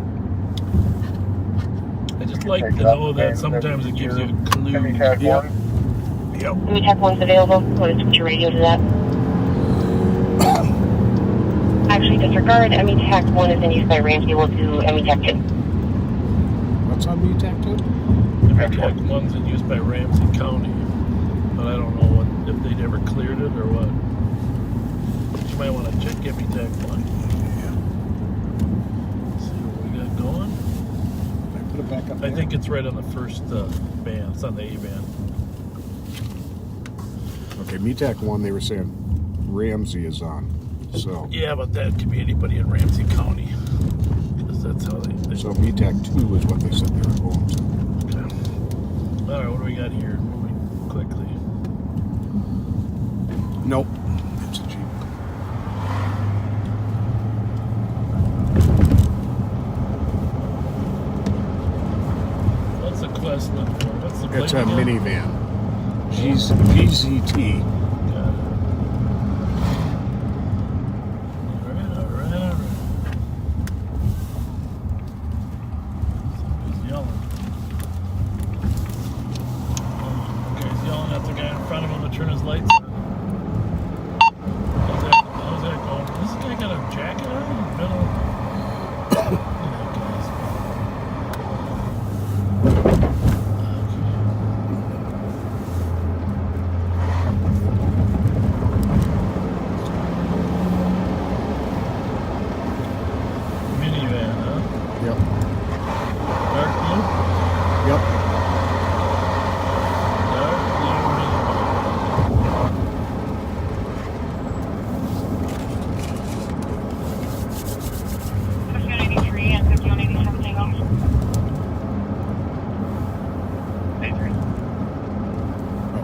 I just like to know that sometimes it gives you a clue. Yep. METAC 1's available. You want to switch your radio to that? Actually, disregard. METAC 1 is in use by Ramsey. We'll do METAC 2. What's on METAC 2? METAC 1's in use by Ramsey County. But I don't know if they'd ever cleared it or what. You might want to check METAC 1. See what we got going. Put it back up. I think it's right on the first band. It's on the A band. Okay, METAC 1, they were saying Ramsey is on. So Yeah, but that could be anybody in Ramsey County. Because that's how they so METAC 2 is what they said they were going to. Okay. All right, what do we got here? Moving quickly. Nope. It's a Jeep. What's the quest look for? What's the It's a plate again? minivan. GZT. Got it. All right. Somebody's yelling. Okay, he's yelling at the guy in front of him to turn his lights on. How's that going? This guy got a jacket on in the middle. Minivan, huh? Yep. Dark blue? Yep. Dark blue minivan. 5183 and 5187 Tango.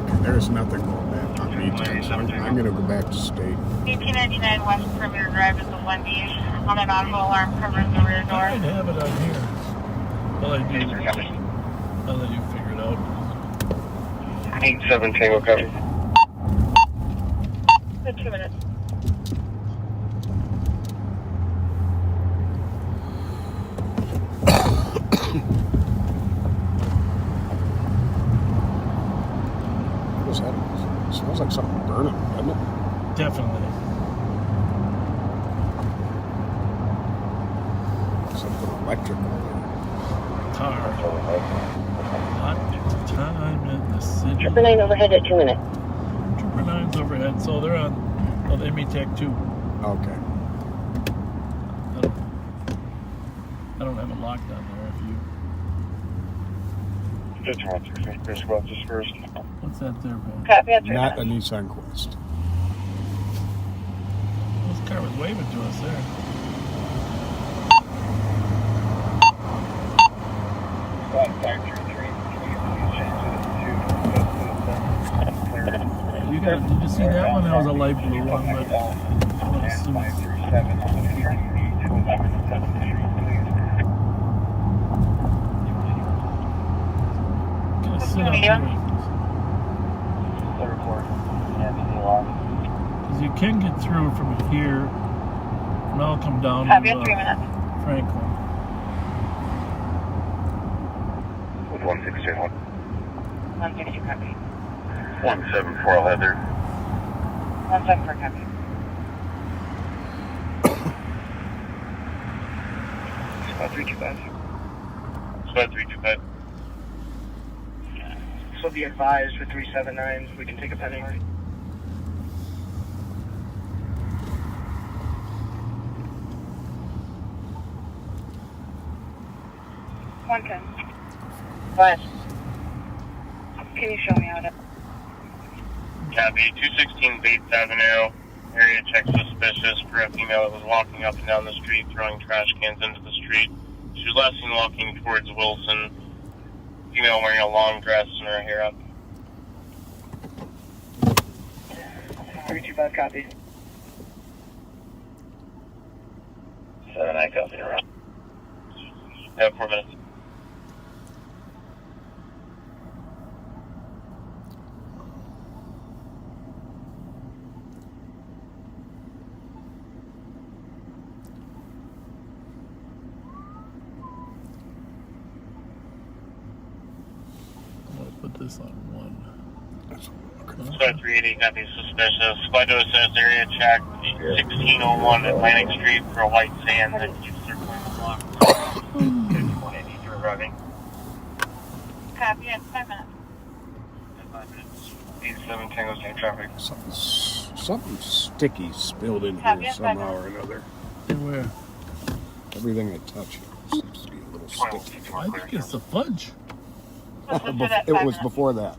Okay, there's nothing going back on METAC, so I'm going to go back to state. 1899 West Perimeter Drive is the Wendy. On an auto alarm covers the rear I door. might have it on here. I'll let you figure it out. 87 Tango cover. Good 2 minutes. What was that? It smells like something burning, doesn't it? Definitely. Something electrical. Tar. Hot time in the city. 999 overhead at 2 minutes. Trooper 9's overhead, so they're on the METAC 2. Okay. I don't have it locked on there if you. Just 160. Chris Welch is first. What's that there, man? Copy, that's Not a Nissan Quest. This car was waving to us there. Did you see that one? That was a light blue one, but I would assume it's... Gonna sit up here. Because you can get through from here, and I'll come down Copy, to 3 minutes. Franklin. With 162. 160 copy. 174 Heather. 174 copy. Spot 325. Spot 325. So be advised for 379, we can take a penalty. What? Can you show me how to? Copy. 216 Bates Avenue. Area check suspicious for a female that was walking up and down the street throwing trash cans into the street. She was last seen walking towards Wilson. Female wearing a long dress and her hair up. 325 copy. 7 I copy. have 4 minutes. I'm gonna put this on 1. Squad 380, copy suspicious. Squad to assess area check 1601 Atlantic Street for a white van that keeps circling the block. 5183 arriving. Copy, it's 5 minutes. 5 minutes. 87 Tango State traffic. Something sticky spilled in here somehow or another. Where? Everything I touch seems to be a little sticky. I think it's the fudge. It was before that.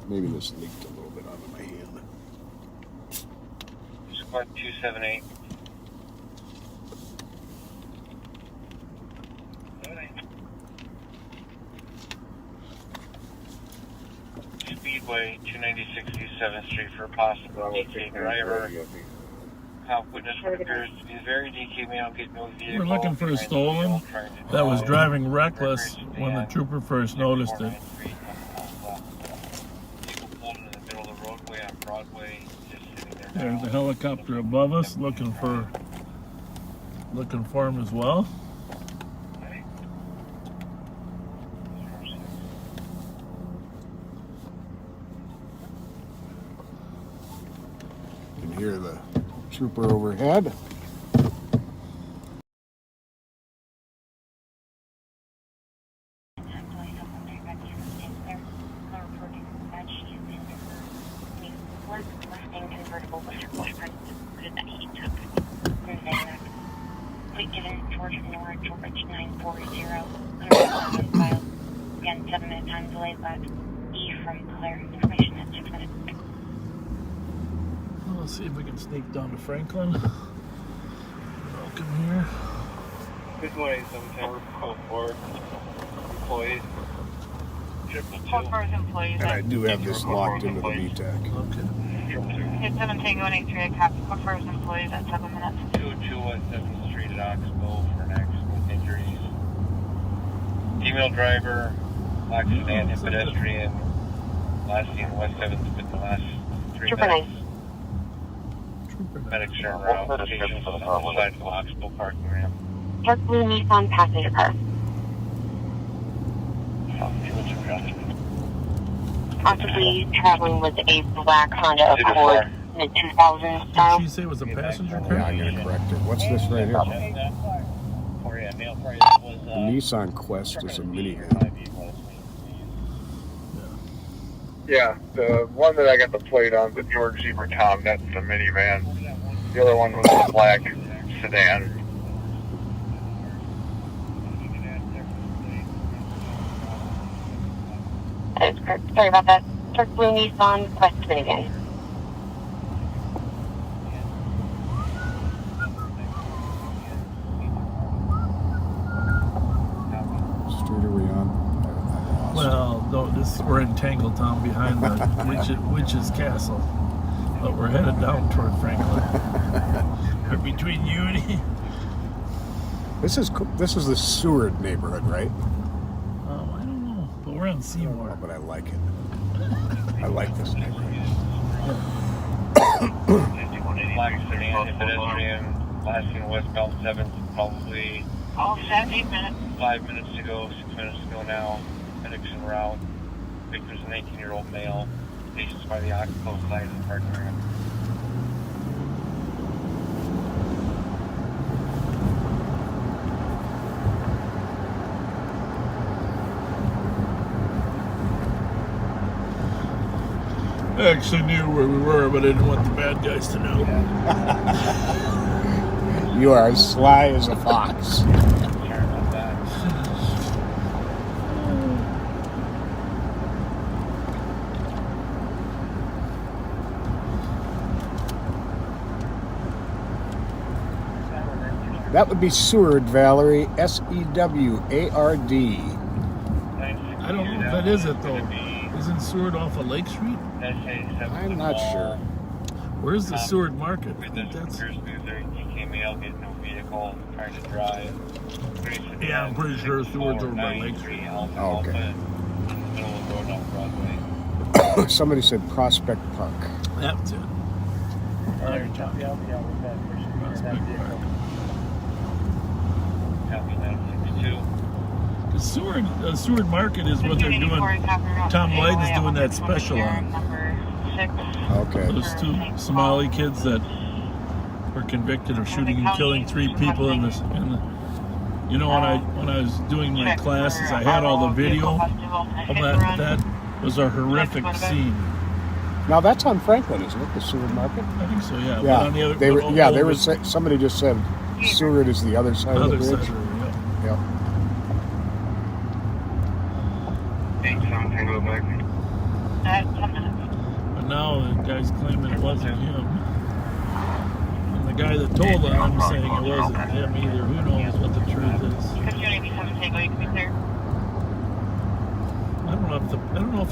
Maybe this leaked a little bit onto my hand. Squad 278. Speedway 296 East 7th Street for a possible DK driver. Cop witness what appears to be a very DK male getting no vehicle. We're looking for a stolen that was driving reckless when the trooper first noticed it. There's a helicopter above us looking for him as well. You can hear the trooper overhead. Convertible with her boyfriend that he took from Xanax. Please given George Nora, George 940, file. Again, 7 minute time delay, but E from Claire. Information at 6 minutes. Well, let's see if we can sneak down to Franklin. Welcome here. Good morning, 710 code 4 employees. Code 4 employees. And I do have this locked into the VTAC. Okay. It's 7 Tango 183, copy. Code 4 employees at 7 minutes. 221 7th Street at Oxbow for an accident with injuries. Female driver, black sedan and pedestrian. Last seen West 7th within the last 3 minutes. Medics are en route. Patients on the side of the Oxbow parking ramp. Dark blue Nissan passenger car. Possibly traveling with a black Honda Accord mid 2000s style. Did she say it was a passenger car? Yeah, I'm going to correct her. What's this right here? The Nissan Quest is a minivan. Yeah, the one that I got the plate on, the George Zebra Tom, that's the minivan. The other one was the black sedan. Sorry about that. Dark blue Nissan Quest minivan. Street are we on? Well, no, we're in Tangletown behind the Witch's Castle, but we're headed down toward Franklin. We're between Unity. This is the Seward neighborhood, right? I don't know, but we're on Seymour. Oh, but I like it. I like this neighborhood. Black sedan and pedestrian. Last seen westbound 7th, probably All set, 8 minutes. 5 minutes to go, 6 minutes to go now. Medics en route. Victor's an 18-year-old male. Patients by the Oxbow side of the parking ramp. I actually knew where we were, but I didn't want the bad guys to know. You are as sly as a fox. Sorry about that. That would be Seward, Valerie. Seward. I don't know if that is it, though. Isn't Seward off of Lake Street? I'm not sure. Where's the Seward Market? I think that's... Appears to be a very DK male getting no vehicle, trying to drive. Yeah, I'm pretty sure Seward's over by Lake Street. Oh, okay. In the middle of the road off Broadway. Somebody said Prospect Park. That's it. Prospect Park. Copy 962. The Seward Market is what they're doing. Tom Light is doing that special on. Okay. Those two Somali kids that were convicted of shooting and killing 3 people in this. You know, when I was doing my classes, I had all the video of that. That was a horrific scene. Now that's on Franklin, isn't it? The Seward Market. I think so. Yeah. Yeah. But on the other, They were. Somebody just said Seward is the other side of the bridge. Yeah. 87 Tango back. 10 minutes. But now the guy's claiming it wasn't him. And the guy that told on him saying it wasn't him either. Who knows what the truth is? 87 Tango, you can be clear. I don't know if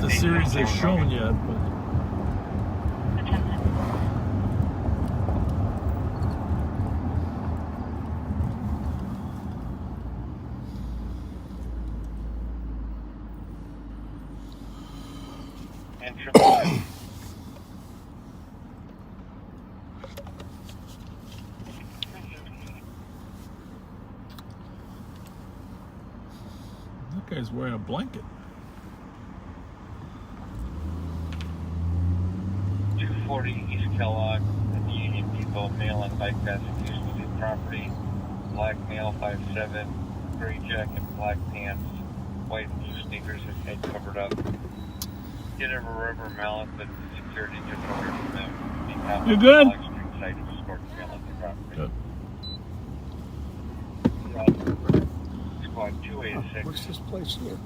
the series is shown yet, but And triple. that guy's wearing a blanket. 240 East Kellogg, and the Union Depot, male on bike passing Houston State property. Black male, 5'7", gray jacket, black pants, white blue sneakers, his head covered up. Did have a rubber mallet, but security took it away from them. You good? Street side of escort the male on the property. Squad 286. What's this place here?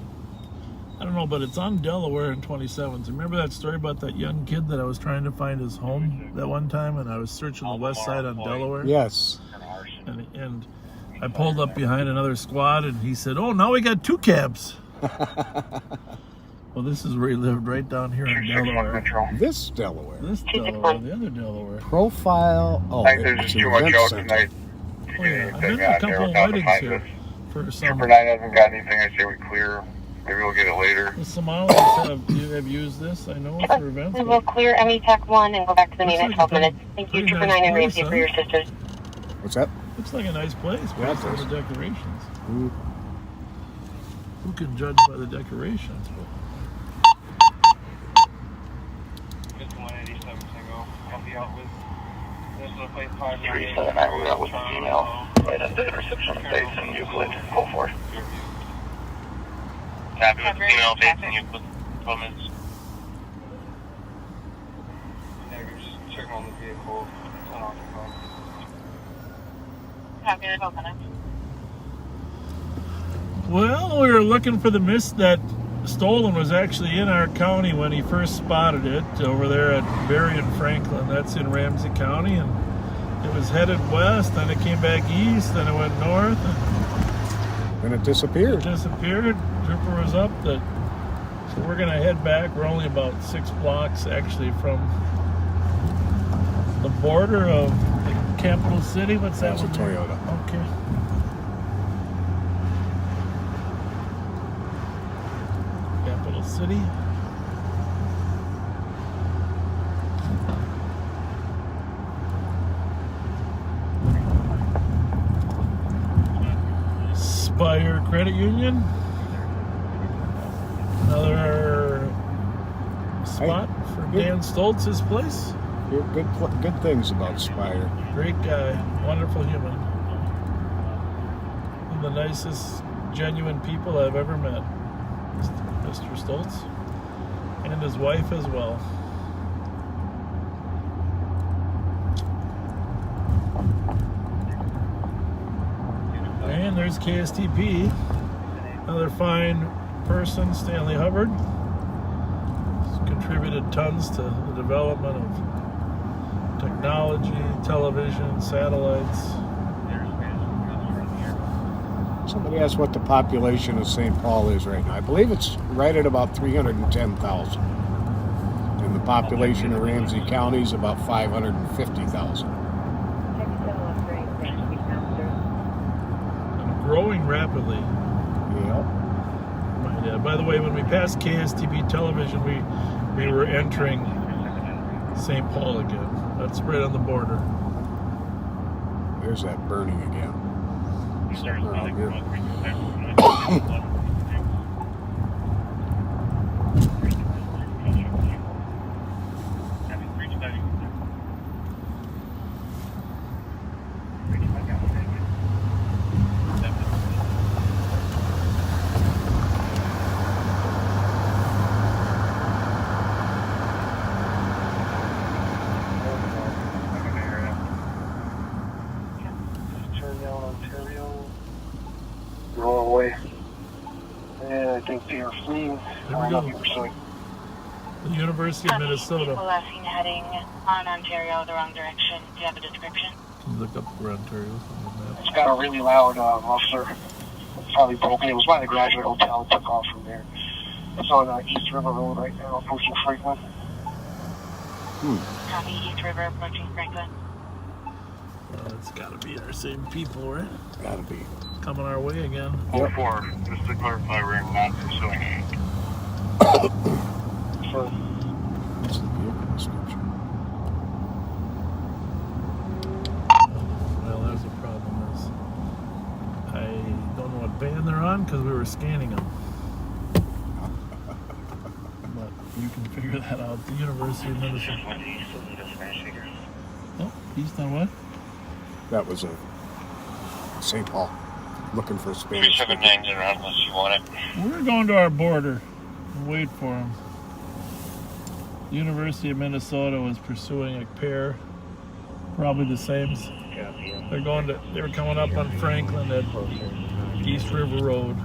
I don't know, but it's on Delaware and 27th. Remember that story about that young kid that I was trying to find his home that one time, and I was searching the west side on Delaware? Yes. And I pulled up behind another squad, and he said, "Oh, now we got 2 cabs." Well, this is where he lived, right down here in Delaware. This Delaware. This Delaware, the other Delaware. Profile. Oh, I think there's it's just an too much event out center. tonight. Oh, yeah. I've been to a couple of weddings here for some. Trooper 9 hasn't got anything. I say we clear. Maybe we'll get it later. The Somalis have used this, I know, for events. We'll clear ME Tech 1 and go back to the main Looks at like 12 a minutes. Thank you, pretty Trooper nice 9 and place, Ramsey, huh? for your assistance. What's that? Looks like a nice place Yeah, based it on does. the decorations. Who can judge by the decorations? Just 187 Tango. I'll be out with. This is a place 379, we got with the female. Right at the intersection of Bates and Euclid. Go for it. Copy with the female facing Euclid. 12 minutes. Yeah, you're just checking on the vehicle. Copy the 12 minutes. Well, we were looking for the mist that stolen was actually in our county when he first spotted it over there at Berry and Franklin. That's in Ramsey County, and it was headed west, then it came back east, then it went north, Then it disappeared. Trooper was up that, so we're gonna head back. We're only about 6 blocks actually from the border of the capital city. What's that? That's a one there? Toyota. Okay. Capital city. Spire Credit Union. Another spot for Dan Stoltz's place. Hear good things about Spire. Great guy, wonderful human. One of the nicest, genuine people I've ever met. Mr. Stoltz. And his wife as well. And there's KSTP. Another fine person, Stanley Hubbard. He's contributed tons to the development of technology, television, satellites. Somebody asked what the population of St. Paul is right now. I believe it's right at about 310,000. And the population of Ramsey County is about 550,000. growing rapidly. Yep. By the way, when we passed KSTB television, we were entering St. Paul again. That's right on the border. There's that burning again. Around here. Turn down Ontario. Roll away. And I think they are fleeing. There we go. The University of Minnesota. People last seen heading on Ontario the wrong direction. Do you have a description? Can you look up where Ontario is on the map? It's got a really loud muffler. It's probably broken. It was by the Graduate Hotel. It took off from there. It's on East River Road right now, approaching Franklin. Copy, East River approaching Franklin. It's got to be our same people, right? Gotta be. Coming our way again. 4, just to clarify, we're not pursuing A. What's the vehicle description? Well, there's a problem. Is I don't know what band they're on because we were scanning them. But you can figure that out. The University of Minnesota. Oh, east on what? That was a St. Paul. Looking for Spanish. 379 around unless you want it. We're going to our border. Wait for them. The University of Minnesota was pursuing a pair, probably the same. They were coming up on Franklin at East River Road.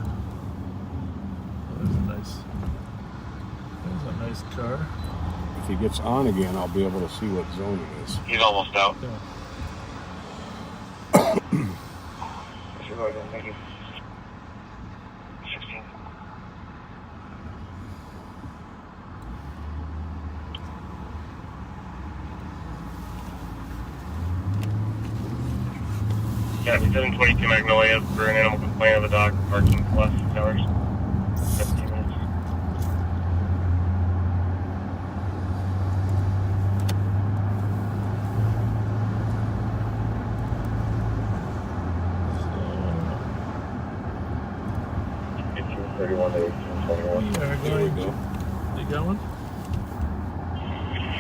There's a nice car. If he gets on again, I'll be able to see what zone it is. He's almost out. Yeah. Thank you. 16. Yeah, 722 Magnolia for an animal complaint of a dog parking plus 6 hours. 15 minutes. We are going. You got one?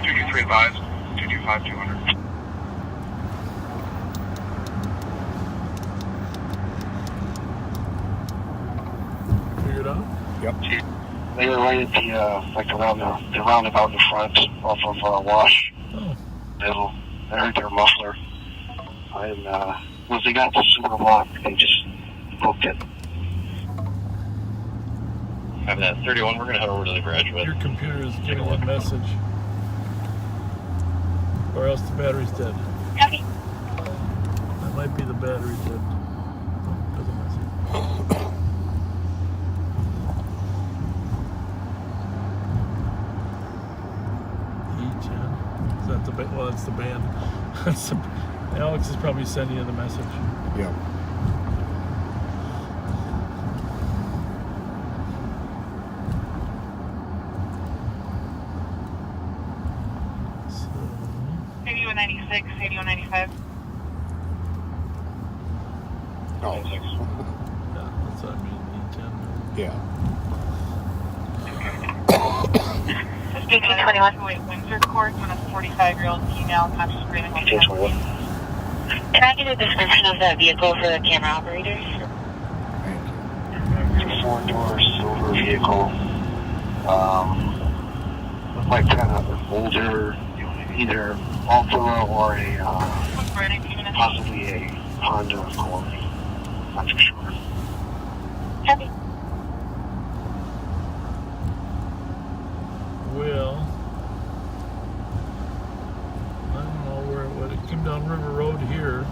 2235, 225, 200. Figured out? Yep. They were right at the, like around the roundabout in front off of Wash. Oh. Middle. I heard their muffler. And once they got to Silver Block, they just booked it. Have that 31, we're going to head over to the Graduate. Your computer is giving a message. Or else the battery's dead. Copy. That might be the battery dead. Oh, there's a message. E10. Is that the band? Well, that's the band. That's the, Alex is probably sending you the message. Yeah. So, 8196, 8195. Oh. yeah, that's what I mean. E10. Yeah. 1821. Windsor Court, on a 45-year-old female conscious breathing. Can I get a description of that vehicle for the camera operators? It's a 4-door silver vehicle. Looked like kind of an older, either Altima or a possibly a Honda Accord. Not too sure. Copy. Well, I don't know where it would. It came down River Road here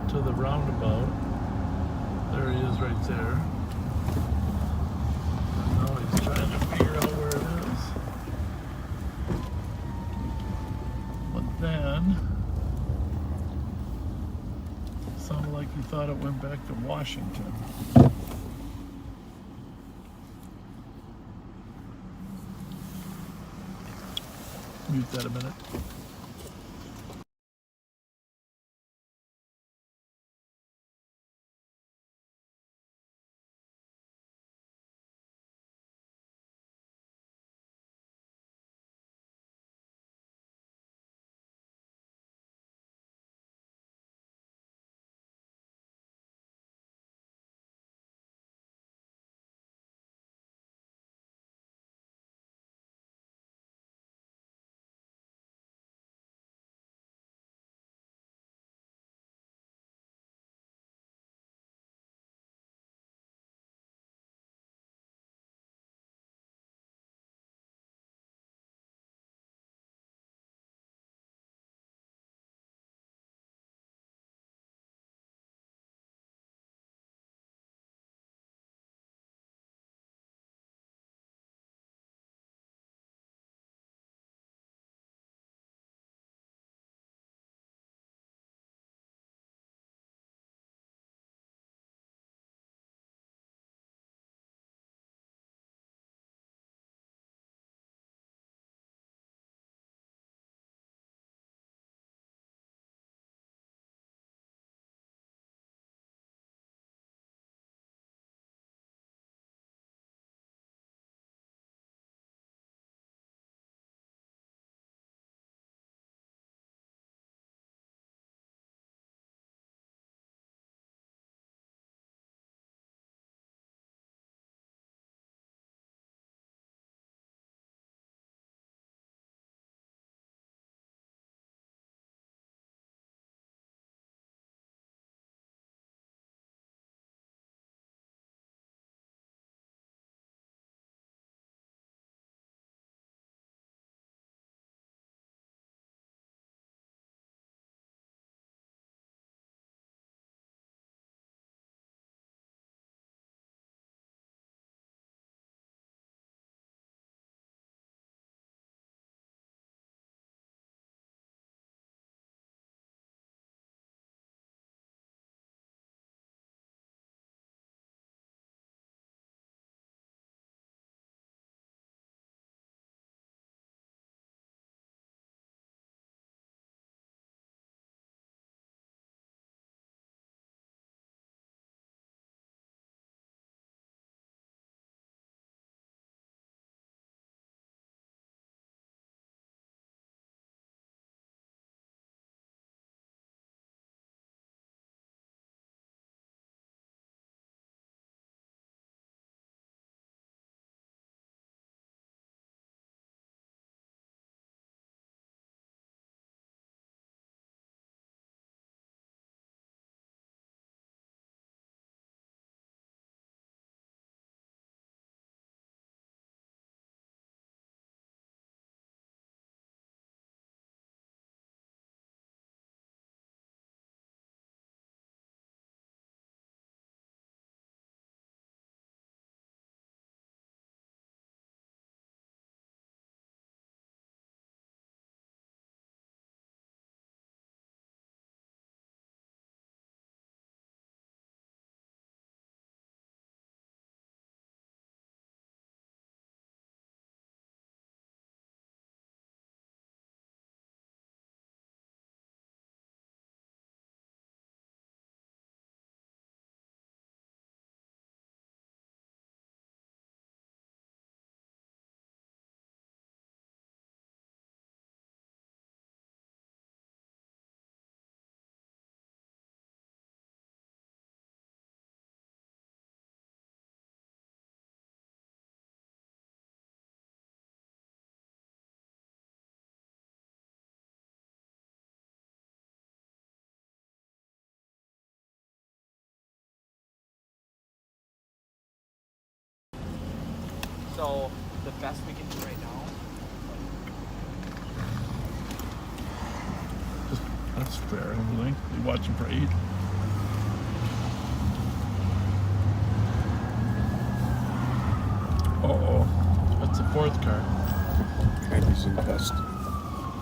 to the roundabout. There he is right there. And now he's trying to figure out where it is. But then, sounded like like he thought it went back to Washington. Mute that a minute. So the best we can do right now. That's fair, I don't think. You watching for 8? Uh-oh. That's the 4th car. He's in custody.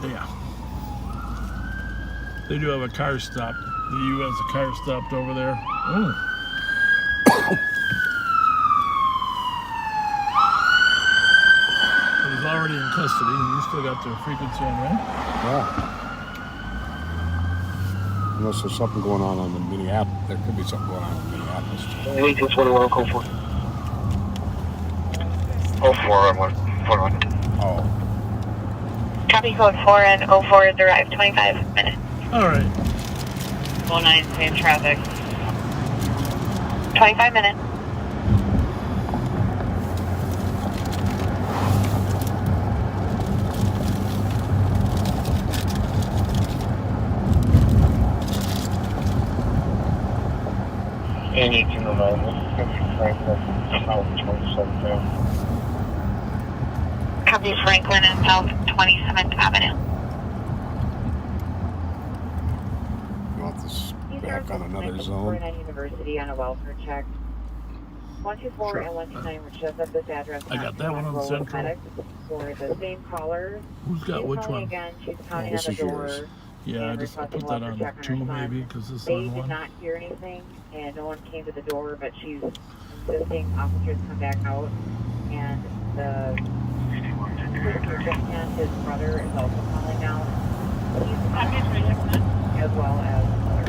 Yeah. They do have a car stopped The U.S. car stopped over there. Oh. He's already in custody. You still got the frequency on, right? Yeah. Unless there's something going on the Minneapolis. There could be something going on in Minneapolis. 1821 code 4. Oh, 4 on 1. 4 on. Oh. Copy code 4 and 04 has arrived. 25 minutes. All right. 09, same traffic. 25 minutes. And 1809, this is going to be Franklin, South 27th Avenue. Copy Franklin and South 27th Avenue. You want this back on another zone? University on a welfare check. 124 Sure. and 129, which shows up this address. I got that one on Central. For the same caller. Who's got She's which calling one? Again. She's pounding This on is the door. yours. Yeah, I just put that on 2 maybe because this is They on did 1. not hear anything, and no one came to the door, but she's insisting officers come back out, and the person, his brother, is also calling out. He's as well as the mother.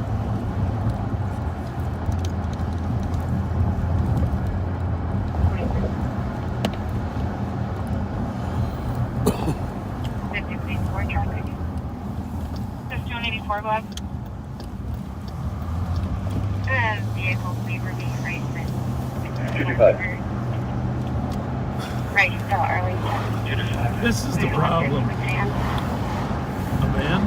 Traffic. 5184, go ahead. Vehicle Beaverly, right? 55. Right, still Arlington. This is the problem. A man?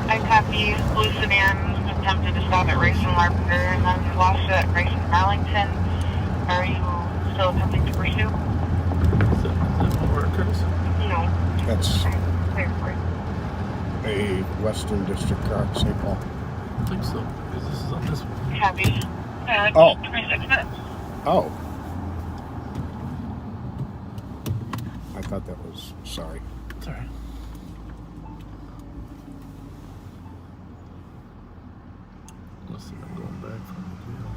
I copy blue sedan attempted to stop at Racing Larpenteur and then lost it at Racing Arlington. Are you still attempting to pursue? Is that what occurs? No. That's Clear for it. a Western District car, St. Paul. I think so, because this is on this one. Copy. Oh. 26 minutes. Oh. I thought that was, sorry. Sorry. Unless I'm going back from the deal.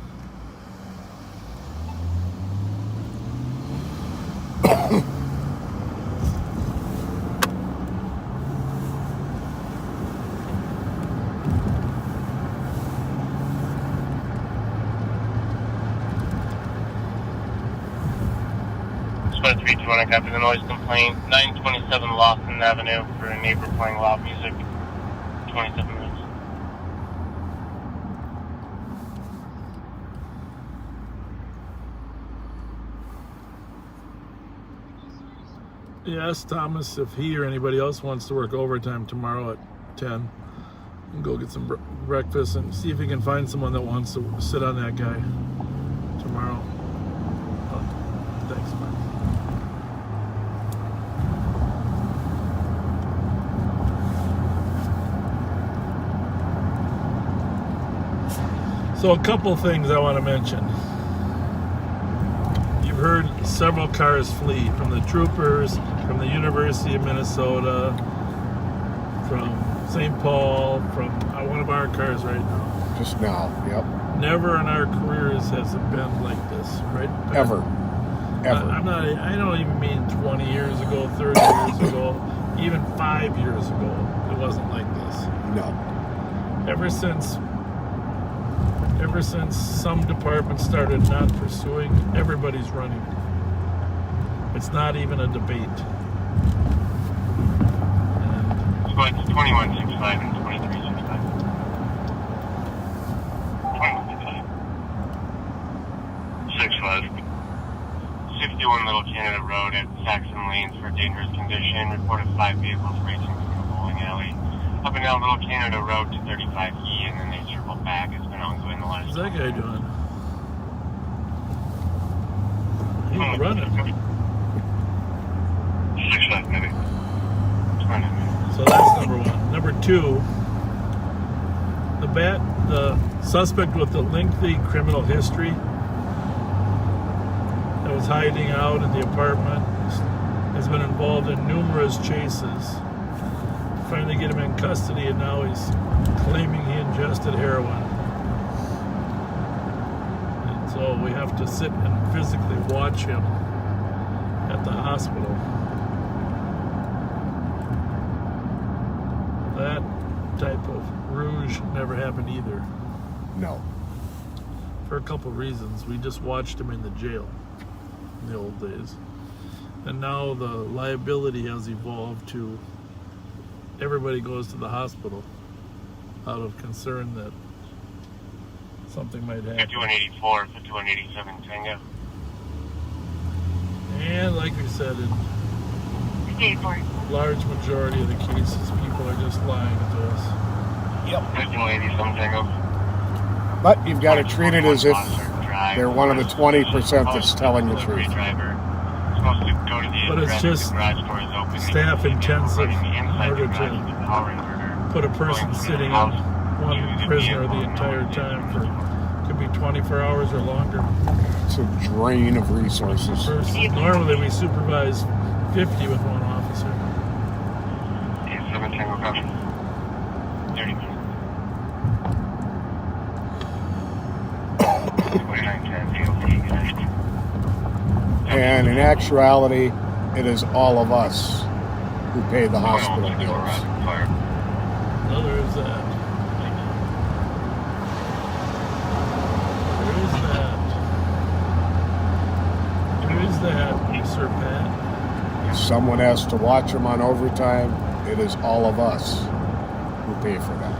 Spot 321, I copy the noise complaint. 927 Lawson Avenue for a neighbor playing loud music. 27 minutes. Yeah, ask Thomas if he or anybody else wants to work overtime tomorrow at 10 and go get some breakfast and see if he can find someone that wants to sit on that guy tomorrow. Oh, thanks, man. So a couple things I want to mention. You've heard several cars flee from the troopers, from the University of Minnesota, from St. Paul, from one of our cars right now. Just now, yep. Never in our careers has it been like this, right? Ever. Ever. I don't even mean 20 years ago, 30 years ago, even 5 years ago. It wasn't like this. No. Ever since some departments started not pursuing, everybody's running. It's not even a debate. Let's go to 2165 and 2365. 2165. 65. 61 Little Canada Road at Saxon Lanes for dangerous condition. Reported 5 vehicles racing through a bowling alley. Up and down Little Canada Road to 35E, and then they circled back. It's been ongoing the last. What's that guy doing? He's running. 65 maybe. So that's number one. Number two, the suspect with the lengthy criminal history that was hiding out in the apartment has been involved in numerous chases finally get him in custody, and now he's claiming he ingested heroin. And so we have to sit and physically watch him at the hospital. That type of rouge never happened either. No. For a couple reasons. We just watched him in the jail in the old days. And now the liability has evolved to everybody goes to the hospital out of concern that something might happen. 5184, 5187 Tango. And like we said, in large majority of the cases, people are just lying to us. Yep. 5187 Tango. But you've got to treat it as if they're one of the 20% that's telling the truth. But it's just staff intensive in order to put a person sitting on one prisoner the entire time for, could be 24 hours or longer. It's a drain of resources. Normally we supervise 50 with one officer. 7 Tango copy. 30 minutes. And in actuality, it is all of us who pay the hospital bills. No, there is that. There is that. There is that, Sir Pat. If someone has to watch them on overtime, it is all of us who pay for that.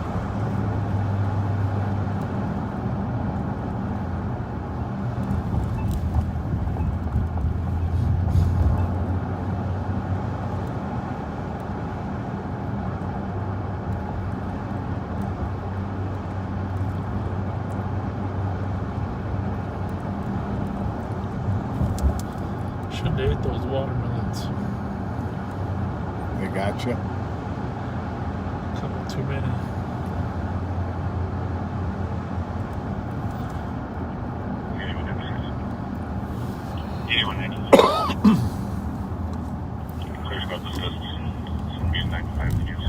Shouldn't have ate those watermelons. They got you. A couple too many. Clear scope assist. Use 95 QC.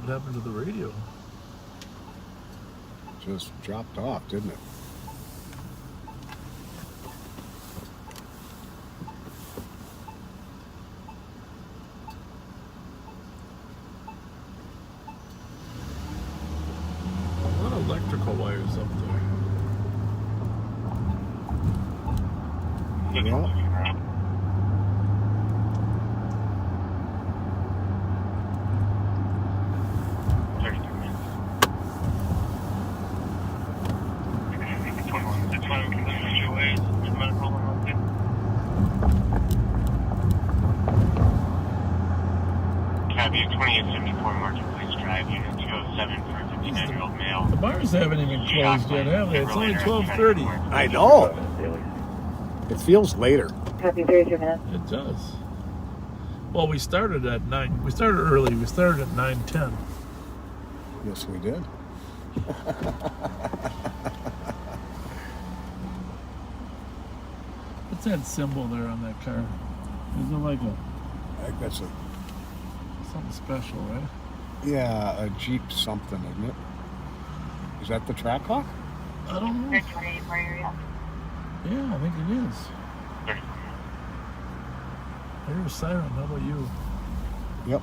What happened to the radio? Just dropped off, didn't it? A lot of electrical wires up there. Yeah. Copy 2874 Marketplace Drive, Unit 207 for a 59-year-old male. The bars haven't even closed yet, have they? It's only 12:30. I know. It feels later. Copy 33 minutes. It does. Well, we started at 9. We started early. We started at 9:10. Yes, we did. What's that symbol there on that car? Is it like a... I think that's a... something special, right? Yeah, a Jeep something, isn't it? Is that the Trackhawk? I don't know. Yeah, I think it is. I hear a siren. How about you? Yep.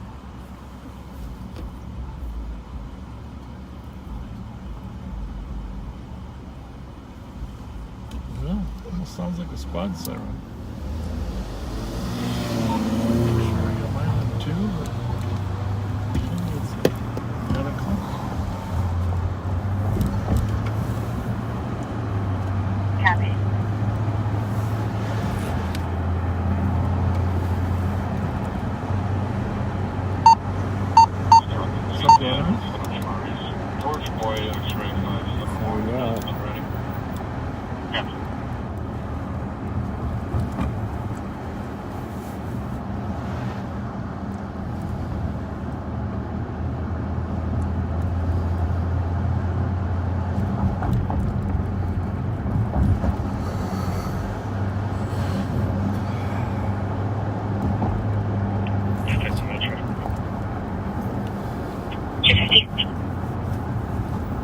Yeah, almost sounds like a squad siren. Sure, I got mine on too, but maybe it's medical. scanner. Torch boy, X-ray 5. Find out. Ready. Yeah.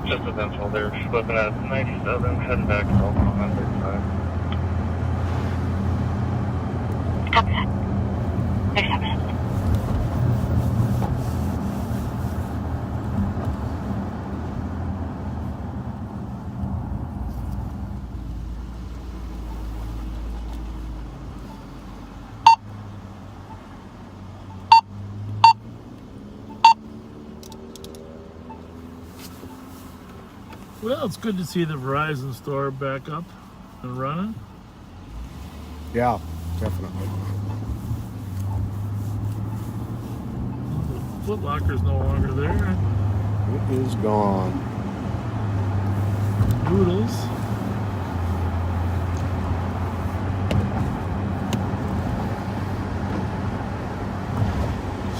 Just eventual, they're flipping at 97, heading back south on 135. Copy that. 37 minutes. Well, it's good to see the Verizon store back up and running. Yeah, definitely. The Foot Locker's no longer there. It is gone. Noodles.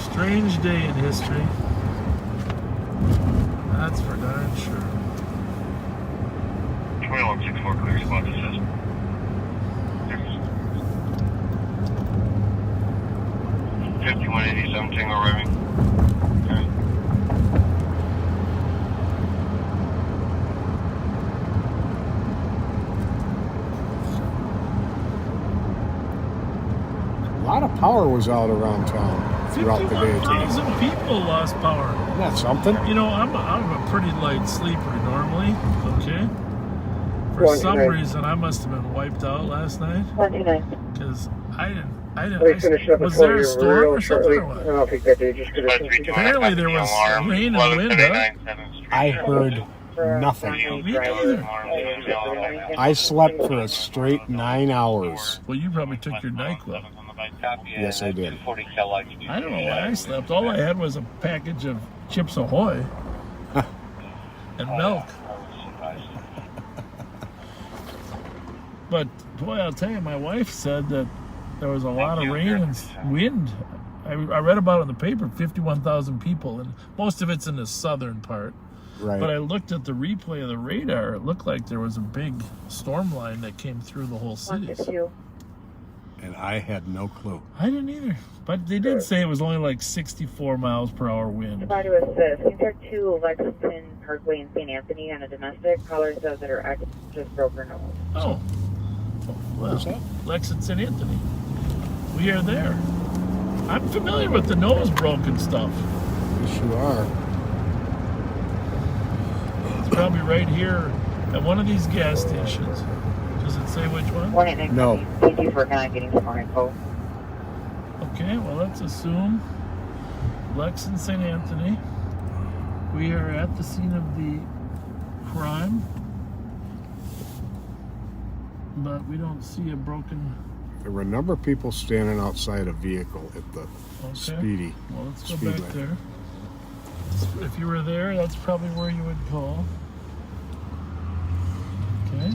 Strange day in history. That's for darn sure. 2164 clear spot assist. 5187 Tango arriving. Okay. A lot of power was out around town throughout the day today. 51,000 people lost power. Isn't that something? You know, I'm a pretty light sleeper normally, okay? For some reason, I must have been wiped out last night. 129. Because I didn't. Finish up Was there a storm or something or what? I don't think that they just could have. Apparently there was rain and wind, huh? I heard nothing. Me neither. I slept for a straight 9 hours. Well, you probably took your NyQuil. Yes, I did. I don't know why I slept. All I had was a package of Chips Ahoy and milk. But boy, I'll tell you, my wife said that there was a lot of rain and wind. I read about it in the paper, 51,000 people, and most of it's in the southern part. Right. But I looked at the replay of the radar. It looked like there was a big storm line that came through the whole city. And I had no clue. I didn't either. But they did say it was only like 64 miles per hour wind. Somebody was Center 2, Lexington Parkway in St. Anthony on a domestic. Caller says that her ex just broke her nose. Oh. Well, Lexington Anthony. We are there. I'm familiar with the nose broken stuff. Yes, you are. It's probably right here at one of these gas stations. Does it say which one? No. Thank you for not getting some more info. Okay, well, let's assume Lexington St. Anthony. We are at the scene of the crime, but we don't see a broken... There were a number of people standing outside a vehicle at the Speedy. Well, let's go back there. If you were there, that's probably where you would call. Okay.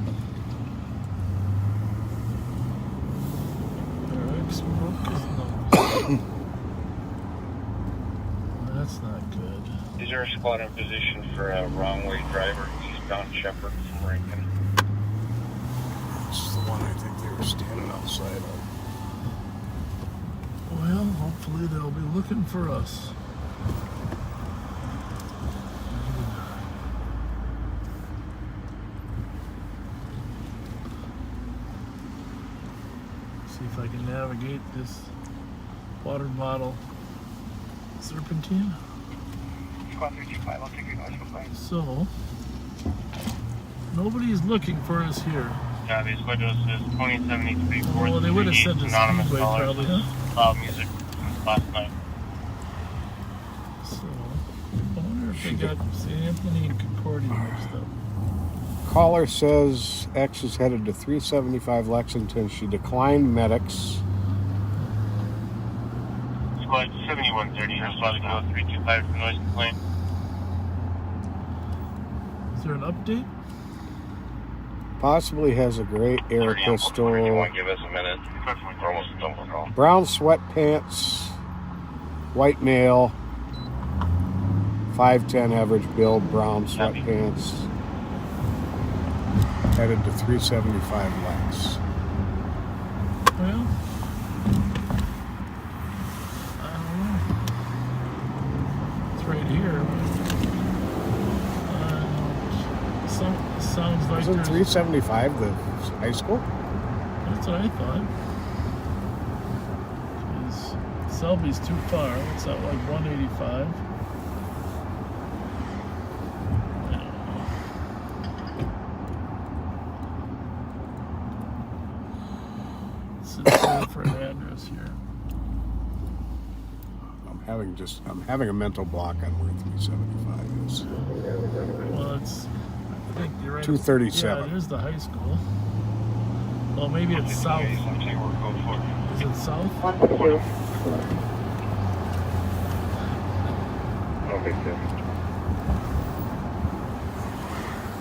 Eric's broke his nose. That's not good. Is there a squad in position for a wrong way driver eastbound Shepherd from Rankin? This is the one I think they were standing outside of. Well, hopefully they'll be looking for us. See if I can navigate this water bottle serpentine. So, nobody's looking for us here. Yeah, these windows is 2073. Well, they would have said the anonymous speedway caller. probably, huh? Loud music last night. So, I wonder if they got St. Anthony and Concordia mixed up. Caller says X is headed to 375 Lexington. She declined medics. Squad 7130, responding to 325 for noise complaint. there an update? Possibly has a gray air pistol. You want to give us a minute? We're almost done with the call. Brown sweatpants. White male. 5'10" average build. Brown sweatpants. Headed to 375 Lex. Well, I don't know. It's right here. Sounds like Isn't 375 the high school? That's what I thought. Jeez. Selby's too far. What's that, like 185? I don't know. Let's look for an address here. I'm having a mental block on where 375 is. Well, it's, I think you're right. 237. Yeah, there's the high school. Well, maybe it's south. Is it south? 162.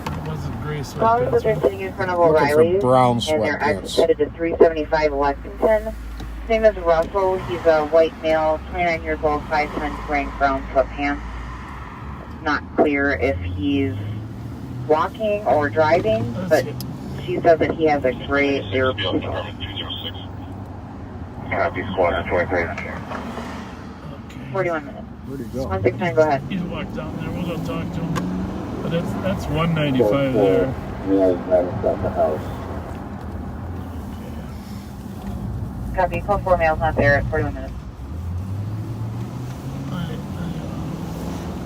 It wasn't Grace. Callers that they're sitting in front of O'Reilly's, brown and they're sweatpants. headed to 375 Lexington. His name is Russell. He's a white male, 29 years old, 5'10", wearing brown sweatpants. It's not clear if he's walking or driving, but she says that he has a gray air pistol. Copy, squad 23. 41 minutes. Where'd he go? 169, go ahead. He's walked down there. We'll go talk to him. But that's 195 there. Copy, call 4 males not there at 41 minutes.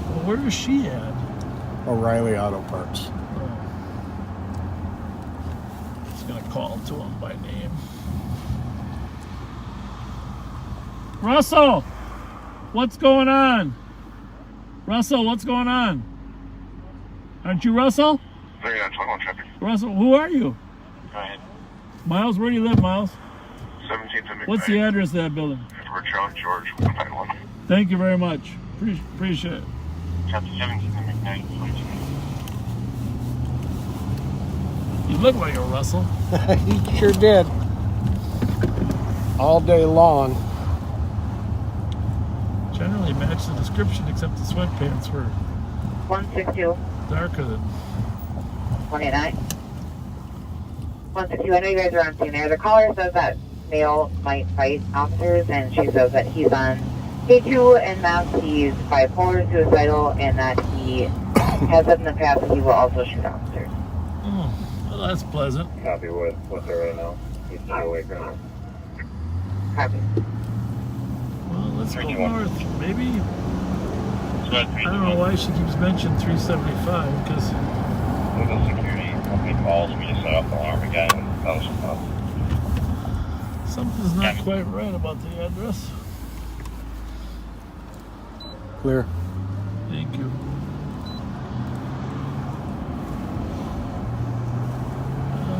Well, where is she at? O'Reilly Auto Parts. Just gonna call to him by name. Russell, what's going on? Russell, what's going on? Aren't you Russell? 3921 traffic. Russell, who are you? Go ahead. Miles, where do you live, Miles? 17th and What's the address of that building? Richard George 191. Thank you very much. Appreciate it. Chapter 17th and McKnight 22. You look like a Russell. He sure did. All day long. Generally match the description except the sweatpants were 162. darker than 189. 162, I know you guys are on scene there. The caller says that male might fight officers, and she says that he's on K2 and Mass. He's bipolar, suicidal, and that he has said in the past that he will also shoot officers. Oh, well, that's pleasant. Copy with her right now. He's still awake right now. Copy. Well, let's go north. Maybe. I don't know why she keeps mentioning 375 because. Window security company calls. We just set off the alarm again. That was fun. Something's not quite right about the address. Clear. Thank you.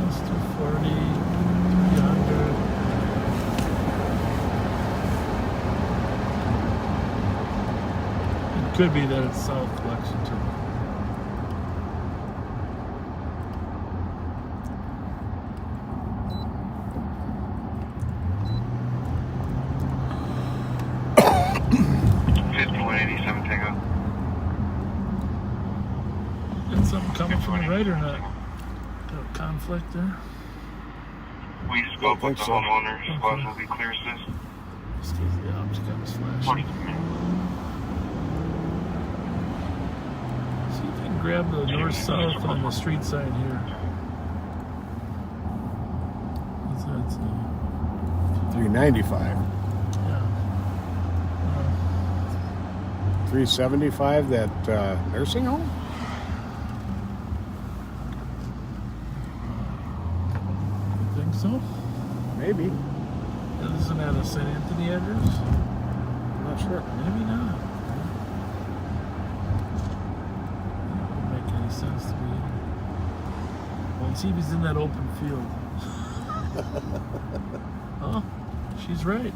It's 240, 300. It could be that it's South Lexington. Something coming from the right or not? Got a conflict there? We spoke with the homeowner. Squads will be clear, sis. Excuse me, I'm just got his flash. 40 See if you can grab the north-south on the street side here. What's that? 395. Yeah. 375, that nursing home? So? Maybe. Isn't that a St. Anthony address? I'm not sure. Maybe not. That wouldn't make any sense to me. Well, let's see if he's in that open field. Oh, she's right.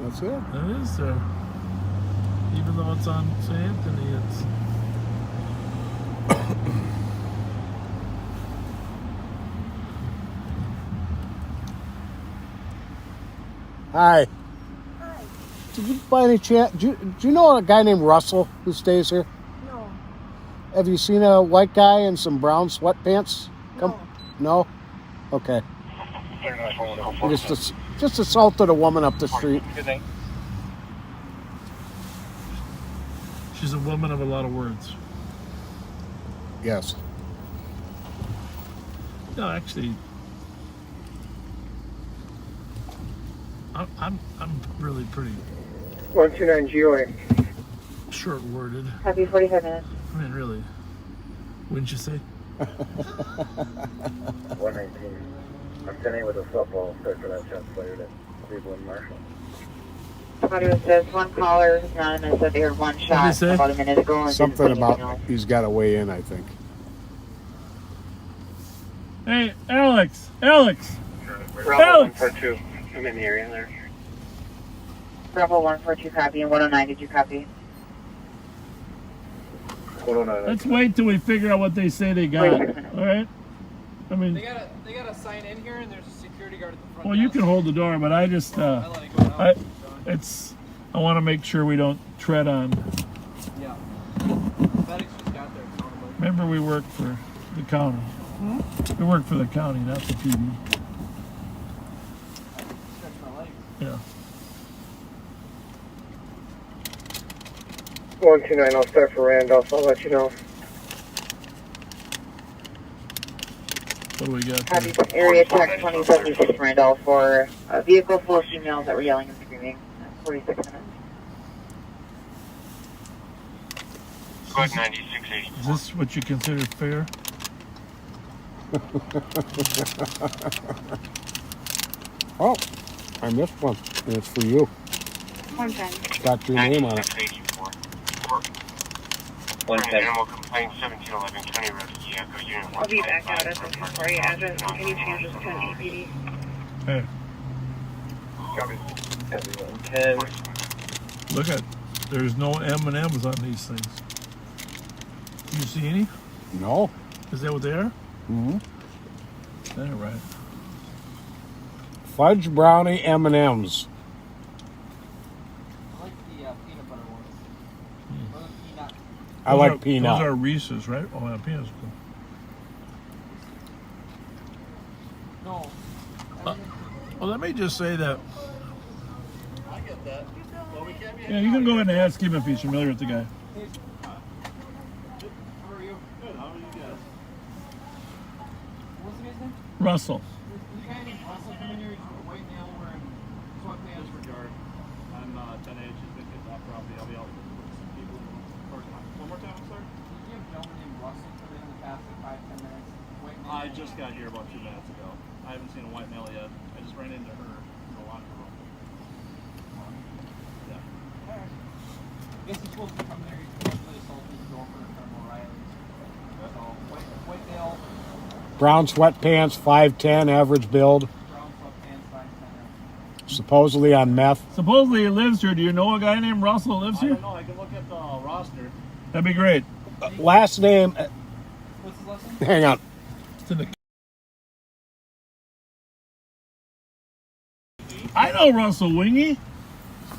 That's it. That is there. Even though it's on St. Anthony, it's... Hi. Did you by any chance, do you know a guy named Russell who stays here? No. Have you seen a white guy in some brown sweatpants? No? Okay. Just assaulted a woman up the street. Good night. She's a woman of a lot of words. Yes. No, actually, I'm really pretty 129 GOA. short-worded. Happy 45 minutes. I mean, really. Wouldn't you say? 119. I'm sending with a football. Start for that shot fired at Cleveland Marshall. Audio says one caller who's anonymous said they heard one shot say? about a minute ago. And Something didn't about know. he's got to weigh in, I think. Hey, Alex! Alex! Bravo 142. I'm in the area there. Bravo 142 copy and 109, did you copy? 109. Let's wait till we figure out what they say they got. All right? I mean, They gotta sign in here, and there's a security guard at the front. well, you can hold the door, but I just, I want to make sure we don't tread on. Yeah. FedEx just got there. Remember, we work for the county. We work for the county, not the PD. Stretch my legs. Yeah. 129, I'll start for Randolph. I'll let you know. What do we got Copy there? from area check 2076 Randolph for a vehicle full of females that were yelling and screaming. 46 minutes. Code 9680. Is this what you consider fair? Oh, I missed one. And it's for you. 110. Got your name on it. 110. Animal complaint 1711 County Road Yako Unit 1. I'll be back out at the Victoria address. Can you change this to an APD? Hey, Copy. 110. look at, there's no M&Ms on these things. Do you see any? No. Is that what they are? Mm-hmm. All right. Fudge brownie M&Ms. I like the peanut butter ones. Or the peanut. I like peanut. Those are Reese's, right? Oh, yeah, peanut's cool. No. Well, let me just say that. I get that. Well, we can't be. Yeah, you can go ahead and ask him if he's familiar with the guy. How are you? Good. How are you guys? What's the guy's name? Russell. The guy named Russell come in here. He's white male wearing sweatpants. Disregard. I'm 10 age. He's been kicked off property. I'll be out with some people. One more time, I'm sorry. Did you have a gentleman named Russell come in the past 5-10 minutes? White male. I just got here about 2 minutes ago. I haven't seen a white male yet. I just ran into her in the locker room. Yeah. Alright. I guess he's supposed to come there. He's supposedly assaulted his girlfriend in front of O'Reilly's. So, white male. Brown sweatpants, 5'10", average build. Brown sweatpants, 5'10". Supposedly on meth. Supposedly he lives here. Do you know a guy named Russell that lives I here? don't know. I can look at the roster. That'd be great. Last name. What's his last name? Hang on. It's in the... I know Russell Wingy.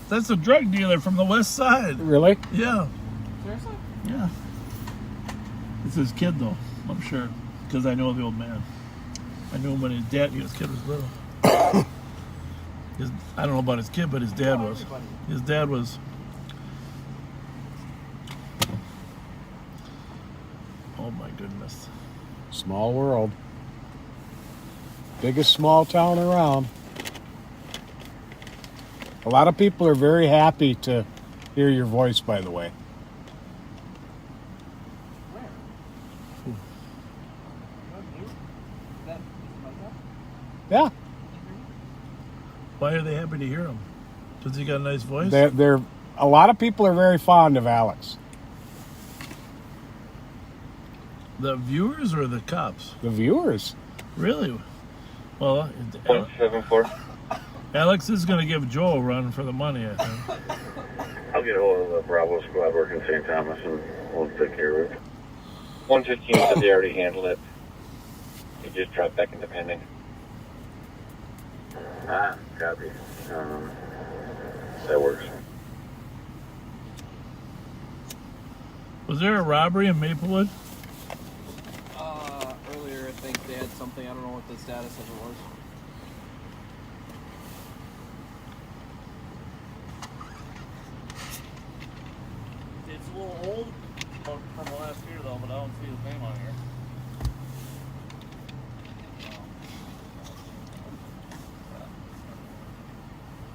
That's a drug dealer from the west side. Really? Yeah. Seriously? Yeah. It's his kid, though, I'm sure. Because I know the old man. I knew him when his kid was little. I don't know about his kid, but his dad was. His dad was. Oh my goodness. Small world. Biggest small town around. A lot of people are very happy to hear your voice, by the way. Yeah. Why are they happy to hear him? Does he got a nice voice? They're a lot of people are very fond of Alex. The viewers or the cops? The viewers. Really? Well, 174. Alex is going to give Joe a run for the money, I think. I'll get hold of the Bravo squad working in St. Thomas and we'll take care of it. 115 said they already handled it. He just dropped back into pending. Ah, copy. That works. Was there a robbery in Maplewood? Earlier, I think they had something. I don't know what the status of it was. It's a little old from the last year, though, but I don't see his name on here.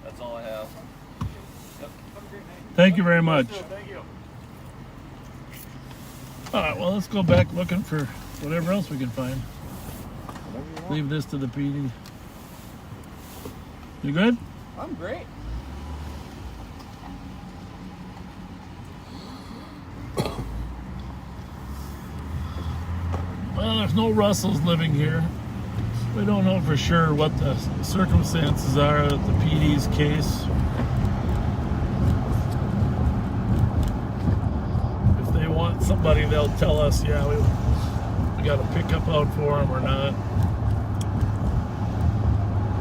That's all I have. Yep. Thank you very much. Thank you. All right, well, let's go back looking for whatever else we can find. Leave this to the PD. You good? I'm great. Well, there's no Russells living here. We don't know for sure what the circumstances are of the PD's case. If they want somebody, they'll tell us, yeah, we got a pickup out for them or not.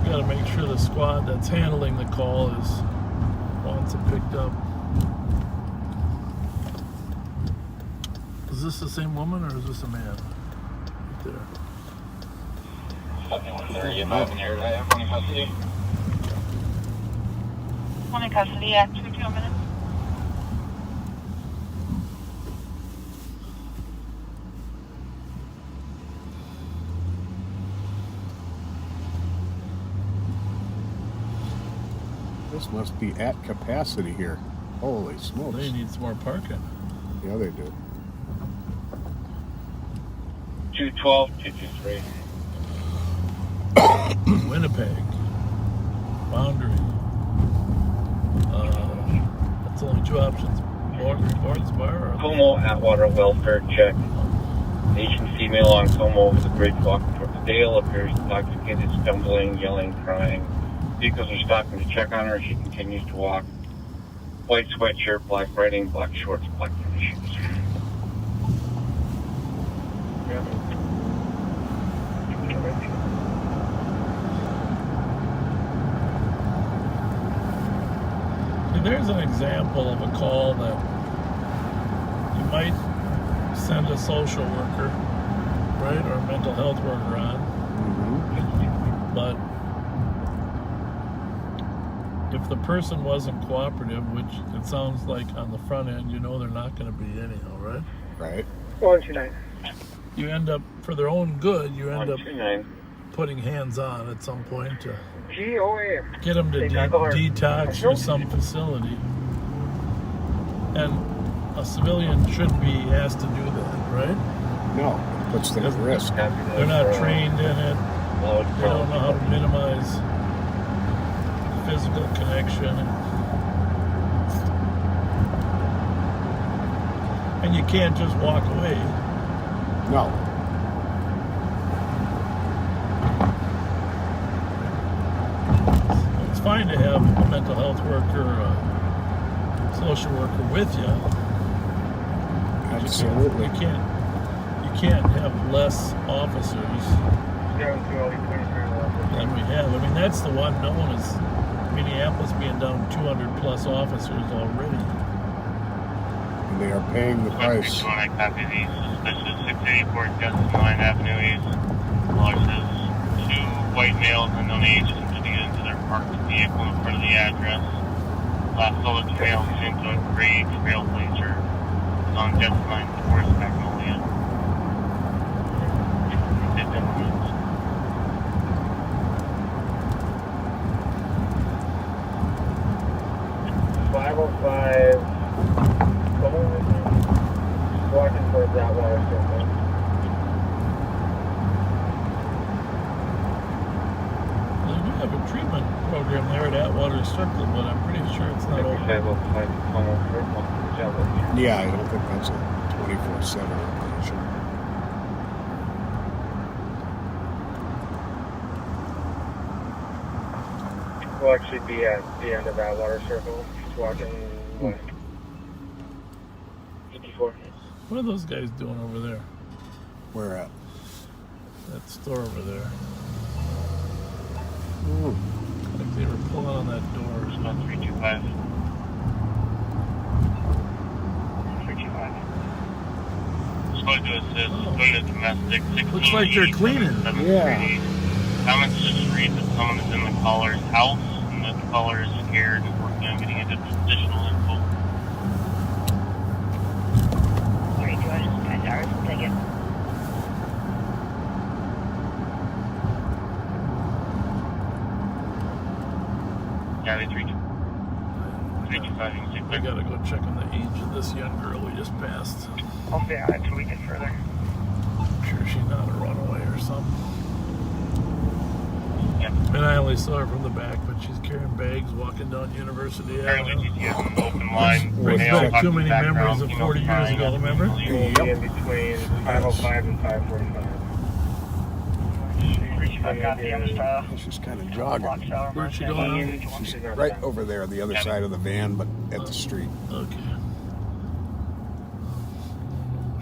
We got to make sure the squad that's handling the call wants it picked up. Is this the same woman or is this a man? Right there. 7135 in there. I have one in custody. One in custody, yeah, 2 minutes. This must be at capacity here. Holy smokes. They need some more parking. Yeah, they do. 212, 223. Winnipeg. Boundary. That's only 2 options. Lawrence Bar or Como Atwater welfare check. Asian female on Como over the bridge walking towards the Dale appears intoxicated, stumbling, yelling, crying. Vehicles are stopping to check on her. She continues to walk. White sweatshirt, black writing, black shorts, black tennis shoes. There's an example of a call that you might send a social worker, right, or a mental health worker on. Mm-hmm. But if the person wasn't cooperative, which it sounds like on the front end, you know they're not going to be anyhow, right? Right. 129. You end up, for their own good, you end up 129. putting hands on at some point to GOA. get them to detox or some facility. And a civilian shouldn't be asked to do that, right? No, it puts them at risk. They're not trained in it. They don't know how to minimize physical connection. And you can't just walk away. No. It's fine to have a mental health worker, a social worker with you. Absolutely. You can't have less officers than we have. I mean, that's the one known as Minneapolis being down 200 plus officers already. And they are paying the price. I copy these. Suspicious 684 Justice Line Avenue East. Caller says 2 white males and unknown age to get into their parked vehicle in front of the address. Last saw the trail into a gray trailblazer. It's on Justice Line towards Magnolia. Walking towards that water circle. They do have a treatment program there at Atwater Circle, but I'm pretty sure it's not open. Yeah, I don't think that's a 24/7 operation. We'll actually be at the end of that water circle. Just walking west. 54. What are those guys doing over there? Where at? That store over there. Ooh. Got a They were pulling on that door. 325. 325. Squad to assist. Put it domestic. 16. Looks like they're cleaning. Yeah. Comments just read that someone is in the caller's house and that the caller is scared and working on getting additional info. Alright, do you want to just $5? We'll take it. Yeah, they 325. You can take I clear. gotta go check on the age of this young girl we just passed. I'll stay on it till we get further. I'm sure she's not a runaway or something. Yeah. And I only saw her from the back, but she's carrying bags walking down University Avenue. Open line. Brings back too many memories of 40 years ago, remember? We'll be in between 505 and 545. I've got the other style. She's kind of jogging. Where'd she go? She's right over there, the other side of the van, but at the street. Okay.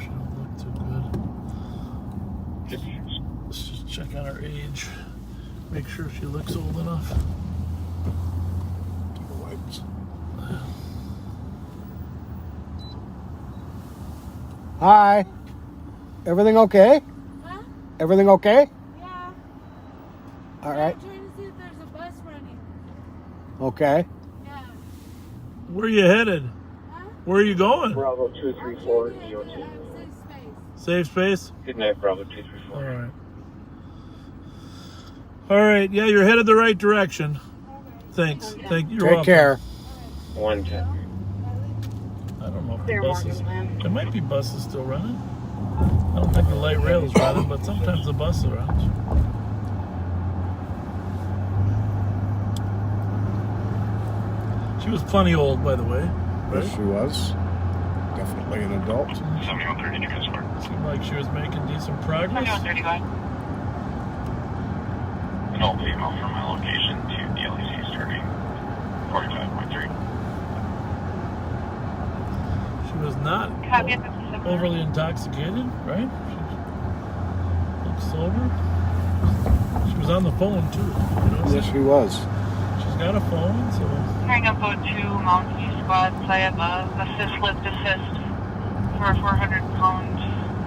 She don't look too good. Let's just check on her age. Make sure she looks old enough. Take the wipes. Hi. Everything okay? Huh? Everything okay? Yeah. All right. I'm trying to see if there's a bus running. Okay. Yeah. Where are you headed? Huh? Where are you going? Bravo 234 DOT. Safe space? Good night, Bravo 234. All right. All right. Yeah, you're headed the right direction. Thanks. Thank you. You're Take welcome. care. 110. I don't know if the buses. There might be buses still running. I don't think the light rail is running, but sometimes the bus runs. She was plenty old, by the way. Right? Yes, she was. Definitely an adult. 7130 to Pittsburgh. Seemed like she was making decent progress. 7130, go ahead. An old vehicle from my location to the LEC starting 45.3. She was not overly intoxicated, right? She looked sober. She was on the phone too. You know, Yes, she was. she's got a phone, so Hang up go to Mountain View Squad. So I have a assist lift assist for a 400-pound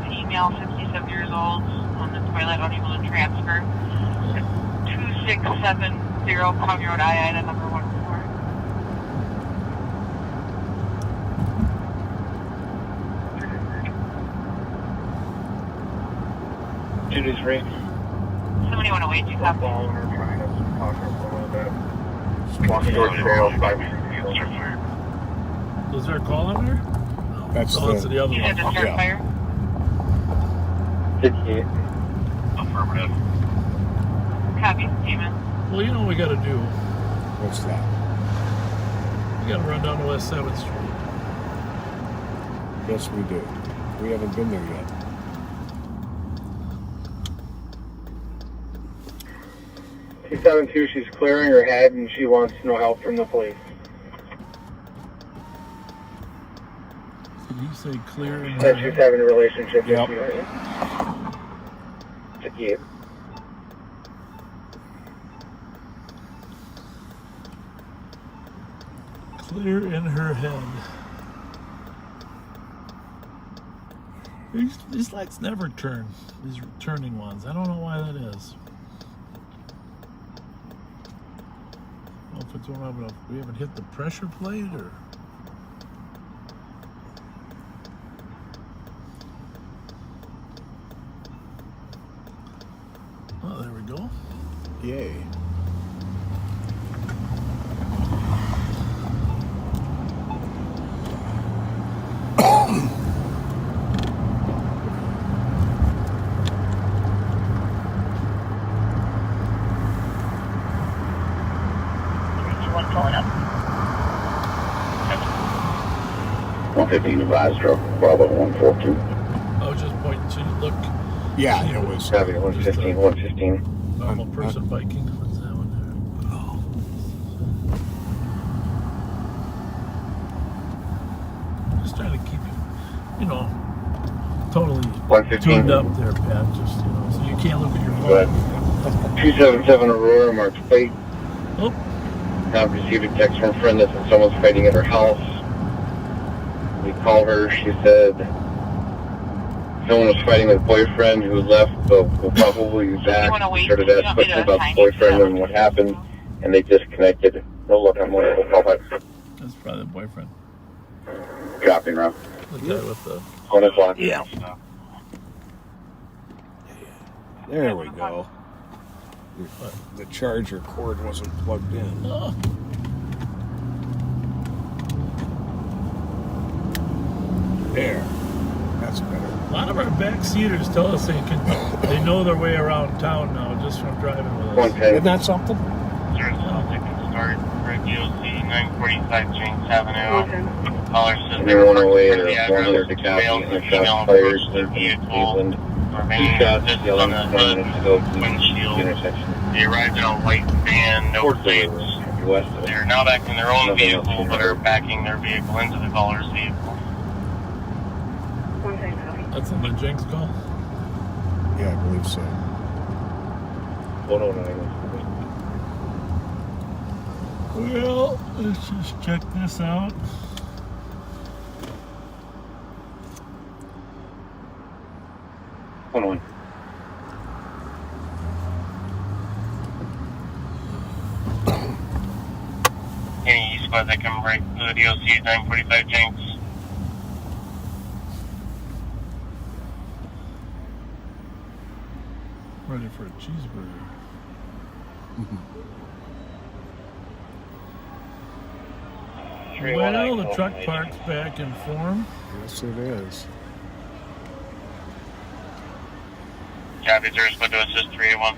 female, 67 years old, on the toilet unable to transfer. 2670 County Road I, item number 14. Duty free. 7108, you copy. Walking towards trail, 5. was there a call on her? That's Oh, that's the other You one. said to start fire? 58. Affirmative. Copy, Demon. Well, you know what we got to do. What's that? We got to run down to West 7th Street. Yes, we do. We haven't been there yet. She's 7-2, she's clearing her head and she wants no help from the police. Did he say clear? In Said she's having a relationship Yep. issue. Yeah. Clear in her head. These lights never turn. These turning ones. I don't know why that is. I don't know if it's one we haven't hit the pressure plate or. Oh, there we go. Yay. Pulling up. 115 advised truck, Bravo 142. I was just pointing to look. Yeah, it was. Copy, 115, 115. Normal person biking. What's that one there? Oh. Just trying to keep you know, totally 115. tuned up there, Pat. Just, you know, so you can't look at your Go phone. ahead. 277 Aurora, marked plate. Oh, I've received a text from a friend that said someone's fighting at her house. We call her. She said someone was fighting with a boyfriend who left, but will probably be back. We started asking questions about the boyfriend and what happened, and they disconnected. No look on one. We'll call back. That's probably the boyfriend. Dropping round. The guy with the... 1 o'clock. Yeah. There we go. The charger cord wasn't plugged in. Oh. There. That's better. A lot of our backseaters tell us they know their way around town now just from driving with us. Isn't that something? Start for DOC 945 James Avenue. Caller says And they then were 108 the or address 100 to of copy, males and and the female shots fired approached their in vehicle. Cleveland. Remaining Two shots, distance yelling, on the hood, to go to windshield. the intersection. They arrived in a white van, no plates. West of They are now back in their own vehicle, but are backing their vehicle into the caller's vehicle. That's in the Jenks call? Yeah, I believe so. 109. Well, let's just check this out. Hold on. Any east squad that come right to the DOC 945 Jenks. Ready for a cheeseburger. Well, the truck park's back in form. Yes, it is. Copy, there's going to assist 381.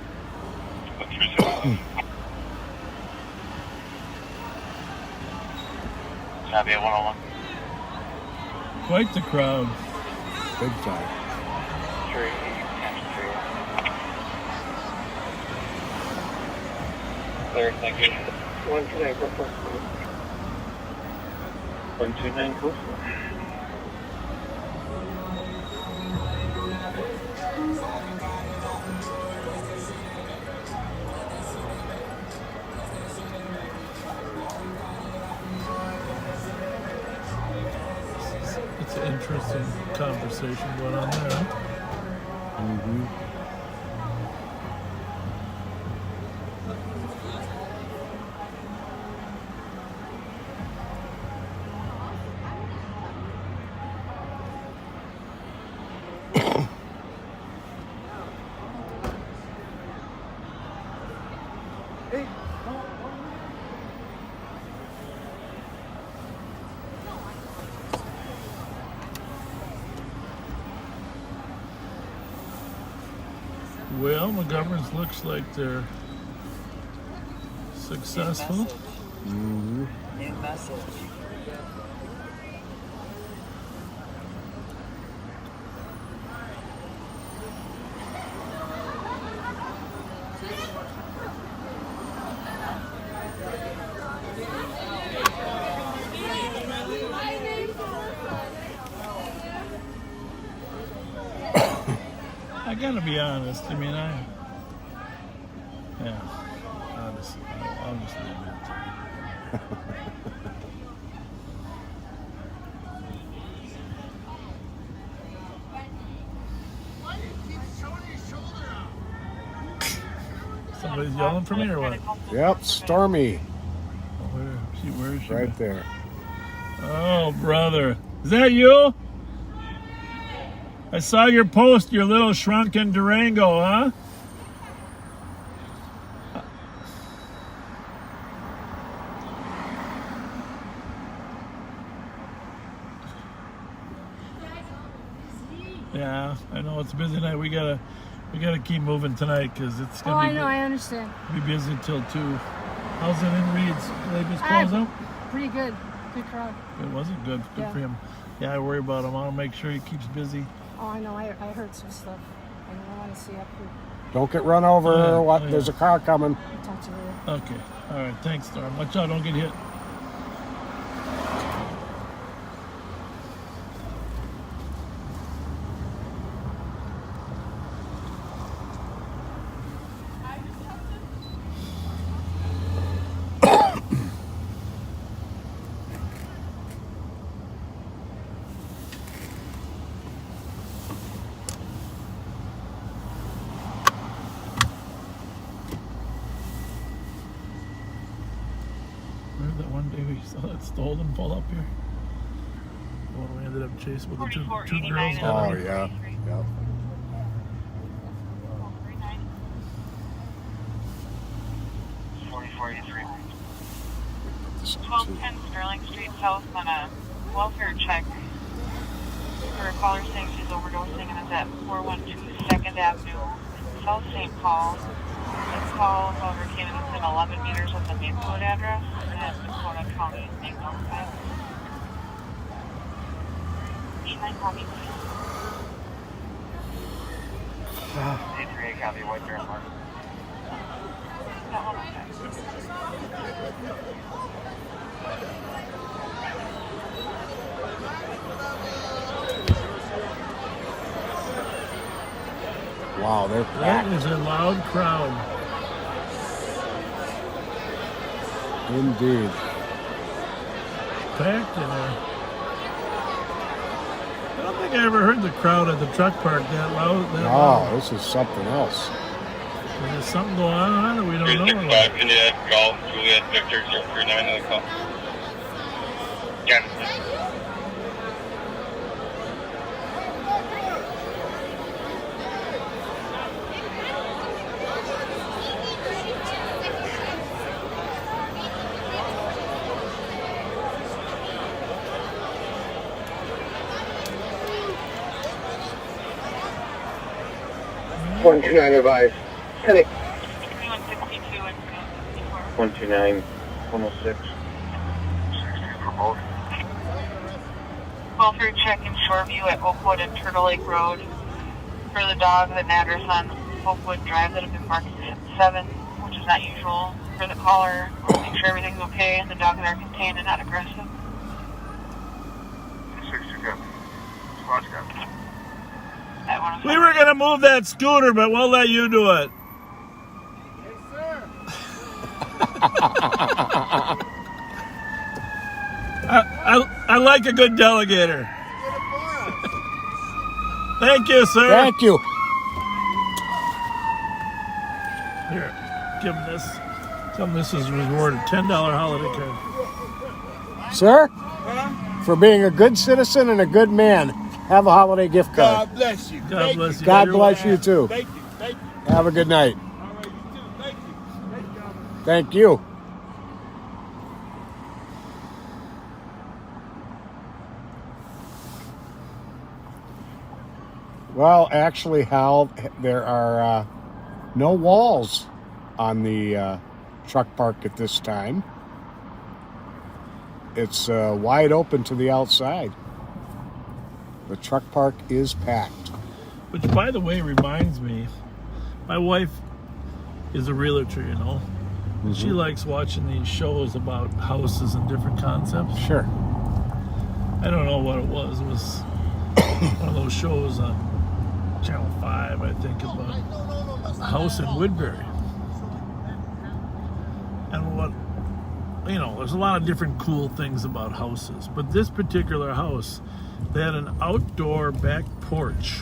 Copy at 101. Quite the crowd. Big time. Clear, thank you. 129 Coastal. 129 Coastal. It's an interesting conversation going on there. Mm-hmm. Well, McGovern's looks like they're successful. Mm-hmm. New message. I gotta be honest. I mean, honestly, I'll just leave it. Somebody's yelling for me or what? Yep, Stormy. Where is she? Right there. Oh, brother. Is that you? I saw your post, your little shrunken Durango, huh? Yeah, I know it's a busy night. We gotta keep moving tonight because it's gonna I know, I understand. Be busy till 2. How's it in Reed's? Did they just close out? Pretty good. Good crowd. It wasn't good. Good for him. Yeah, I worry about him. I want to make sure he keeps busy. Oh, I know. I heard some stuff. I want to see up here. Don't get run over. There's a car coming. I'll talk to you later. Okay. All right. Thanks, Storm. Watch out. Don't get hit. So let's hold them pull up here. The one we ended up chasing with the two girls. Oh, yeah. Yep. This 1210 Sterling Street South on a welfare check for a caller saying she's overdosing and is at 412 2nd Avenue, South St. Paul. This call, however, came in within 11 meters of the Maplewood address and Dakota County is being notified. 89 copy, please. 83 copy, White Bear Mark. Wow, they're That packed. is a loud crowd. Indeed. Packed in there. I don't think I ever heard the crowd at the truck park that loud. Oh, this is something else. There's something going on that we don't know about. 365 Juliet, Golf, Juliet, Victor, 039 on the call. Yeah. 129 advice. Heading. 3162 and 129, 106. welfare check in Shoreview at Oakwood and Turtle Lake Road for the dogs at an address on Oakwood Drive that have been marked at 7, which is not usual for the caller. Make sure everything's okay and the dogs are contained and not aggressive. 62. We were going to move that scooter, but we'll let you do it. I like a good delegator. Thank you, sir. Thank you. Here, give him this. Tell him this is rewarded. $10 holiday card. Sir, for being a good citizen and a good man, have a holiday gift card. God bless you. God bless you. God bless you, too. Thank you. Thank you. Have a good night. All right, you too. Thank you. Thank you. Well, actually, Hal, there are no walls on the truck park at this time. It's wide open to the outside. The truck park is packed. Which, by the way, reminds me, my wife is a realtor, you know. And she likes watching these shows about houses and different concepts. Sure. I don't know what it was. It was one of those shows on Channel 5, I think, about a house in Woodbury. And what, you know, there's a lot of different cool things about houses. But this particular house, they had an outdoor back porch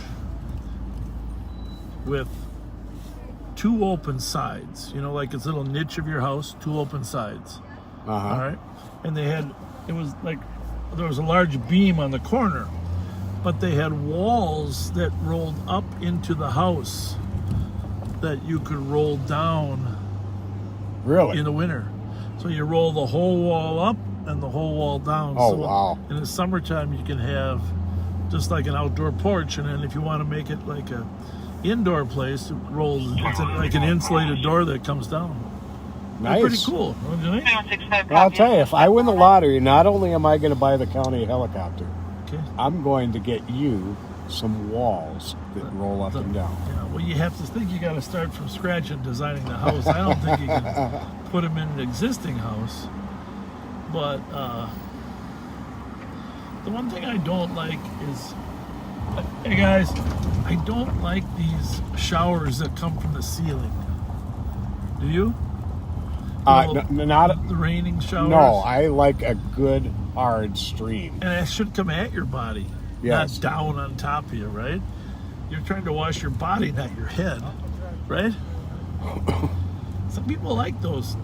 with 2 open sides. You know, like this little niche of your house, 2 open sides. All right? And they had, it was like, there was a large beam on the corner, but they had walls that rolled up into the house that you could roll down. Really? In the winter. So you roll the whole wall up and the whole wall down. Oh, so wow. In the summertime, you can have just like an outdoor porch, and then if you want to make it like a indoor place, it rolls. It's like an insulated door that comes down. Nice. They're pretty cool, don't you think? Well, I'll tell you, if I win the lottery, not only am I going to buy the county a helicopter, I'm going to get you some walls that roll up and down. Yeah, well, you have to think you got to start from scratch in designing the house. I don't think you can put them in an existing house. But the one thing I don't like is, hey guys, I don't like these showers that come from the ceiling. Do you? Not the raining showers. No, I like a good hard stream. And it should come at your body, Yes. not down on top of you, right? You're trying to wash your body, not your head, right? Some people like those.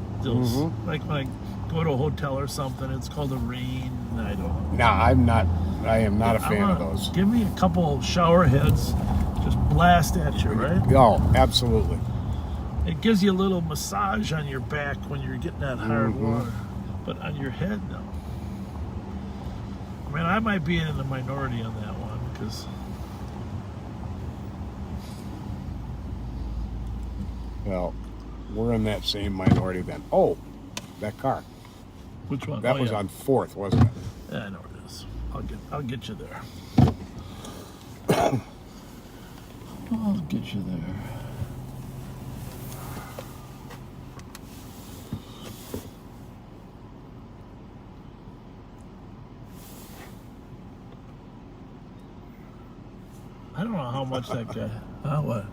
Like when I go to a hotel or something. It's called a rain. I don't know. No, I am not a fan of those. Give me a couple shower heads. Just blast at you, right? Oh, absolutely. It gives you a little massage on your back when you're getting that hard water. But on your head, no. I mean, I might be in the minority on that one because... Well, we're in that same minority then. Oh, that car. Which one? That was on 4th, wasn't it? Yeah, I know it is. I'll get you there. I'll get you there. I don't know how much that guy. What?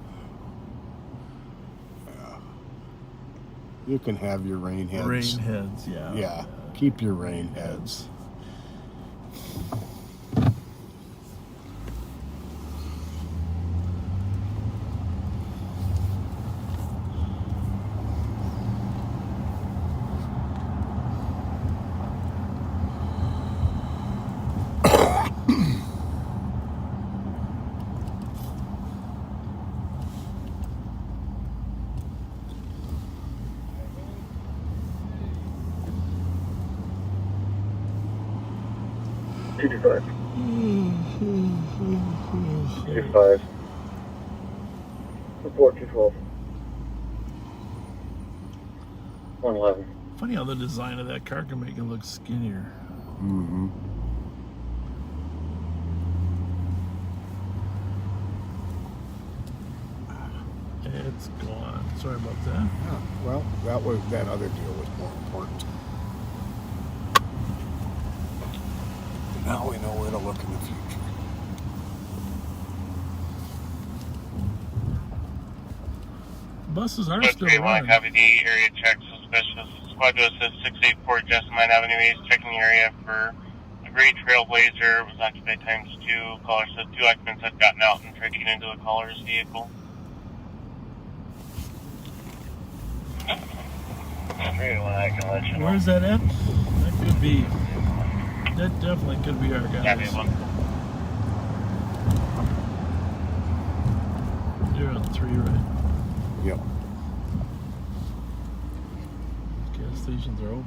You can have your rain heads. Rain heads, yeah. Yeah, keep your rain heads. $225. Report 212. 111. Funny how the design of that car can make it look skinnier. Mm-hmm. It's gone. Sorry about that. Yeah, well, that other deal was more important. Now we know where to look in the future. Buses are West still 31, running. copy the area check. Suspicious. Squad to assist 684 Jessamine Avenue East, checking the area for a gray Trailblazer. It was occupied ×2. Caller said 2 occupants had gotten out and tried to get into the caller's vehicle. Where's that at? That could be. That definitely could be our guys. You're on 3, right? Yep. Gas stations are open.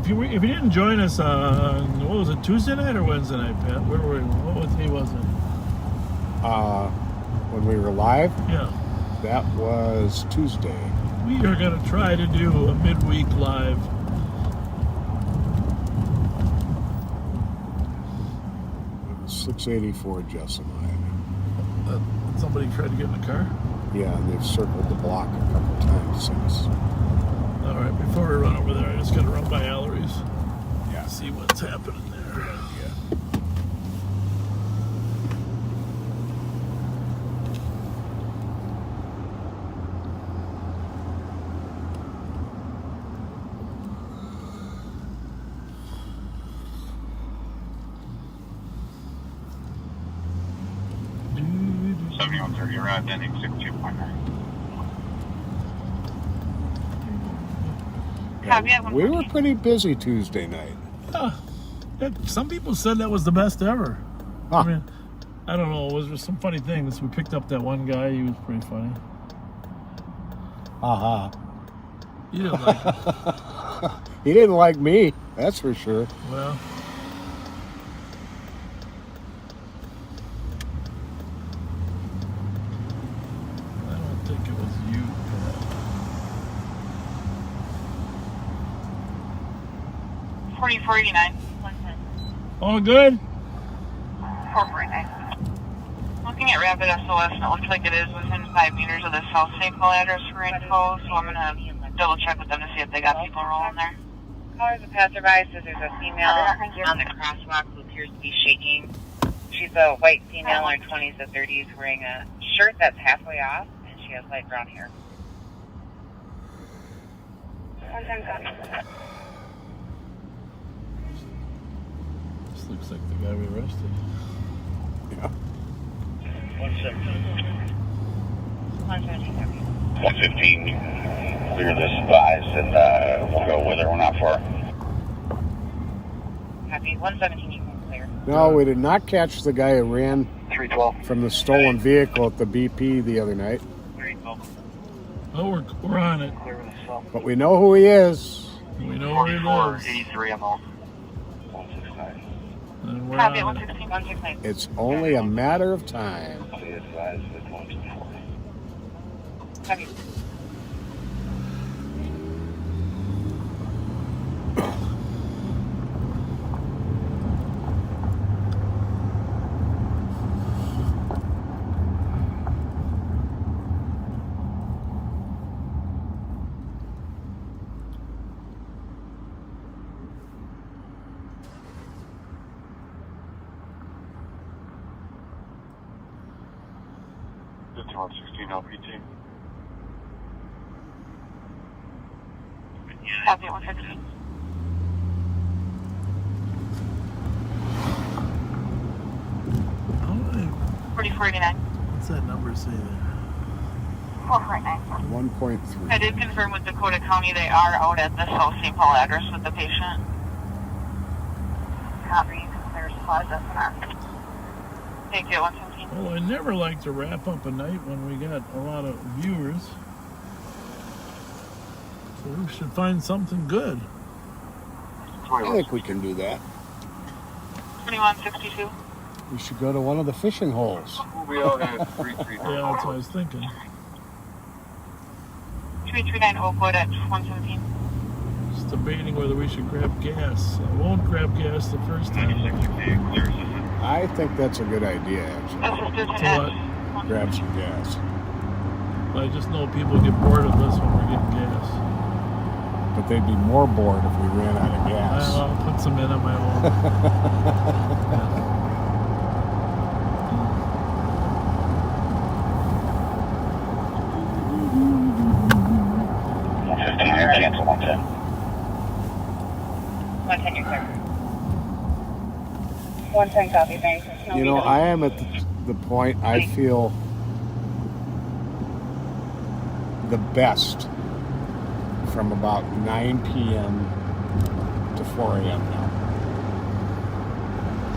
If you didn't join us on, what was it, Tuesday night or Wednesday night, Pat? Where were we? What day was it? When we were live? Yeah. That was Tuesday. We are going to try to do a midweek live. It was 684 Jessamine. Somebody tried to get in the car? Yeah, and they've circled the block a couple times since. All right, before we run over there, I just got to run by Allery's. Yeah. See what's happening there. Arrived ending 62.9. Yeah, we were pretty busy Tuesday night. Some people said that was the best ever. Huh. I mean, I don't know. Was there some funny things? We picked up that one guy. He was pretty funny. Aha. You didn't like him. He didn't like me, that's for sure. Well. I don't think it was you, Pat. 4489. All good? 4489. Looking at Rapid SOS, and it looks like it is within 5 meters of the South St. Paul address for info, so I'm going to double check with them to see if they got people rolling there. Callers a passerby says there's a female on the crosswalk who appears to be shaking. She's a white female in her 20s to 30s wearing a shirt that's halfway off, and she has light brown hair. This looks like the guy we arrested. Yeah. 115, clear this advised, and we'll go with her. We're not far. Happy 117, you can clear. No, we did not catch the guy who ran 312 from the stolen vehicle at the BP the other night. 312. Oh, we're on it. Clear with the But we know who he is. We know where he lives. 83 MO. 169. And we're Copy, on it. 116, 169. It's only a matter of time. Be advised at 124. Copy. Fifty 116 LPT. Copy, 116. How do I- 4049. What's that number say there? 449. 1.3. I did confirm with Dakota County they are out at the South St. Paul address with the patient. Copy, you can clear supplies SNR. Thank you, 117. Well, I never like to wrap up a night when we got a lot of viewers. So we should find something good. I think we can do that. 2162. We should go to one of the fishing holes. We'll be out at 333. Yeah, that's what I was thinking. 339 Oakwood at 117. Just debating whether we should grab gas. I won't grab gas the first time. I think that's a good idea, actually. Assisted To at what? Grab some gas. I just know people get bored of this when we're getting gas. But they'd be more bored if we ran out of gas. I'll put some in on my own. 115, cancel 110. 110, you're clear. 110, copy, thanks. You know, I am at the point I feel the best from about 9 p.m. to 4 a.m. now.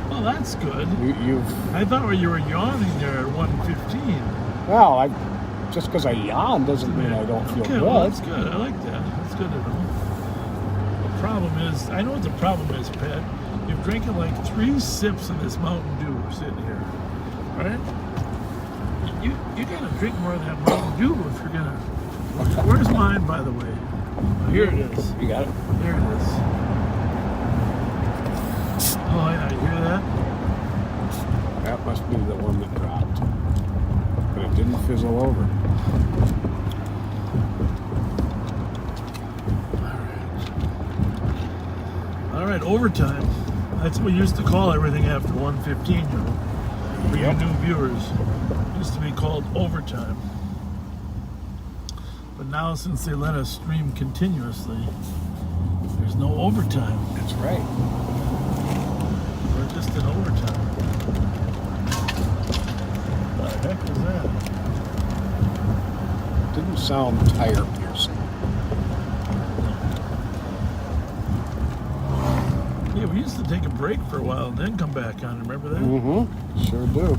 Well, that's good. You've I thought you were yawning there at 1:15. well, just because I yawn doesn't mean I don't feel Okay, good. well, that's good. I like that. That's good to know. The problem is, I know what the problem is, Pat. You've drinking like 3 sips of this Mountain Dew sitting here, right? You gotta drink more of that Mountain Dew if you're gonna. Where's mine, by the way? Oh, here it is. You got it? There it is. Oh yeah, you hear that? That must be the one that dropped. But it didn't fizzle over. All right, overtime. That's what we used to call everything after 1:15, you know. For you new viewers, it used to be called overtime. But now, since they let us stream continuously, there's no overtime. That's right. We're just in overtime. What the heck is that? Didn't sound tire piercing. Yeah, we used to take a break for a while and then come back on. Remember that? Mm-hmm. Sure do.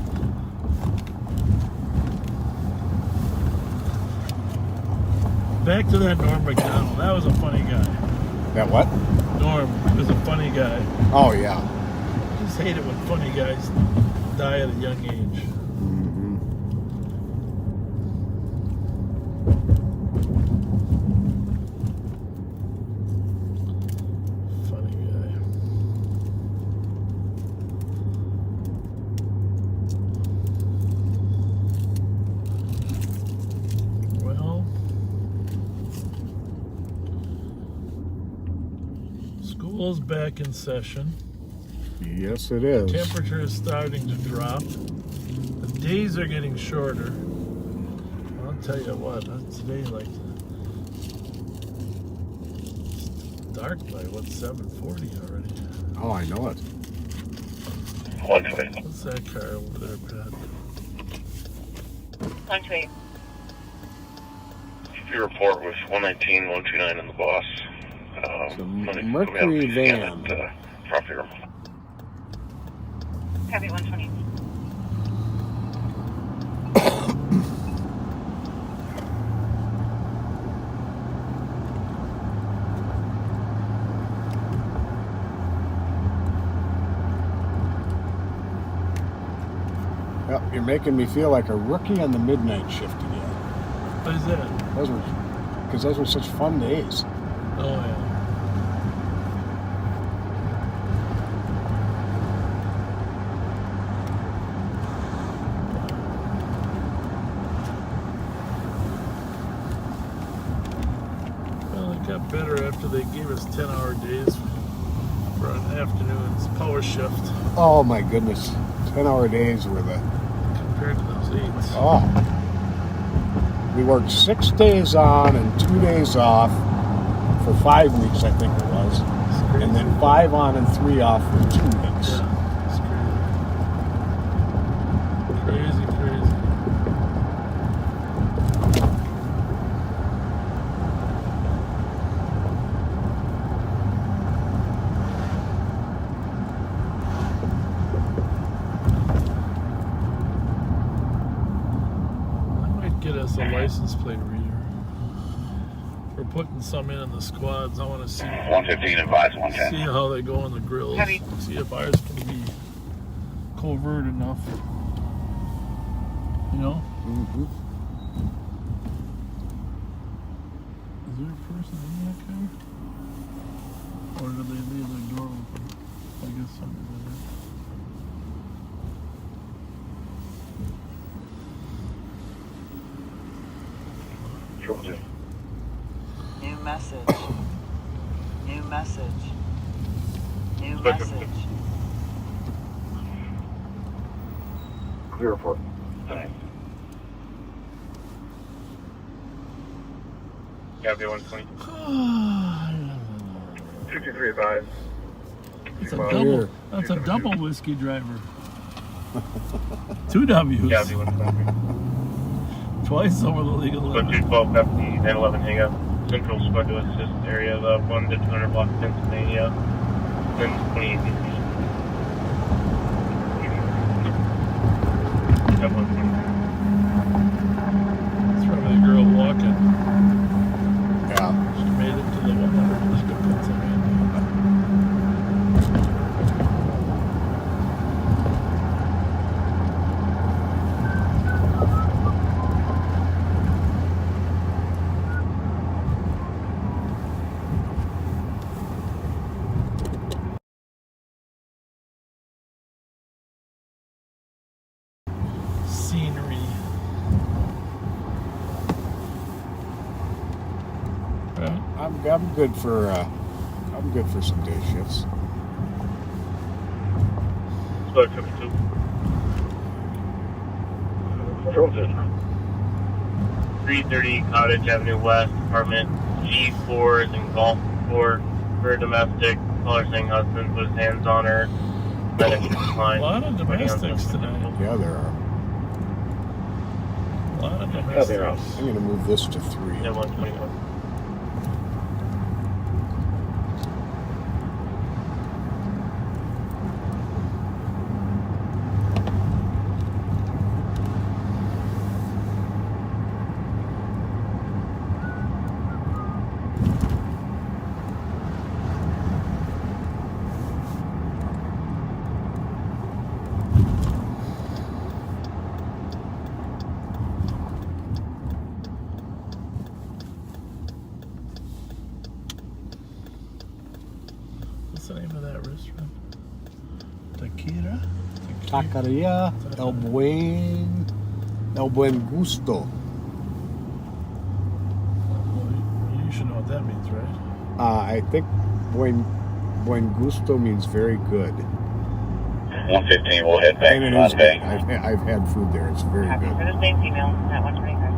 Back to that Norm McDonald. That was a funny guy. That what? Norm was a funny guy. Oh, yeah. I just hate it when funny guys die at a young age. Funny guy. Well, School's back in session. Yes, it is. Temperature is starting to drop. The days are getting shorter. I'll tell you what, today, like, it's dark by, 7:40 already? Oh, I know it. What's that car over there, Pat? 128. Your report was 119, 129 in the boss. Mercury van. Property room. Copy 120. Yep, you're making me feel like a rookie on the midnight shift again. What is that? Because those were such fun days. Oh, yeah. Well, it got better after they gave us 10-hour days for an afternoon's power shift. Oh, my goodness. 10-hour days were the... Compared to those 8s. Oh. We worked 6 days on and 2 days off for 5 weeks, I think it was. And then 5 on and 3 off for 2 weeks. Yeah, it's crazy. Crazy. Get us a license plate reader. We're putting some in the squads. I want to see 115 advised 110. See how they go in the grills. See if ours can be covert enough. You know? Mm-hmm. Is there a person in that car? Or did they leave their door open? I guess somebody's in there. New message. New message. New message. Clear report. Thanks. Copy 120. 63 advised. That's a double whiskey driver. 2 W's. Copy 120. Twice over the legal limit. 212 Pepsi, 911 hang up. Central squad to assist area of 1 to 200 block Pennsylvania. Then 28 It's probably a girl walking. Yeah. She made it to the 100 block of Pennsylvania. Scenery. I'm good for some day shifts. Squad 52. Frozen. 330 Cottage Avenue West, apartment G4 is in Golf 4 for domestic. Caller saying husband put his hands on her. Medic line. A lot of domestics tonight. Yeah, there are. A lot of domestics. I'm going to move this to 3. Yeah, 121. What's the name of that restaurant? Taqueria? Taqueria El Buen Gusto. Well, you should know what that means, right? I think Buen Buen gusto means very good. 115 will head back And it to is good. Bay. I've had food there. It's very good. For the same female at 125.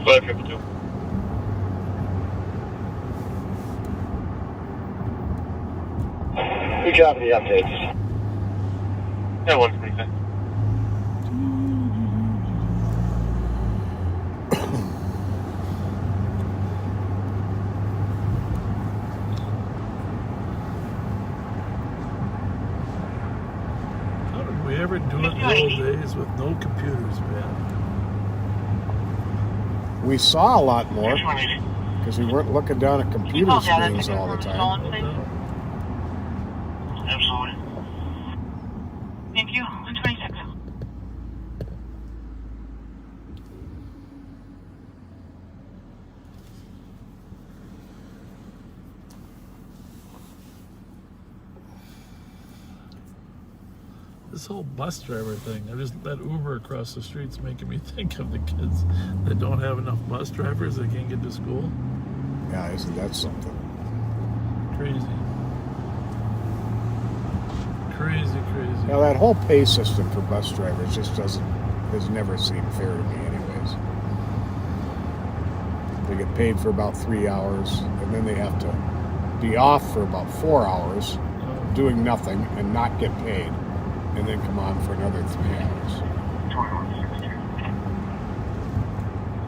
Flight 52. Good job with the updates. Yeah, 125. How did we ever do it in the old days with no computers, man? We saw a lot more because we weren't looking down at computer screens all the time. Absolutely. Thank you. 126. This whole bus driver thing, that Uber across the street's making me think of the kids that don't have enough bus drivers that can't get to school. Yeah, isn't that something? Crazy. Crazy. Now that whole pay system for bus drivers just has never seemed fair to me anyways. They get paid for about 3 hours and then they have to be off for about 4 hours doing nothing and not get paid and then come on for another 3 hours.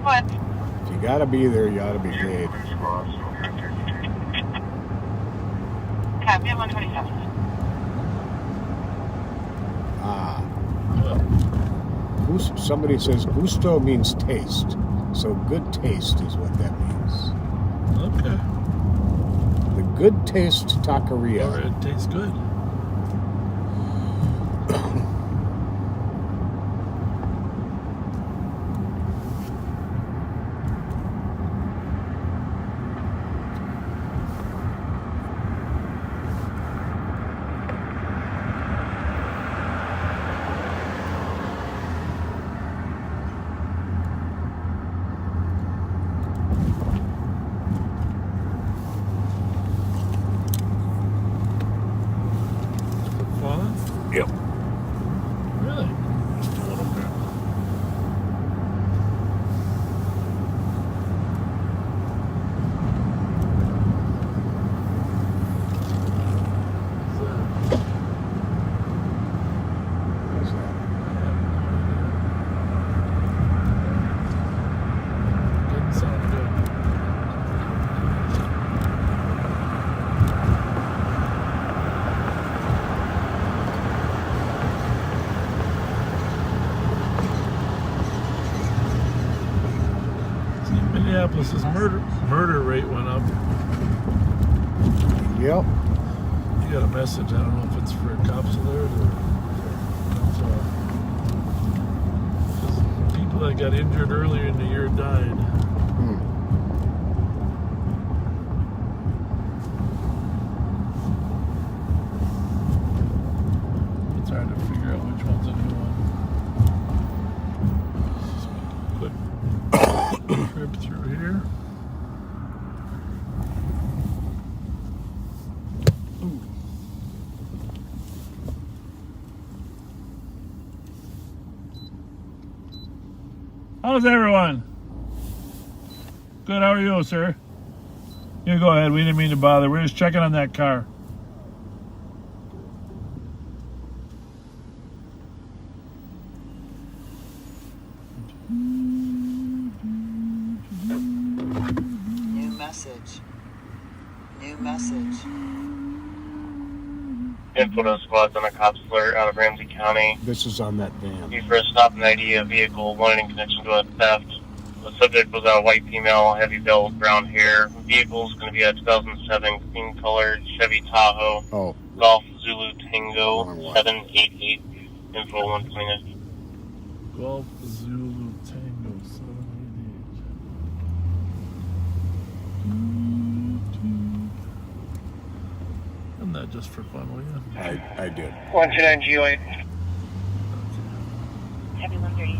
What? If you gotta be there, you gotta be paid. Copy at 127. Somebody says gusto means taste, so good taste is what that means. Okay. The Good Taste Taqueria. Or it tastes good. Yep. Really? Just a little bit. Didn't sound good. Minneapolis's murder rate went up. Yep. You got a message. I don't know if it's for cops alert or people that got injured earlier in the year died. It's hard to figure out which one's a new one. Just make a quick trip through here. How's everyone? Good, how are you, sir? You go ahead, we didn't mean to bother. We're just checking on that car. New message. New message. Input on squads on a cops alert out of Ramsey County. This is on that van. He first stopped an ID a vehicle wanted in connection to a theft. The subject was a white female, heavy build, brown hair. The vehicle is going to be a 2007 cream colored Chevy Tahoe. Oh. Golf Zulu Tango 788. Info 129. Golf Zulu Tango 788. Isn't that just for fun, will you? I did. 129 GOA. Heavy 130.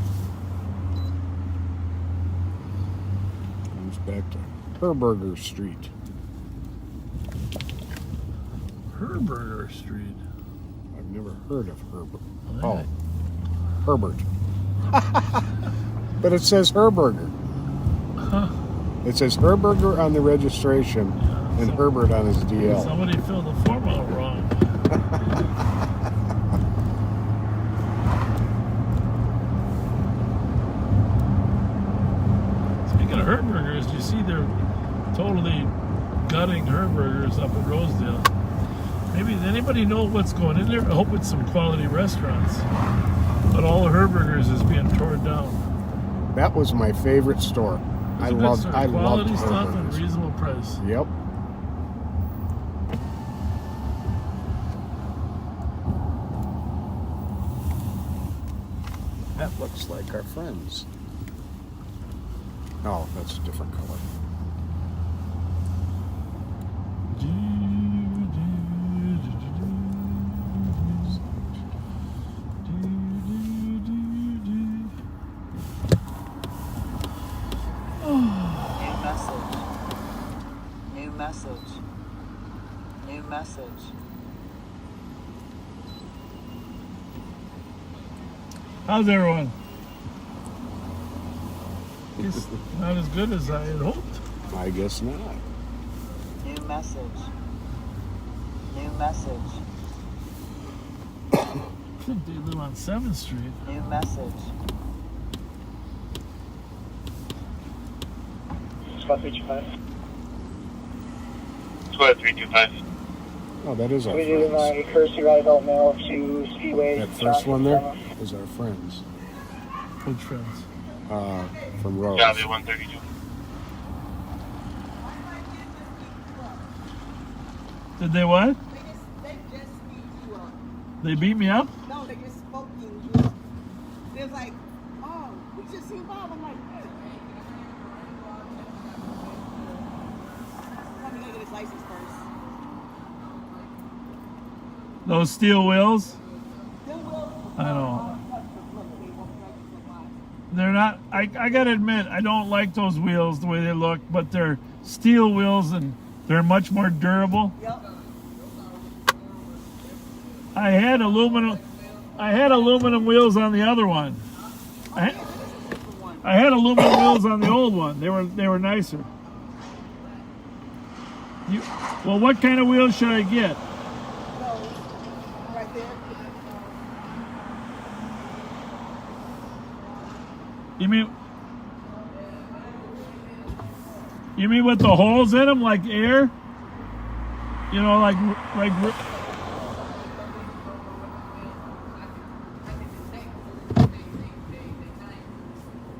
Comes back to Herberger Street. Herberger Street. I've never heard of Herbert. Oh, Herbert. But it says Herberger. Huh. It says Herberger on the registration and Herbert on his DL. Somebody filled the form out wrong. Speaking of Herbergers, you see they're totally gutting Herbergers up at Rosedale. Maybe anybody know what's going in there? I hope it's some quality restaurants. But all the Herbergers is being torn down. That was my favorite store. I loved quality stuff at Herbergers. reasonable price. Yep. That looks like our friends. Oh, that's a different color. New message. New message. How's everyone? It's not as good as I had hoped. I guess not. New message. New message. I think they live on 7th Street. New message. Squad 325. Squad 325. Oh, that is our We do friends. my courtesy ride out mail to Speedway. That first one there is our friends. Which friends? From Rose. Jolly 132. Did they what? They beat me up? No, they just spoke English. They was like, oh, we just seen Bob. I'm like, hey. Let me go get his license first. Those steel wheels? I know. They're not, I gotta admit, I don't like those wheels the way they look, but they're steel wheels and they're much more durable. Yep. I had aluminum wheels on the other one. I had aluminum wheels on the old one. They were nicer. Well, what kind of wheels should I get? Right there. You mean with the holes in them, like air? You know, like.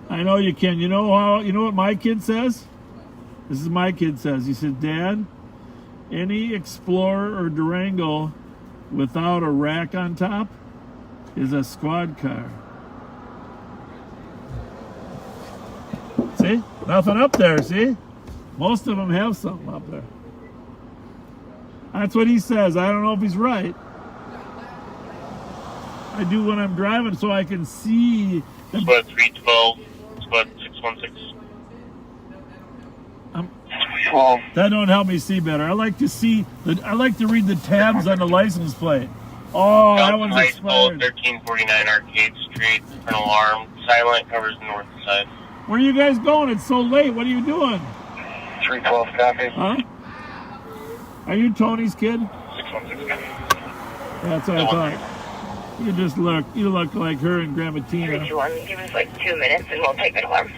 I know you can. You know what my kid says? This is my kid says. He said, Dad, any Explorer or Durango without a rack on top is a squad car. See? Nothing up there, see? Most of them have something up there. That's what he says. I don't know if he's right. I do when I'm driving so I can see. Squad 312. Squad 616. That don't help me see better. I like to see. I like to read the tabs on the license plate. Oh, that one's High School, expired. 1349 Arcade Street. An alarm. Silent covers the north side. Where are you guys going? It's so late. What are you doing? 312 copy. Huh? Are you Tony's kid? 616. That's what I thought. You look like her and Grandma Tina. 321, give us like 2 minutes and we'll take an alarm.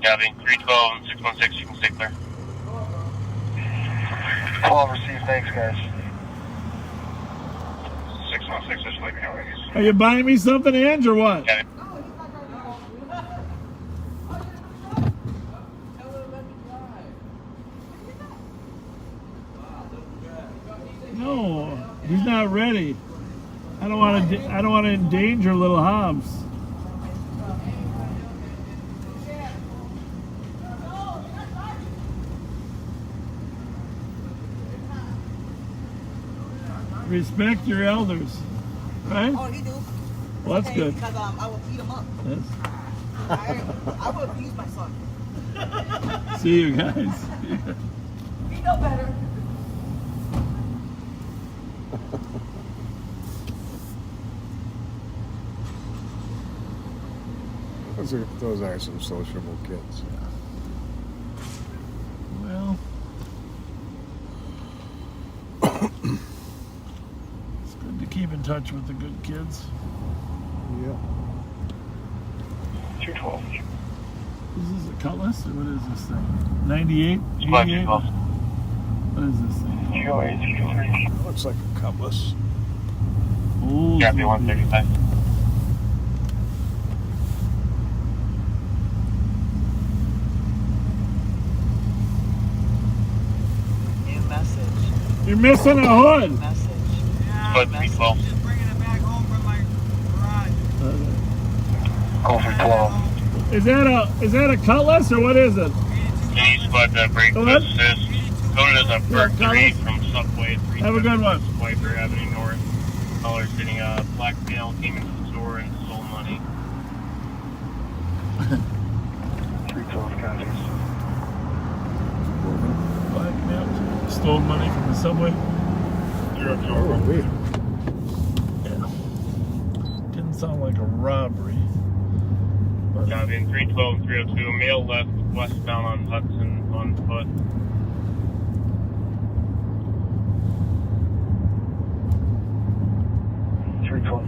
Copy. 312 and 616, you can stay clear. 12 received, thanks guys. 616, just let me know. Are you buying me something, Ange, or what? Copy. No, he's not ready. I don't want to endanger little Hobbs. Respect your elders, right? Oh, he do. Well, that's Okay, good. Because I will eat him up. Yes. I would abuse my son. See you guys. He know better. Those are some sociable kids. Well, it's good to keep in touch with the good kids. Yeah. 212. Is this a Cutlass or what is this thing? 98? 88? What is this thing? Looks like a Cutlass. Oh, Copy 135. New message. You're missing a hood. Message. Split 312. Just bringing it back home from my garage. Call for 12. Is that a Cutlass or what is it? Any spot that break What? assist. Coded as a Berk 3 Cutlass? from Subway 3. Have a good one. Wiper Avenue North. Caller sitting a black male came into the store and stole money. 312 copies. Black male stole money from the subway. Yeah. Didn't sound like a robbery. Copy in 312 and 302. Male left westbound on Hudson on foot.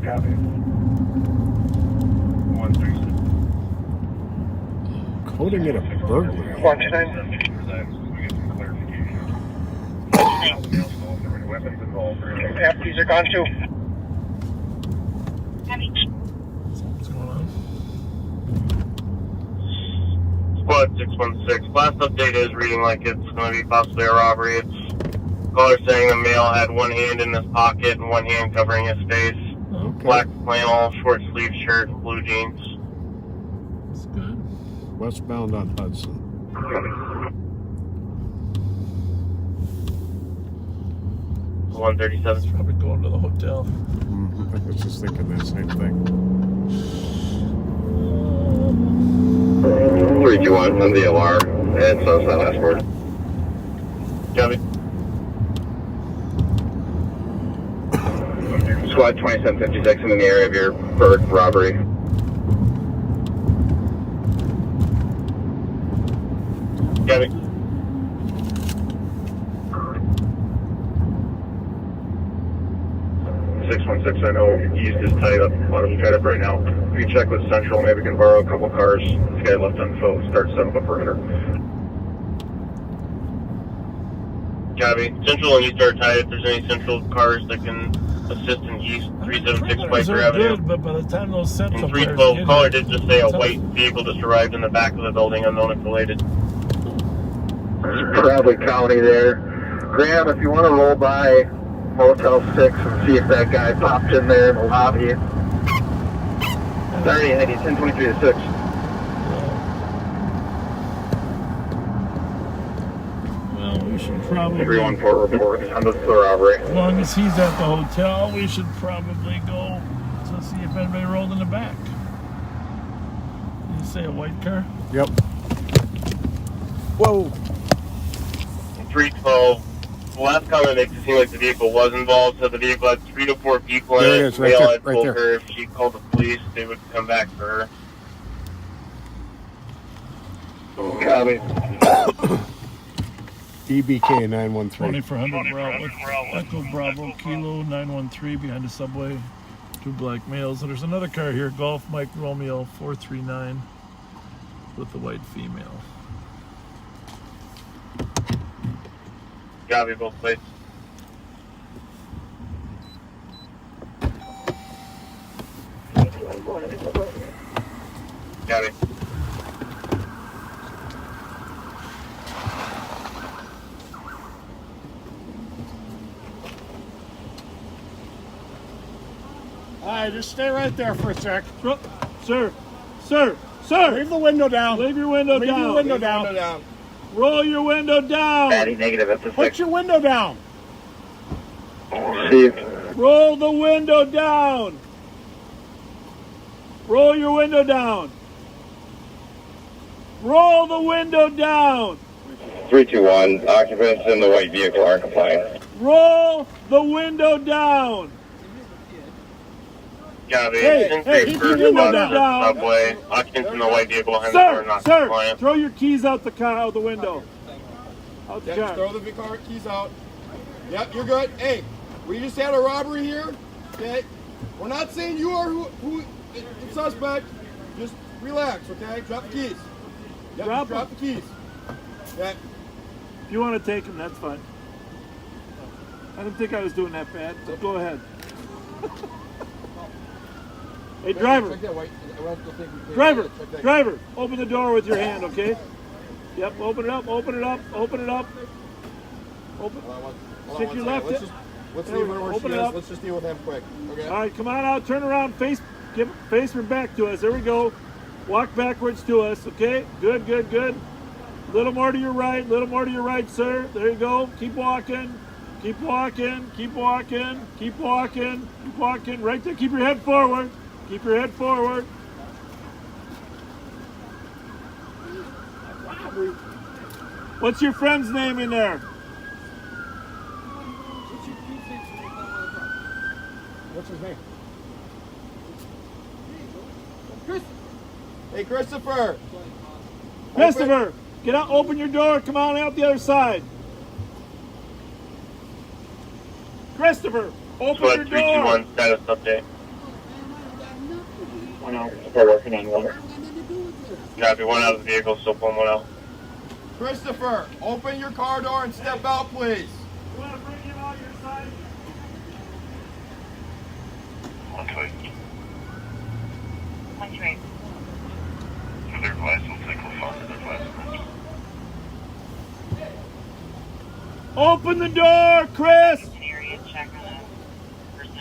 Copy. 136. Coding it a burglary. 129. These are gone too. What's going on? Squad 616. Last update is reading like it's going to be possibly a robbery. It's caller saying the male had one hand in his pocket and one hand covering his face. Okay. Black flannel, short sleeve shirt, blue jeans. That's good. Westbound on Hudson. It's 137. Probably going to the hotel. I was just thinking that same thing. 321 on the LR. And so it's that last word. Copy. Squad 2756 in the area of your Berk robbery. Copy. 616, I know East is tied up, a lot of them tied up right now. If you check with Central, maybe we can borrow a couple cars. This guy left on foot, start setting up a perimeter. Copy. Central and East are tied. If there's any Central cars that can assist in East, 376 Wiper Avenue. Good, but by the time those And Central 312, caller did just say a white vehicle just arrived in the back of the building, unknown if related. Probably County there. Graham, if you want to roll by Motel 6 and see if that guy popped in there in the lobby. Sorry, I need 1023 to 6. Well, we should probably... 314 report on the robbery. As long as he's at the hotel, we should probably go to see if anybody rolled in the back. Did you say a white car? Yep. Whoa. 312. The last comment makes it seem like the vehicle was involved, so the vehicle had 3 to 4 people in There it. it is, right They all there, had right told there. her if she called the police, they would come back for her. Copy. DBK 913. 20 for 100 Bravo. Echo Bravo Kilo 913 behind the subway. 2 black males. And there's another car here, Golf Mike Romeo 439 with the white female. Copy, both plates. Copy. All right, just stay right there for a sec. Sir, sir, sir. Leave the window down. Leave your window Leave down. your window down. Roll your window down. Patty, negative at the Put your window down. Steve. Roll the window down. Roll your window down. Roll the window down. 321, occupants in the white vehicle aren't complying. Roll the window down. Copy. Hey, Since hey, we keep your first window bus down. subway, occupants in the white vehicle behind the door Sir, not sir, compliant. throw your keys out the car, out the window. Out the Yeah, car. just throw the car keys out. Yep, you're good. Hey, we just had a robbery here. Okay, we're not saying you are who the suspect. Just relax, okay? Drop the keys. Yep, drop the keys. Okay. If you want to take them, that's fine. I didn't think I was doing that bad, so go ahead. Hey, driver. Check that white. Driver, driver, open the door with your hand, okay? Yep, open it up, open it up, open it up. Open. Stick your left. Let's leave her where she is. Let's just deal with him quick. Okay. All right, come on out, turn around, face her back to us. There we go. Walk backwards to us, okay? Good, good, good. Little more to your right, little more to your right, sir. There you go. Keep walking. Keep walking, keep walking, keep walking, keep walking. Right there, keep your head forward. Keep your head forward. What's your friend's name in there? What's his name? Hey, Christopher. Christopher, get out, open your door, come on out the other side. Christopher, open your door. 321 status update. We're working on one. Copy, one out of the vehicle, still pulling one out. Christopher, open your car door and step out, please. You want to bring him out your side? Other device will take a fund. Open the door, Chris!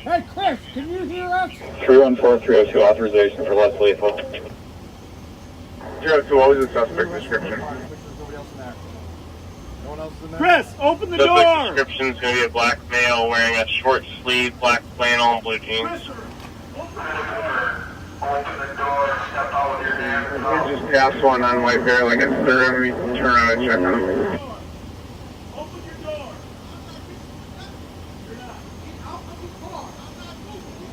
Hey, Chris, can you hear us? 314-302, authorization for less lethal. 02, what was the suspect description? Chris, open the Suspect door! description is going to be a black male wearing a short sleeve, black flannel, and blue jeans. Just pass one on white bear like a third, we can turn around and check on him.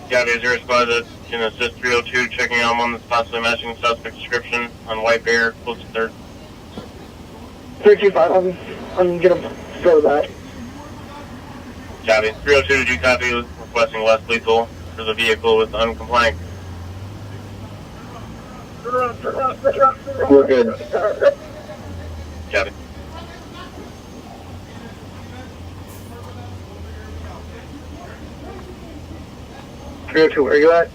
Yeah, is there a spot that can assist 302 checking out one that's possibly matching suspect description on white bear, close to third? 325, I'm gonna throw that. Copy. 302, did you copy requesting less lethal for the vehicle with uncompliant? We're good. Copy. Where are you at?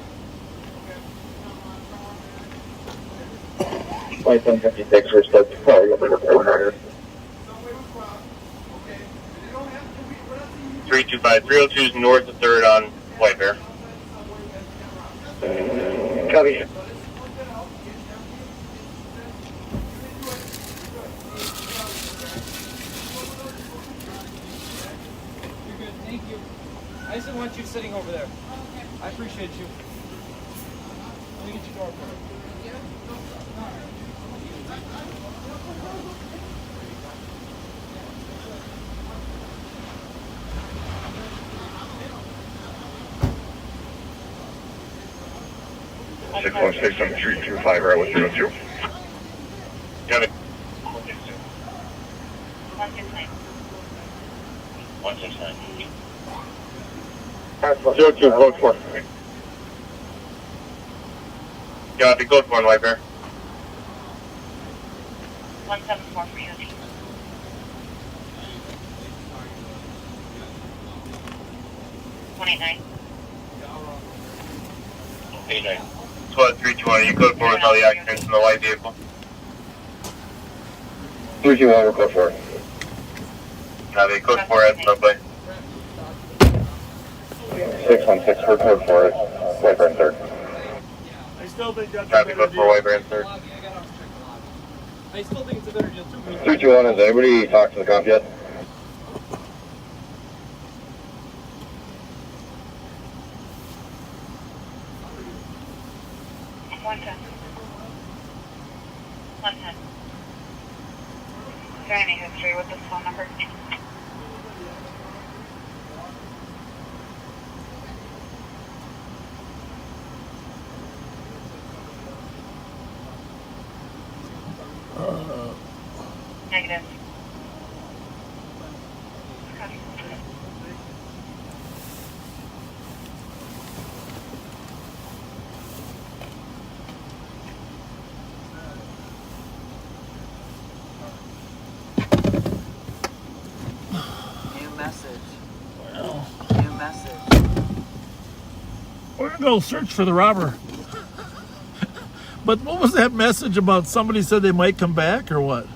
White 156, we're still probably over the 400. 325, 302 is north of third on white bear. Copy. You're good, thank you. I just didn't want you sitting over there. I appreciate you. Let me get your door for it. 616 on the 325 right with 02. Got it. 169. 169. 02, code 4. Copy, code 4 on white bear. 174 for you. 189. 89. Squad 320, you code 4 with all the occupants in the white vehicle. 321, code 4. Copy, code 4 at subway. 616 for code 4, white bear in third. I still think that's Copy, code 4 white bear in third. I still think it's a better deal too. 321, has anybody talked to the cop yet? One ten. 110. there any history with this phone number? Negative. New message. Well, New message. we're gonna go search for the robber. But what was that message about? Somebody said they might come back, or what?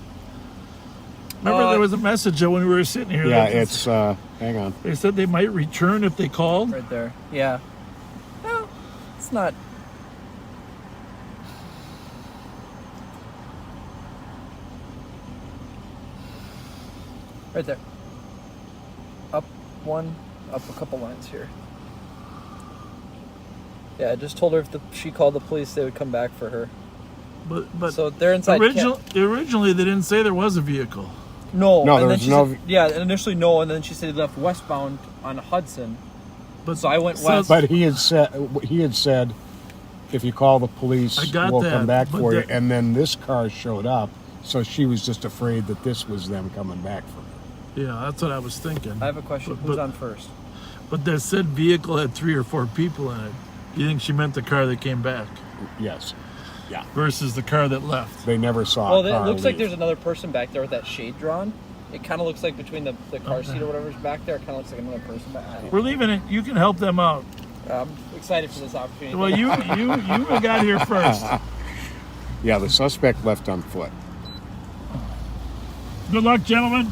Remember, there was a message when we were sitting here. Yeah, it's hang on. They said they might return if they called. Right there. Yeah. No, it's not. Right there. Up one, up a couple lines here. Yeah, I just told her if she called the police, they would come back for her. But so they're inside. Originally, they didn't say there was a vehicle. No, No, and there then was she no. said, yeah, initially no, and then she said he left westbound on Hudson. But so I went west. But he had said, if you call the police, I got we'll that, come back but for you. And then this car showed up, so she was just afraid that this was them coming back for her. Yeah, that's what I was thinking. I have a question. Who's on first? But that said vehicle had 3 or 4 people in it. You think she meant the car that came back? Yes. Yeah. Versus the car that left. They never saw Well, a car it looks like leave. there's another person back there with that shade drawn. It kind of looks like between the car seat or whatever's back there, it kind of looks like another person. But I don't know. We're leaving it. You can help them out. I'm excited for this opportunity. Well, you got here first. Yeah, the suspect left on foot. Good luck, gentlemen.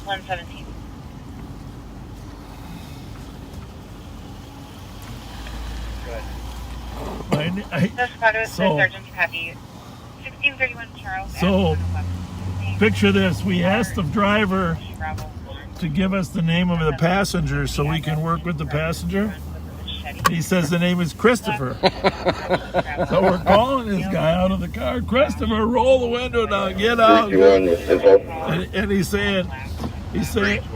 117. Sergeant copy. 1631 Charles. So, picture this. We asked the driver to give us the name of the passenger so we can work with the passenger. He says the name is Christopher. So we're calling this guy out of the car. Christopher, roll the window down, get out. And he's saying,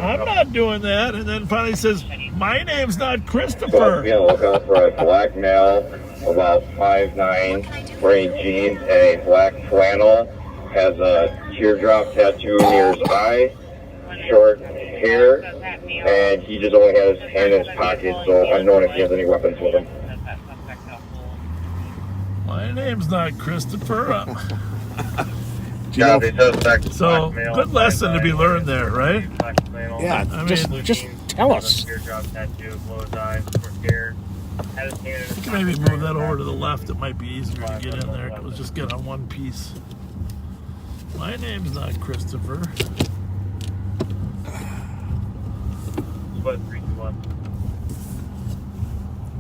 I'm not doing that. And then finally says, my name's not Christopher. Be on the lookout for a black male, about 5'9", wearing jeans and a black flannel, has a teardrop tattoo near his eye, short hair, and he just only has his hand in his pocket, so unknown if he has any weapons with him. My name's not Christopher. Yeah, so, good lesson to be learned there, right? Yeah, just tell us. You can maybe move that over to the left. It might be easier to get in there. Let's just get on one piece. My name's not Christopher. But 321.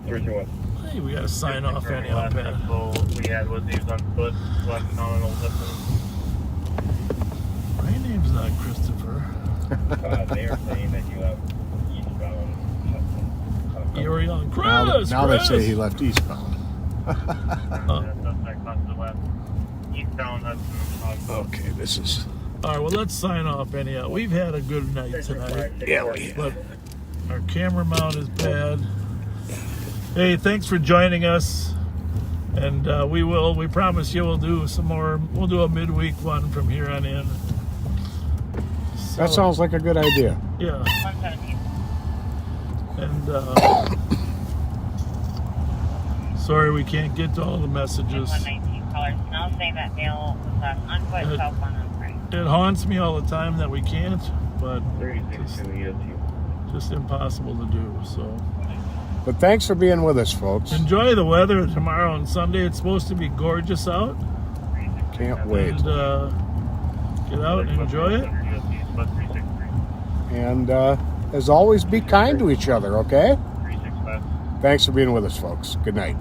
321. Hey, we got to sign off anyhow, Pat. We had was he was on foot, left nominal listen. My name's not Christopher. They are saying that you have eastbound. You're young. Chris! Now they say he left eastbound. Okay, this is... All right, well, let's sign off anyhow. We've had a good night tonight. Yeah, we have. But our camera mount is bad. Hey, thanks for joining us. And we promise you we'll do some more. We'll do a midweek one from here on in. So, that sounds like a good idea. Yeah. And sorry we can't get to all the messages. 119 callers. Now say that male was left on foot, cell phone on right. It haunts me all the time that we can't, but just impossible to do. So. But thanks for being with us, folks. Enjoy the weather tomorrow and Sunday. It's supposed to be gorgeous out. Can't wait. And get out and enjoy it. And as always, be kind to each other, okay? Thanks for being with us, folks. Good night.